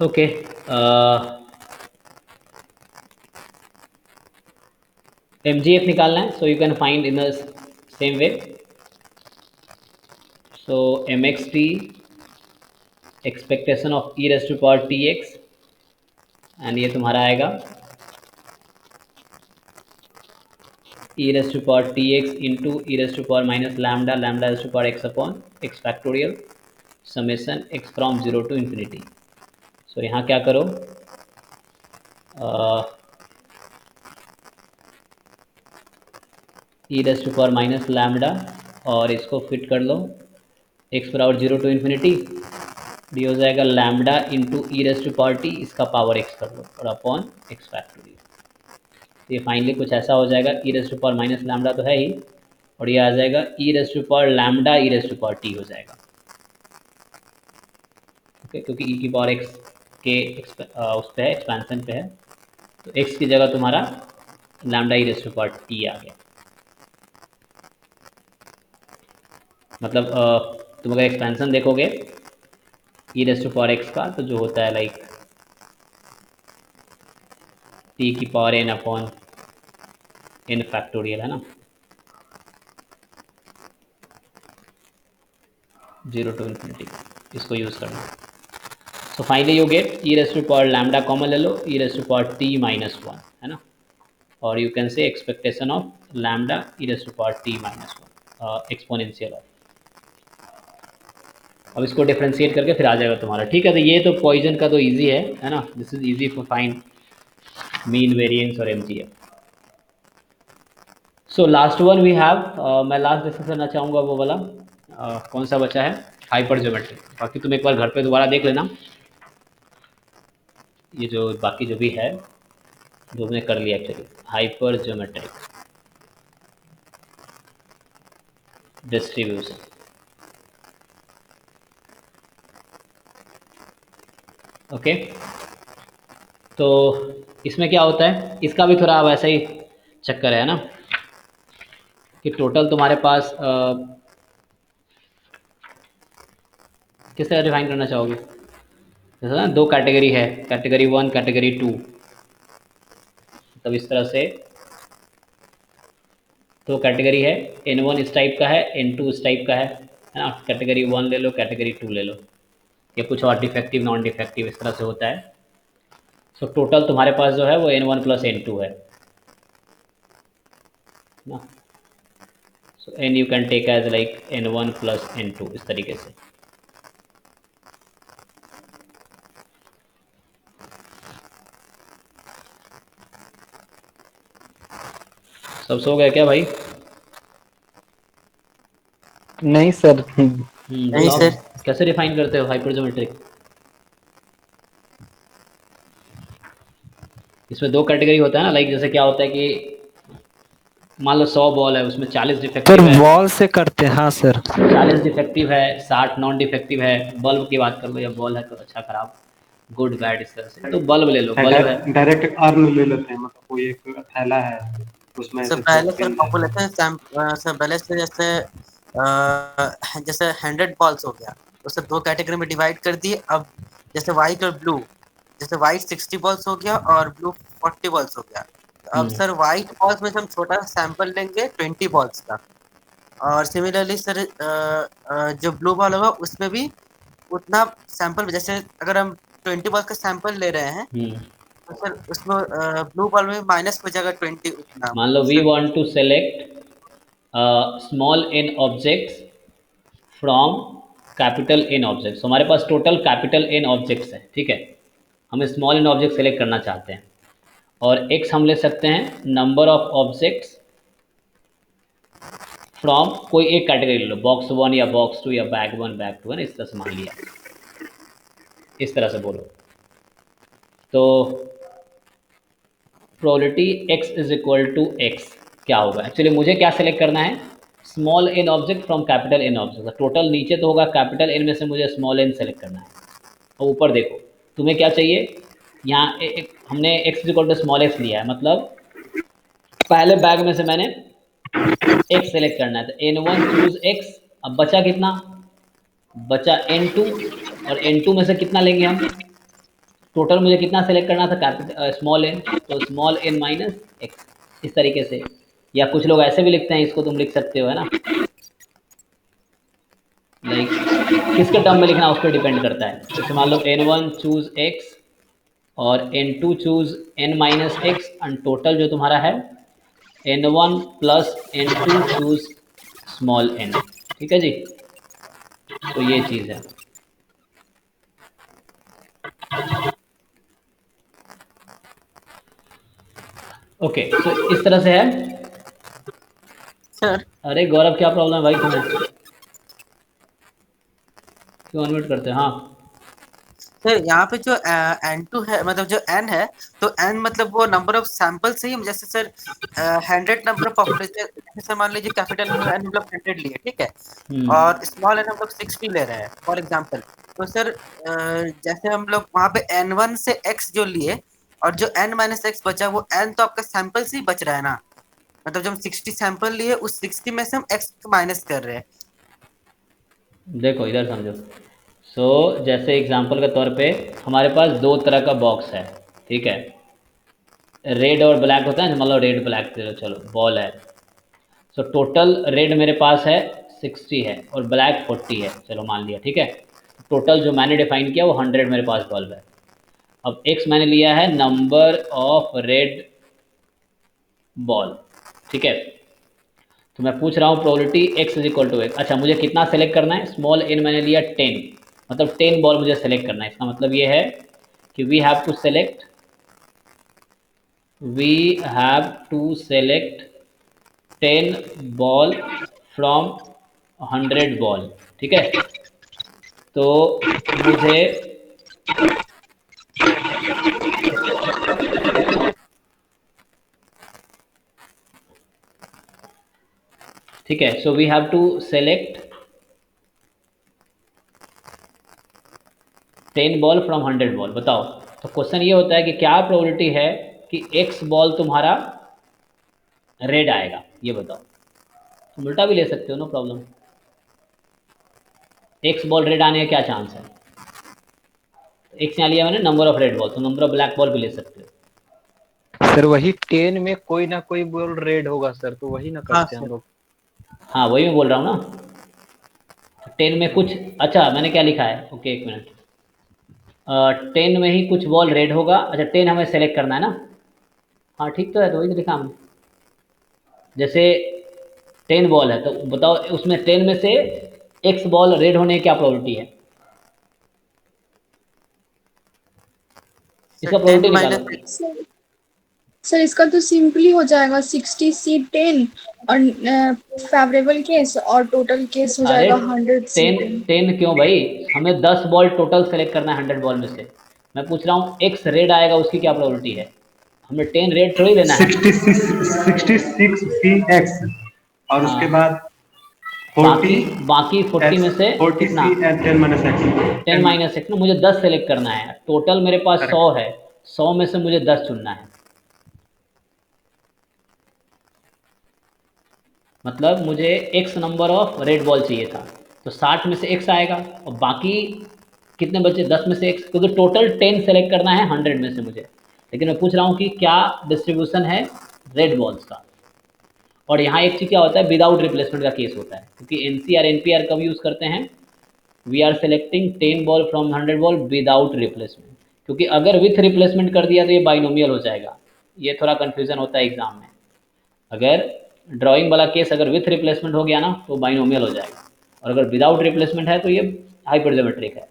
Okay MGF निकालना है, so you can find in the same way. So MXT expectation of E raise to power TX and ये तुम्हारा आएगा E raise to power TX into E raise to power minus lambda lambda raise to power X upon X factorial summation X from 0 to infinity. So यहाँ क्या करो, E raise to power minus lambda और इसको fit कर लो x बराबर 0 to infinity, D हो जाएगा lambda into E raise to power T, इसका पावर एक्स कर लो और अपॉन एक्स फैक्टोरियल। ये फाइनली कुछ ऐसा हो जाएगा, E raise to power minus lambda तो है ही, और ये आ जाएगा E raise to power lambda E raise to power T हो जाएगा, ओके, क्योंकि ई की पावर एक्स के उस पर है, एक्सपेंशन पे है, तो एक्स की जगह तुम्हारा lambda E raise to power T आ गया। मतलब तुम अगर एक्सपेंशन देखोगे E raise to power X का, तो जो होता है लाइक टी की power N upon N factorial, है ना, 0 टू इन्फिनिटी, इसको यूज़ करना। So finally you get E raise to power lambda common ले लो, E raise to power T minus one, है ना, और you can say expectation of lambda E raise to power T minus one exponential of. अब इसको differentiate करके फिर आ जाएगा तुम्हारा, ठीक है। तो ये तो पॉइजन का तो इजी है ना, this is easy for find mean variance और MGF। So last one we have, मैं लास्ट डिस्कस करना चाहूँगा वो वाला कौन सा बचा है, हाइपर ज्योमेट्री। बाकी तुम एक बार घर पे दोबारा देख लेना, ये जो बाकी जो भी है जो मैंने कर लिया actually, hyper geometric distribution. Okay, तो इसमें क्या होता है, इसका भी थोड़ा वैसा ही चक्कर है ना, कि टोटल तुम्हारे पास किस तरह डिफाइन करना चाहोगे, जैसे ना दो कैटेगरी है, कैटेगरी 1 कैटेगरी 2, तब इस तरह से दो कैटेगरी है, N1 इस टाइप का है, N2 इस टाइप का है ना, कैटेगरी 1 ले लो, कैटेगरी 2 ले लो, या कुछ और डिफेक्टिव नॉन डिफेक्टिव इस तरह से होता है। सो टोटल तुम्हारे पास जो है वो N1 प्लस N2 है ना, so N you can take as like N1 plus N2 इस तरीके से। सब सो गए क्या भाई? नहीं सर। नहीं बताओ, सर। कैसे डिफाइन करते हो हाइपर ज्योमेट्रिक? इसमें दो कैटेगरी होता है ना, लाइक जैसे क्या होता है कि मान लो 100 बॉल है, उसमें 40 सर डिफेक्टिव है, बॉल से करते हैं, हाँ सर। 40 डिफेक्टिव है, 60 नॉन डिफेक्टिव है। बल्ब की बात कर लो, या बॉल है तो अच्छा खराब, गुड बैड इस तरह से। तो बल्ब ले लो, बल्ब है। डायरेक्ट अर्न ले लेते हैं, मतलब कोई एक थैला है उसमें सर ऐसे पहले छोड़ सर के पॉपुलेशन सर पहले से जैसे 100 बॉल्स हो गया, उसे दो कैटेगरी में डिवाइड कर दिए। अब जैसे व्हाइट और ब्लू, जैसे व्हाइट 60 बॉल्स हो गया और ब्लू 40 बॉल्स हो गया। तो अब सर व्हाइट बॉल्स में से हम छोटा सैंपल लेंगे 20 बॉल्स का, और सिमिलरली सर जो ब्लू बॉल होगा उसमें भी उतना सैंपल, जैसे अगर हम 20 बॉल्स का सैंपल ले रहे हैं तो सर उसमें ब्लू बॉल में माइनस हो जाएगा 20 उतना मान लो we sir. Want to select small n objects from capital n objects. हमारे पास टोटल कैपिटल n ऑब्जेक्ट्स है, ठीक है। हम स्मॉल n ऑब्जेक्ट सेलेक्ट करना चाहते हैं, और x हम ले सकते हैं नंबर ऑफ ऑब्जेक्ट्स फ्रॉम कोई एक कैटेगरी ले लो, बॉक्स 1 या बॉक्स 2 या बैग 1 बैग 2 है ना, इस तरह से मान लिया, इस तरह से बोलो। तो probability x is equal to x क्या होगा? एक्चुअली मुझे क्या सेलेक्ट करना है, small n object from capital n object. Total नीचे तो होगा कैपिटल n में से मुझे स्मॉल n सेलेक्ट करना है। और ऊपर देखो तुम्हें क्या चाहिए, यहाँ हमने x is equal to small x लिया है, मतलब पहले बैग में से मैंने x सेलेक्ट करना है, तो n1 चूज x। अब बचा कितना, बचा n2, और n2 में से कितना लेंगे हम, टोटल मुझे कितना सेलेक्ट करना था, कैपिटल स्मॉल n, तो स्मॉल n माइनस x, इस तरीके से। या कुछ लोग ऐसे भी लिखते हैं, इसको तुम लिख सकते हो, है ना, लाइक किसके टर्म में लिखना उस पर डिपेंड करता है। जैसे मान लो n1 चूज x और n2 choose n minus x, and total जो तुम्हारा है n1 plus n2 choose small n, ठीक है जी। तो ये चीज़ है। ओके, तो इस तरह से है। सर अरे गौरव, क्या प्रॉब्लम है भाई तुम्हें, क्यों अनम्यूट करते हैं? हाँ सर यहाँ पे जो n2 है, मतलब जो n है, तो n मतलब वो नंबर ऑफ सैंपल से ही, जैसे सर 100 नंबर ऑफ पॉपुलेशन, जैसे मान लीजिए कैपिटल n हम लोग 100 लिए, ठीक है, और स्मॉल n हम लोग 60 ले रहे हैं फॉर एग्जांपल। तो सर जैसे हम लोग वहाँ पे n1 से x जो लिए, और जो n माइनस x बचा, वो n तो आपका सैंपल से ही बच रहा है ना, मतलब जब हम 60 सैंपल लिए उस 60 में से हम x माइनस कर रहे हैं। देखो इधर समझो। जैसे एग्जांपल के तौर पे हमारे पास दो तरह का बॉक्स है, ठीक है, रेड और ब्लैक होता है, मान लो रेड ब्लैक, चलो बॉल है। टोटल रेड मेरे पास है 60 है और ब्लैक 40 है, चलो मान लिया, ठीक है। टोटल जो मैंने डिफाइन किया वो 100 मेरे पास बल्ब है। अब x मैंने लिया है नंबर ऑफ रेड बॉल, ठीक है। तो मैं पूछ रहा हूँ probability x is equal to x। अच्छा, मुझे कितना सेलेक्ट करना है, स्मॉल n मैंने लिया 10, मतलब 10 बॉल मुझे सेलेक्ट करना है। इसका मतलब ये है कि we have to select 10 ball from 100 ball, ठीक है। तो मुझे ठीक है, so we have to select 10 ball from 100 ball. बताओ, तो क्वेश्चन ये होता है कि क्या प्रोबेबिलिटी है कि x बॉल तुम्हारा रेड आएगा, ये बताओ। तुम उल्टा भी ले सकते हो, no problem. x ball red आने का क्या चांस है, x यहाँ लिया मैंने नंबर ऑफ रेड बॉल, तो नंबर ऑफ ब्लैक बॉल भी ले सकते हो। सर वही 10 में कोई ना कोई बॉल रेड होगा सर, तो वही ना हाँ करते हैं हम लोग। हाँ वही मैं बोल रहा हूँ ना, 10 में कुछ, अच्छा मैंने क्या लिखा है, ओके एक मिनट, 10 में ही कुछ बॉल रेड होगा। अच्छा 10 हमें सेलेक्ट करना है ना, हाँ ठीक तो है, तो वही तो लिखा हमने। जैसे 10 बॉल है, तो बताओ उसमें 10 में से x बॉल रेड होने की क्या प्रोबेबिलिटी है, इसका सर 10 प्रोबेबिलिटी निकालो। माइनस, सर इसका तो सिंपली हो जाएगा 60C10 और फेवरेबल केस और टोटल केस हो अरे जाएगा 100C10। 10 क्यों भाई, हमें 10 बॉल टोटल सेलेक्ट करना है 100 बॉल में से। मैं पूछ रहा हूँ x रेड आएगा उसकी क्या प्रोबेबिलिटी है, हमें 10 रेड थोड़ी लेना है। 66 66 px और उसके हाँ बाद बाकी 40 में से 40 कितना? C and 10 minus X 10 minus x ना, मुझे 10 सेलेक्ट करना है। टोटल मेरे पास 100 है, 100 में से मुझे 10 चुनना है। मतलब मुझे x number of red ball चाहिए था, तो 60 में से x आएगा और बाकी कितने बचे? 10 में से x, क्योंकि टोटल 10 सेलेक्ट करना है 100 में से मुझे। लेकिन मैं पूछ रहा हूँ कि क्या डिस्ट्रीब्यूशन है रेड बॉल्स का। और यहाँ एक चीज़ क्या होता है, विदाउट रिप्लेसमेंट का केस होता है, क्योंकि एनसीआर एनपीआर कब यूज़ करते हैं? We are selecting 10 ball from 100 ball without replacement, क्योंकि अगर विथ रिप्लेसमेंट कर दिया तो ये बाइनोमियल हो जाएगा। ये थोड़ा कन्फ्यूजन होता है एग्जाम में। अगर ड्राइंग वाला केस अगर विथ रिप्लेसमेंट हो गया ना तो बाइनोमियल हो जाएगा, और अगर विदाउट रिप्लेसमेंट है तो ये हाइपरज्योमेट्रिक है।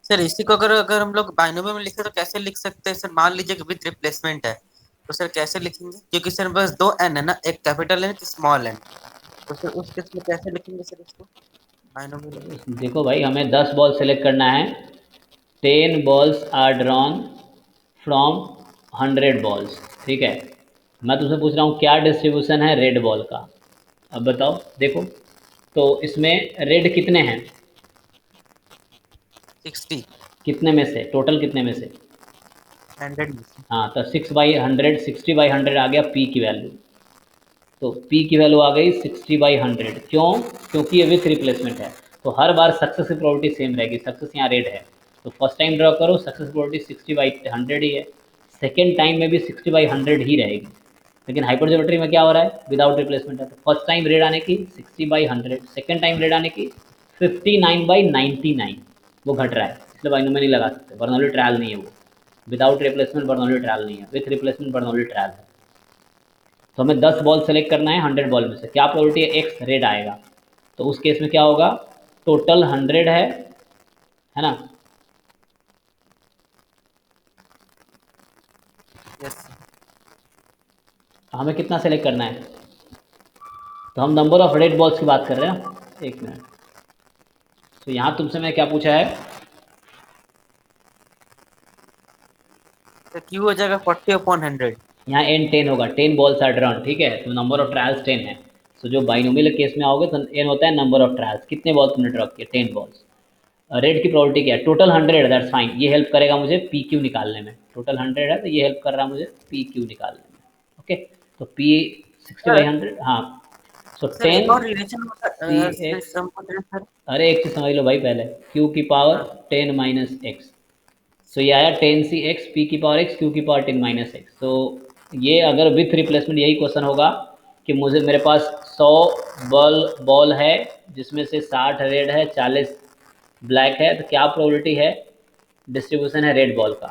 सर इसी को अगर अगर हम लोग बाइनोमियल में लिखे तो कैसे लिख सकते हैं सर? मान लीजिए कि विद रिप्लेसमेंट है तो सर कैसे लिखेंगे? क्योंकि सर बस 2 n है ना, एक कैपिटल एन एक स्मॉल एन, तो सर उस केस में कैसे लिखेंगे सर इसको बाइनोमियल? देखो भाई, हमें 10 बॉल सेलेक्ट करना है। 10 balls are drawn from 100 balls, ठीक है। मैं तुमसे पूछ रहा हूँ क्या डिस्ट्रीब्यूशन है रेड बॉल का। अब बताओ, देखो तो इसमें रेड कितने हैं? 60 कितने में से? टोटल कितने में से? 100 में से। हाँ, तो 6/100, 60/100 आ गया पी की वैल्यू। तो P की वैल्यू आ गई 60/100। क्यों? क्योंकि ये विथ रिप्लेसमेंट है, तो हर बार सक्सेस की प्रोबेबिलिटी सेम रहेगी। सक्सेस यहाँ रेड है, तो फर्स्ट टाइम ड्रॉ करो सक्सेस प्रोबेबिलिटी 60/100 ही है, सेकेंड टाइम में भी 60/100 ही रहेगी। लेकिन हाइपर ज्योमेट्री में क्या हो रहा है, विदाउट रिप्लेसमेंट है, तो फर्स्ट टाइम रेड आने की 60/100, सेकेंड टाइम रेड आने की 59/99, वो घट रहा है, इसलिए बाइनोमियल नहीं लगा सकते। बर्नौली ट्रायल नहीं है वो, विदाउट रिप्लेसमेंट बर्नौली ट्रायल नहीं है, विथ रिप्लेसमेंट बर्नौली ट्रायल है। तो हमें 10 बॉल सेलेक्ट करना है 100 बॉल में से, क्या प्रोबेबिलिटी है? एक्स रेड आएगा, तो उस केस में क्या होगा, टोटल 100 है ना। यस हमें कितना सेलेक्ट करना है? तो हम नंबर ऑफ रेड बॉल्स की बात कर रहे हैं। एक मिनट, तो यहाँ तुमसे मैं क्या पूछा है? तो क्यू हो जाएगा 40/100। यहाँ एन 10 होगा, 10 बॉल्स आर ड्रॉन, ठीक है, तो नंबर ऑफ ट्रायल्स 10 है। तो जो बाइनोमियल केस में आओगे तो एन होता है नंबर ऑफ ट्रायल्स, कितने बॉल तुमने ड्रॉ किए? 10 बॉल्स। रेड की प्रोबेबिलिटी क्या है? टोटल 100, दैट्स फाइन, ये हेल्प करेगा मुझे पी क्यू निकालने में। टोटल 100 है तो ये हेल्प कर रहा है मुझे पी क्यू निकालने में। ओके, तो पी 60/100, हाँ। सो सर एक 10 और रिलेशन होता पी है एक्स, सर। अरे एक चीज़ समझ लो भाई पहले, क्यू की पावर 10 माइनस एक्स, तो ये आया 10c(x), पी की पावर x, क्यू की पावर 10 माइनस एक्स। तो ये अगर विथ रिप्लेसमेंट यही क्वेश्चन होगा कि मुझे, मेरे पास 100 बॉल है जिसमें से 60 रेड है, 40 ब्लैक है, तो क्या प्रोबेबिलिटी है, डिस्ट्रीब्यूशन है रेड बॉल का,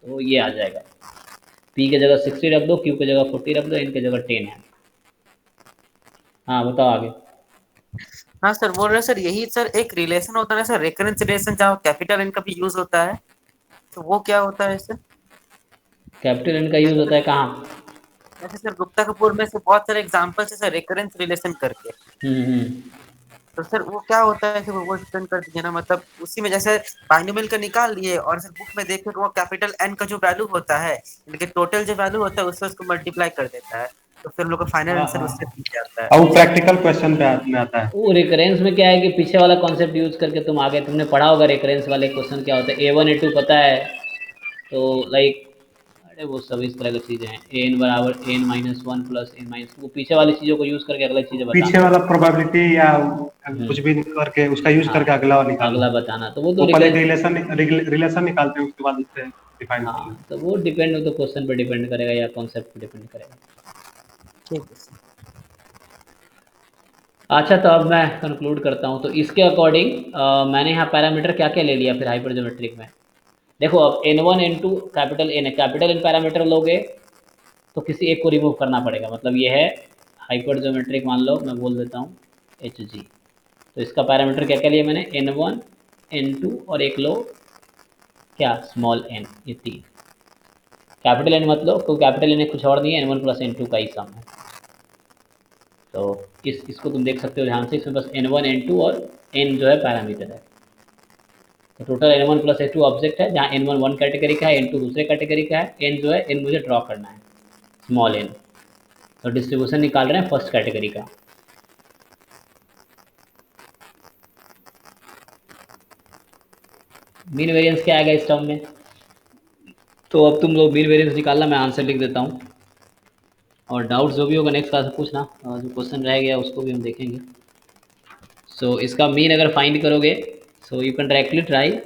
तो ये आ जाएगा। पी की जगह 60 रख दो, क्यू की जगह 40 रख दो, एन की जगह 10 है। हाँ बताओ आगे। हाँ सर बोल रहे हैं सर, यही सर एक रिलेशन होता है सर, रेकरेंस रिलेशन, जहाँ कैपिटल एन का भी यूज होता है, तो वो क्या होता है सर? कैपिटल एन का यूज़ होता है कहाँ? जैसे सर गुप्ता कपूर में से बहुत सारे एग्जांपल्स है सर रेकरेंस रिलेशन करके, हम्म। तो सर वो क्या होता है कि वो एक्सप्लेन कर दीजिए ना। मतलब उसी में जैसे बाइनोमियल का निकाल लिए और सर बुक में देखे कि वो कैपिटल एन का जो वैल्यू होता है, लेकिन टोटल जो वैल्यू होता है उससे उसको मल्टीप्लाई कर देता है, तो फिर हम लोग का फाइनल हाँ आंसर हाँ, उससे मिल जाता है। अब वो प्रैक्टिकल क्वेश्चन पे में आता है। वो रिकरेंस में क्या है कि पीछे वाला कॉन्सेप्ट यूज करके तुम आगे, तुमने पढ़ा होगा रिकरेंस वाले क्वेश्चन क्या होता है, A1 A2 पता है, तो लाइक, अरे वो सब इस तरह की चीज़ें हैं, एन बराबर n minus one plus n minus, वो पीछे वाली चीज़ों को यूज़ करके अगला चीज़ें पीछे बताना। वाला प्रोबेबिलिटी या हम्म, कुछ भी करके उसका यूज हाँ, करके अगला वाला निकालना। अगला बताना, तो वो तो वो पहले एक रिकरेंस। रिलेशन निकालते हैं, उसके बाद उससे डिफाइन करते हैं। हाँ, तो वो डिपेंड, तो क्वेश्चन पे डिपेंड करेगा या कॉन्सेप्ट पे डिपेंड करेगा। ठीक है सर। अच्छा, तो अब मैं कंक्लूड करता हूँ। तो इसके अकॉर्डिंग मैंने यहाँ पैरामीटर क्या क्या ले लिया फिर हाइपर ज्योमेट्रिक में। देखो अब N1 N2 कैपिटल एन है, कैपिटल एन पैरामीटर लोगे तो किसी एक को रिमूव करना पड़ेगा, मतलब ये है हाइपर ज्योमेट्रिक, मान लो मैं बोल देता हूँ HG। तो इसका पैरामीटर क्या क्या लिया मैंने, N1 N2 और एक लो क्या, स्मॉल n, ये तीन। कैपिटल एन मतलब, तो कैपिटल एन कुछ और नहीं है, N1 प्लस N2 का ही सम है। तो इसको तुम देख सकते हो ध्यान से, इसमें बस N1 N2 और n जो है पैरामीटर है। तो total N1 plus N2 object है, जहाँ N1 वन कैटेगरी का है, N2 दूसरे कैटेगरी का है, n जो है n मुझे ड्रॉ करना है, स्मॉल n। तो डिस्ट्रीब्यूशन निकाल रहे हैं फर्स्ट कैटेगरी का। मीन वेरिएंस क्या आएगा इस टर्म में? तो अब तुम लोग मीन वेरिएंस निकालना, मैं आंसर लिख देता हूँ, और डाउट जो भी होगा नेक्स्ट क्लास में पूछना, जो क्वेश्चन रह गया उसको भी हम देखेंगे। सो इसका मीन अगर फाइंड करोगे, so you can directly try.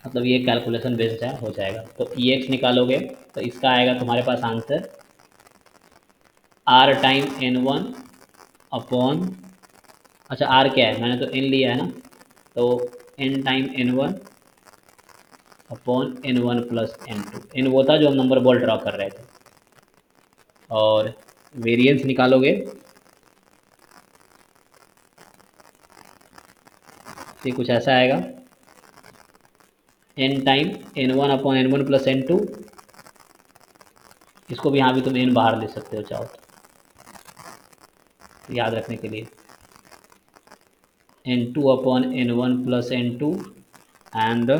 मतलब ये कैलकुलेशन बेस्ड है, हो जाएगा। तो EX निकालोगे तो इसका आएगा तुम्हारे पास answer R time N1 upon, अच्छा R क्या है, मैंने तो N लिया है ना, तो N time N1 upon N1 plus N2। N वो था जो हम नंबर बॉल ड्रॉ कर रहे थे। और वेरिएंस निकालोगे तो ये कुछ ऐसा आएगा, N time N1 upon N1 plus N2। इसको भी यहाँ भी तुम N बाहर ले सकते हो चाहो तो, याद रखने के लिए N2 upon N1 plus N2 and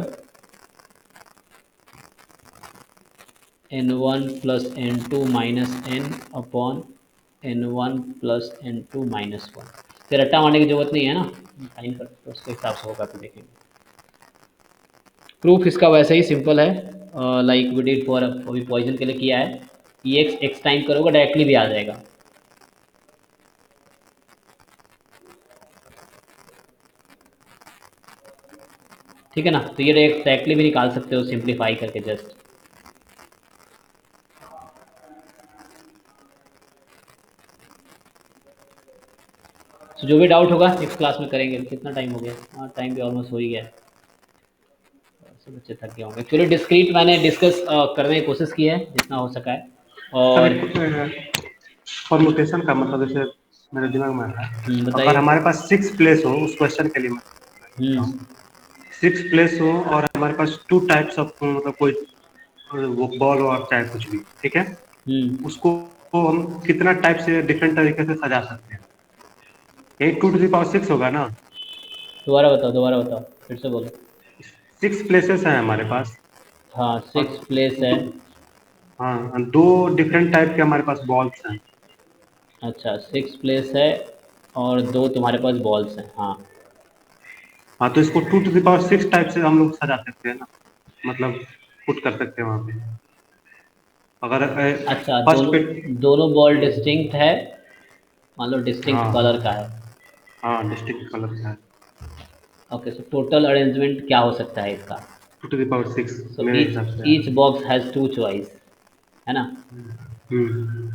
N1 plus N2 minus N upon N1 plus N2 minus 1। फिर रट्टा मारने की जरूरत नहीं है ना, टाइम पर तो उसके हिसाब से होगा, तो देखेंगे। प्रूफ इसका वैसे ही सिंपल है, लाइक वी डिड फॉर अभी पॉइजन के लिए किया है। EX एक्स टाइम करोगे डायरेक्टली भी आ जाएगा। ठीक है ना, तो ये डायरेक्टली भी निकाल सकते हो सिंप्लीफाई करके जस्ट। तो जो भी डाउट होगा नेक्स्ट क्लास में करेंगे। कितना टाइम हो गया? हाँ, टाइम भी ऑलमोस्ट हो ही गया है, सब बच्चे थक गए होंगे। एक्चुअली डिस्क्रीट मैंने डिस्कस करने की कोशिश की है जितना हो सका है। और परमुटेशन का मतलब जैसे मेरे दिमाग में है, बताइए। अगर हमारे पास 6 प्लेस हो, उस क्वेश्चन के लिए मैं 6 प्लेस हो और हमारे पास 2 टाइप्स ऑफ मतलब कोई वो बॉल और चाहे कुछ भी, ठीक है, उसको हम कितना टाइप से डिफरेंट तरीके से सजा सकते हैं? 8 टू द पावर 6 होगा ना? दोबारा बताओ, फिर से बोलो। 6 प्लेसेस हैं हमारे पास। हाँ, 6 प्लेस है। हाँ, 2 डिफरेंट टाइप के हमारे पास बॉल्स हैं। अच्छा, 6 प्लेस है और 2 तुम्हारे पास बॉल्स हैं। हाँ हाँ, तो इसको 2 टू द पावर 6 टाइप से हम लोग सजा सकते हैं ना, मतलब पुट कर सकते हैं वहाँ पे। अगर अच्छा, फर्स्ट पे, दोनों बॉल डिस्टिंक्ट है, मान लो डिस्टिंक्ट हाँ कलर का है। हाँ, डिस्ट्रिक्ट कलर का है। ओके, सो टोटल अरेंजमेंट क्या हो सकता है इसका? 2 टू द पावर 6 सो मेरे हिसाब से। ईच बॉक्स हैज़ 2 चॉइस, है ना। हम्म।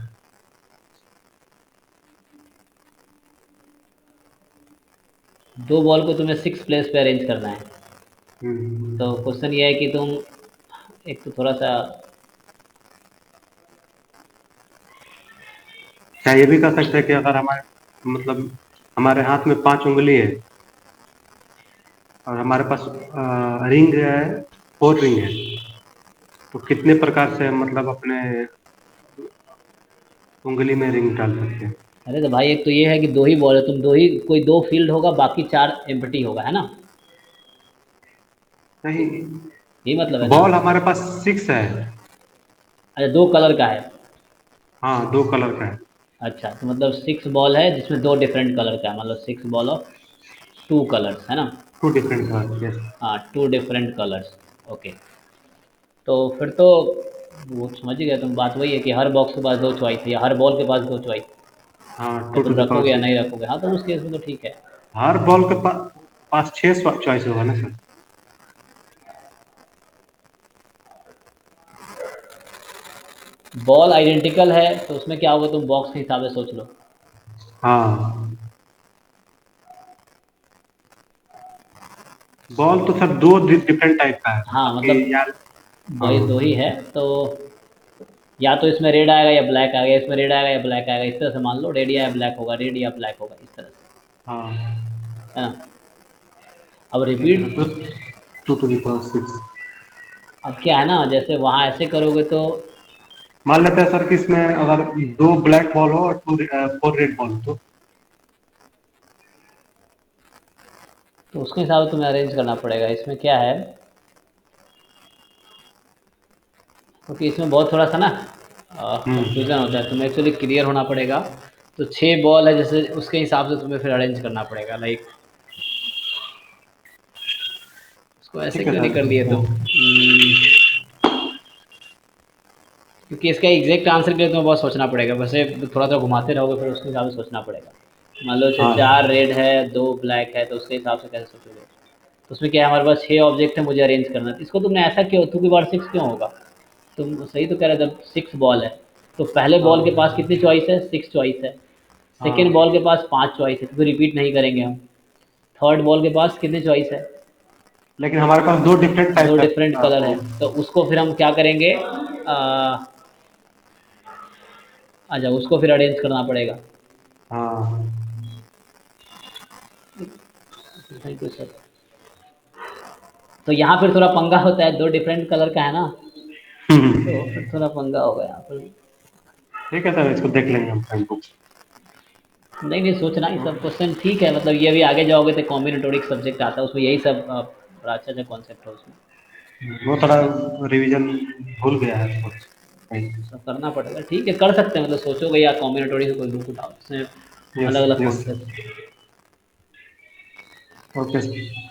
दो बॉल को तुम्हें 6 प्लेस पे अरेंज करना है। तो क्वेश्चन ये है कि तुम एक तो थोड़ा सा, क्या ये भी कर सकते हैं कि अगर हमारे मतलब हमारे हाथ में 5 उंगली है और हमारे पास रिंग है, 4 रिंग है, तो कितने प्रकार से मतलब अपने उंगली में रिंग डाल सकते हैं? अरे तो भाई एक तो ये है कि 2 ही बॉल है, तुम 2 ही, कोई 2 फील्ड होगा, बाकी 4 एम्प्टी होगा, है ना। नहीं, यही मतलब है ना। बॉल हमारे पास 6 है। अच्छा, 2 कलर का है। हाँ, 2 कलर का है। अच्छा, तो मतलब 6 बॉल है जिसमें 2 डिफरेंट कलर का है, मतलब 6 बॉल ऑफ 2 कलर्स, है ना। 2 डिफरेंट कलर, यस। हाँ, 2 डिफरेंट कलर्स। ओके, तो फिर तो वो समझ ही गए तुम। बात वही है कि हर बॉक्स के पास 2 चॉइस है, या हर बॉल के पास 2 चॉइस, हाँ, या 2 टू तुम द पावर रखोगे या 6। नहीं रखोगे। हाँ, तो उस केस में तो ठीक है। हर बॉल के पास 6 चॉइस होगा ना सर? बॉल आइडेंटिकल है तो उसमें क्या होगा, तुम बॉक्स के हिसाब से सोच लो। हाँ, बॉल तो सर 2 डिफरेंट टाइप का है, हाँ, मतलब कि मतलब यार। वही 2 ही हाँ है, तो या तो इसमें रेड आएगा या ब्लैक आएगा, इसमें रेड आएगा या ब्लैक आएगा, इस तरह से मान लो। रेड या ब्लैक होगा, रेड या ब्लैक होगा, इस तरह से, हाँ, है ना। अब ठीक है रिपीट, ना, तो 2 टू द पावर 6। अब क्या है ना, जैसे वहाँ ऐसे करोगे तो मान लेते हैं सर कि इसमें अगर 2 ब्लैक बॉल हो और 4 रेड बॉल हो, तो तो उसके हिसाब से तुम्हें अरेंज करना पड़ेगा। इसमें क्या है, क्योंकि इसमें बहुत थोड़ा सा ना कंफ्यूजन होता है, तुम्हें एक्चुअली क्लियर होना पड़ेगा। तो 6 बॉल है जैसे, उसके हिसाब से तुम्हें फिर अरेंज करना पड़ेगा। लाइक उसको ऐसे ठीक है क्यों नहीं कर सर। लिए तुम? क्योंकि इसका एग्जैक्ट आंसर के लिए तुम्हें बहुत सोचना पड़ेगा। वैसे थोड़ा सा घुमाते रहोगे फिर उसके हिसाब से सोचना पड़ेगा। मान लो हाँ 4 रेड है 2 ब्लैक है, तो उसके हिसाब से कैसे सोचोगे? तो उसमें क्या है, हमारे पास 6 ऑब्जेक्ट है, मुझे अरेंज करना है। इसको तुमने ऐसा क्यों, 2 की पावर 6 क्यों होगा? तुम सही तो कह रहे, जब 6 बॉल है तो पहले बॉल के पास कितनी चॉइस है? 6 चॉइस है। सेकेंड हाँ, बॉल के पास 5 चॉइस है, तो रिपीट नहीं करेंगे हम। थर्ड बॉल के पास कितनी चॉइस है? लेकिन हमारे पास दो डिफरेंट 2 टाइप डिफरेंट का कलर है, तो उसको फिर हम क्या करेंगे, अच्छा उसको फिर अरेंज करना पड़ेगा। हाँ। Thank you sir. तो यहाँ फिर थोड़ा पंगा होता है, 2 डिफरेंट कलर का है ना, तो फिर थोड़ा पंगा होगा यहाँ पर। ठीक है सर, इसको देख लेंगे हम टाइम बुक। नहीं नहीं, सोचना ये सब क्वेश्चन ठीक है, मतलब ये भी आगे जाओगे तो कॉम्बिनेटोरिक सब्जेक्ट आता है, उसमें यही सब बड़ा अच्छा अच्छा कॉन्सेप्ट है उसमें। वो थोड़ा रिवीजन भूल गया है कुछ कहीं। सब करना पड़ेगा, ठीक है कर सकते हैं, मतलब सोचोगे या कॉम्बिनेटोरिक से कोई बुक उठाओ, इसमें यस अलग अलग यस। कॉन्सेप्ट। Okay sir.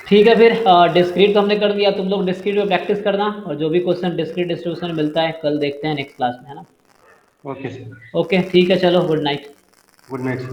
ठीक है फिर, डिस्क्रीट तो हमने कर दिया, तुम लोग डिस्क्रीट में प्रैक्टिस करना, और जो भी क्वेश्चन डिस्क्रीट डिस्ट्रीब्यूशन में मिलता है कल देखते हैं नेक्स्ट क्लास में, है ना? Okay sir. ओके ठीक है, चलो good night. Good night sir.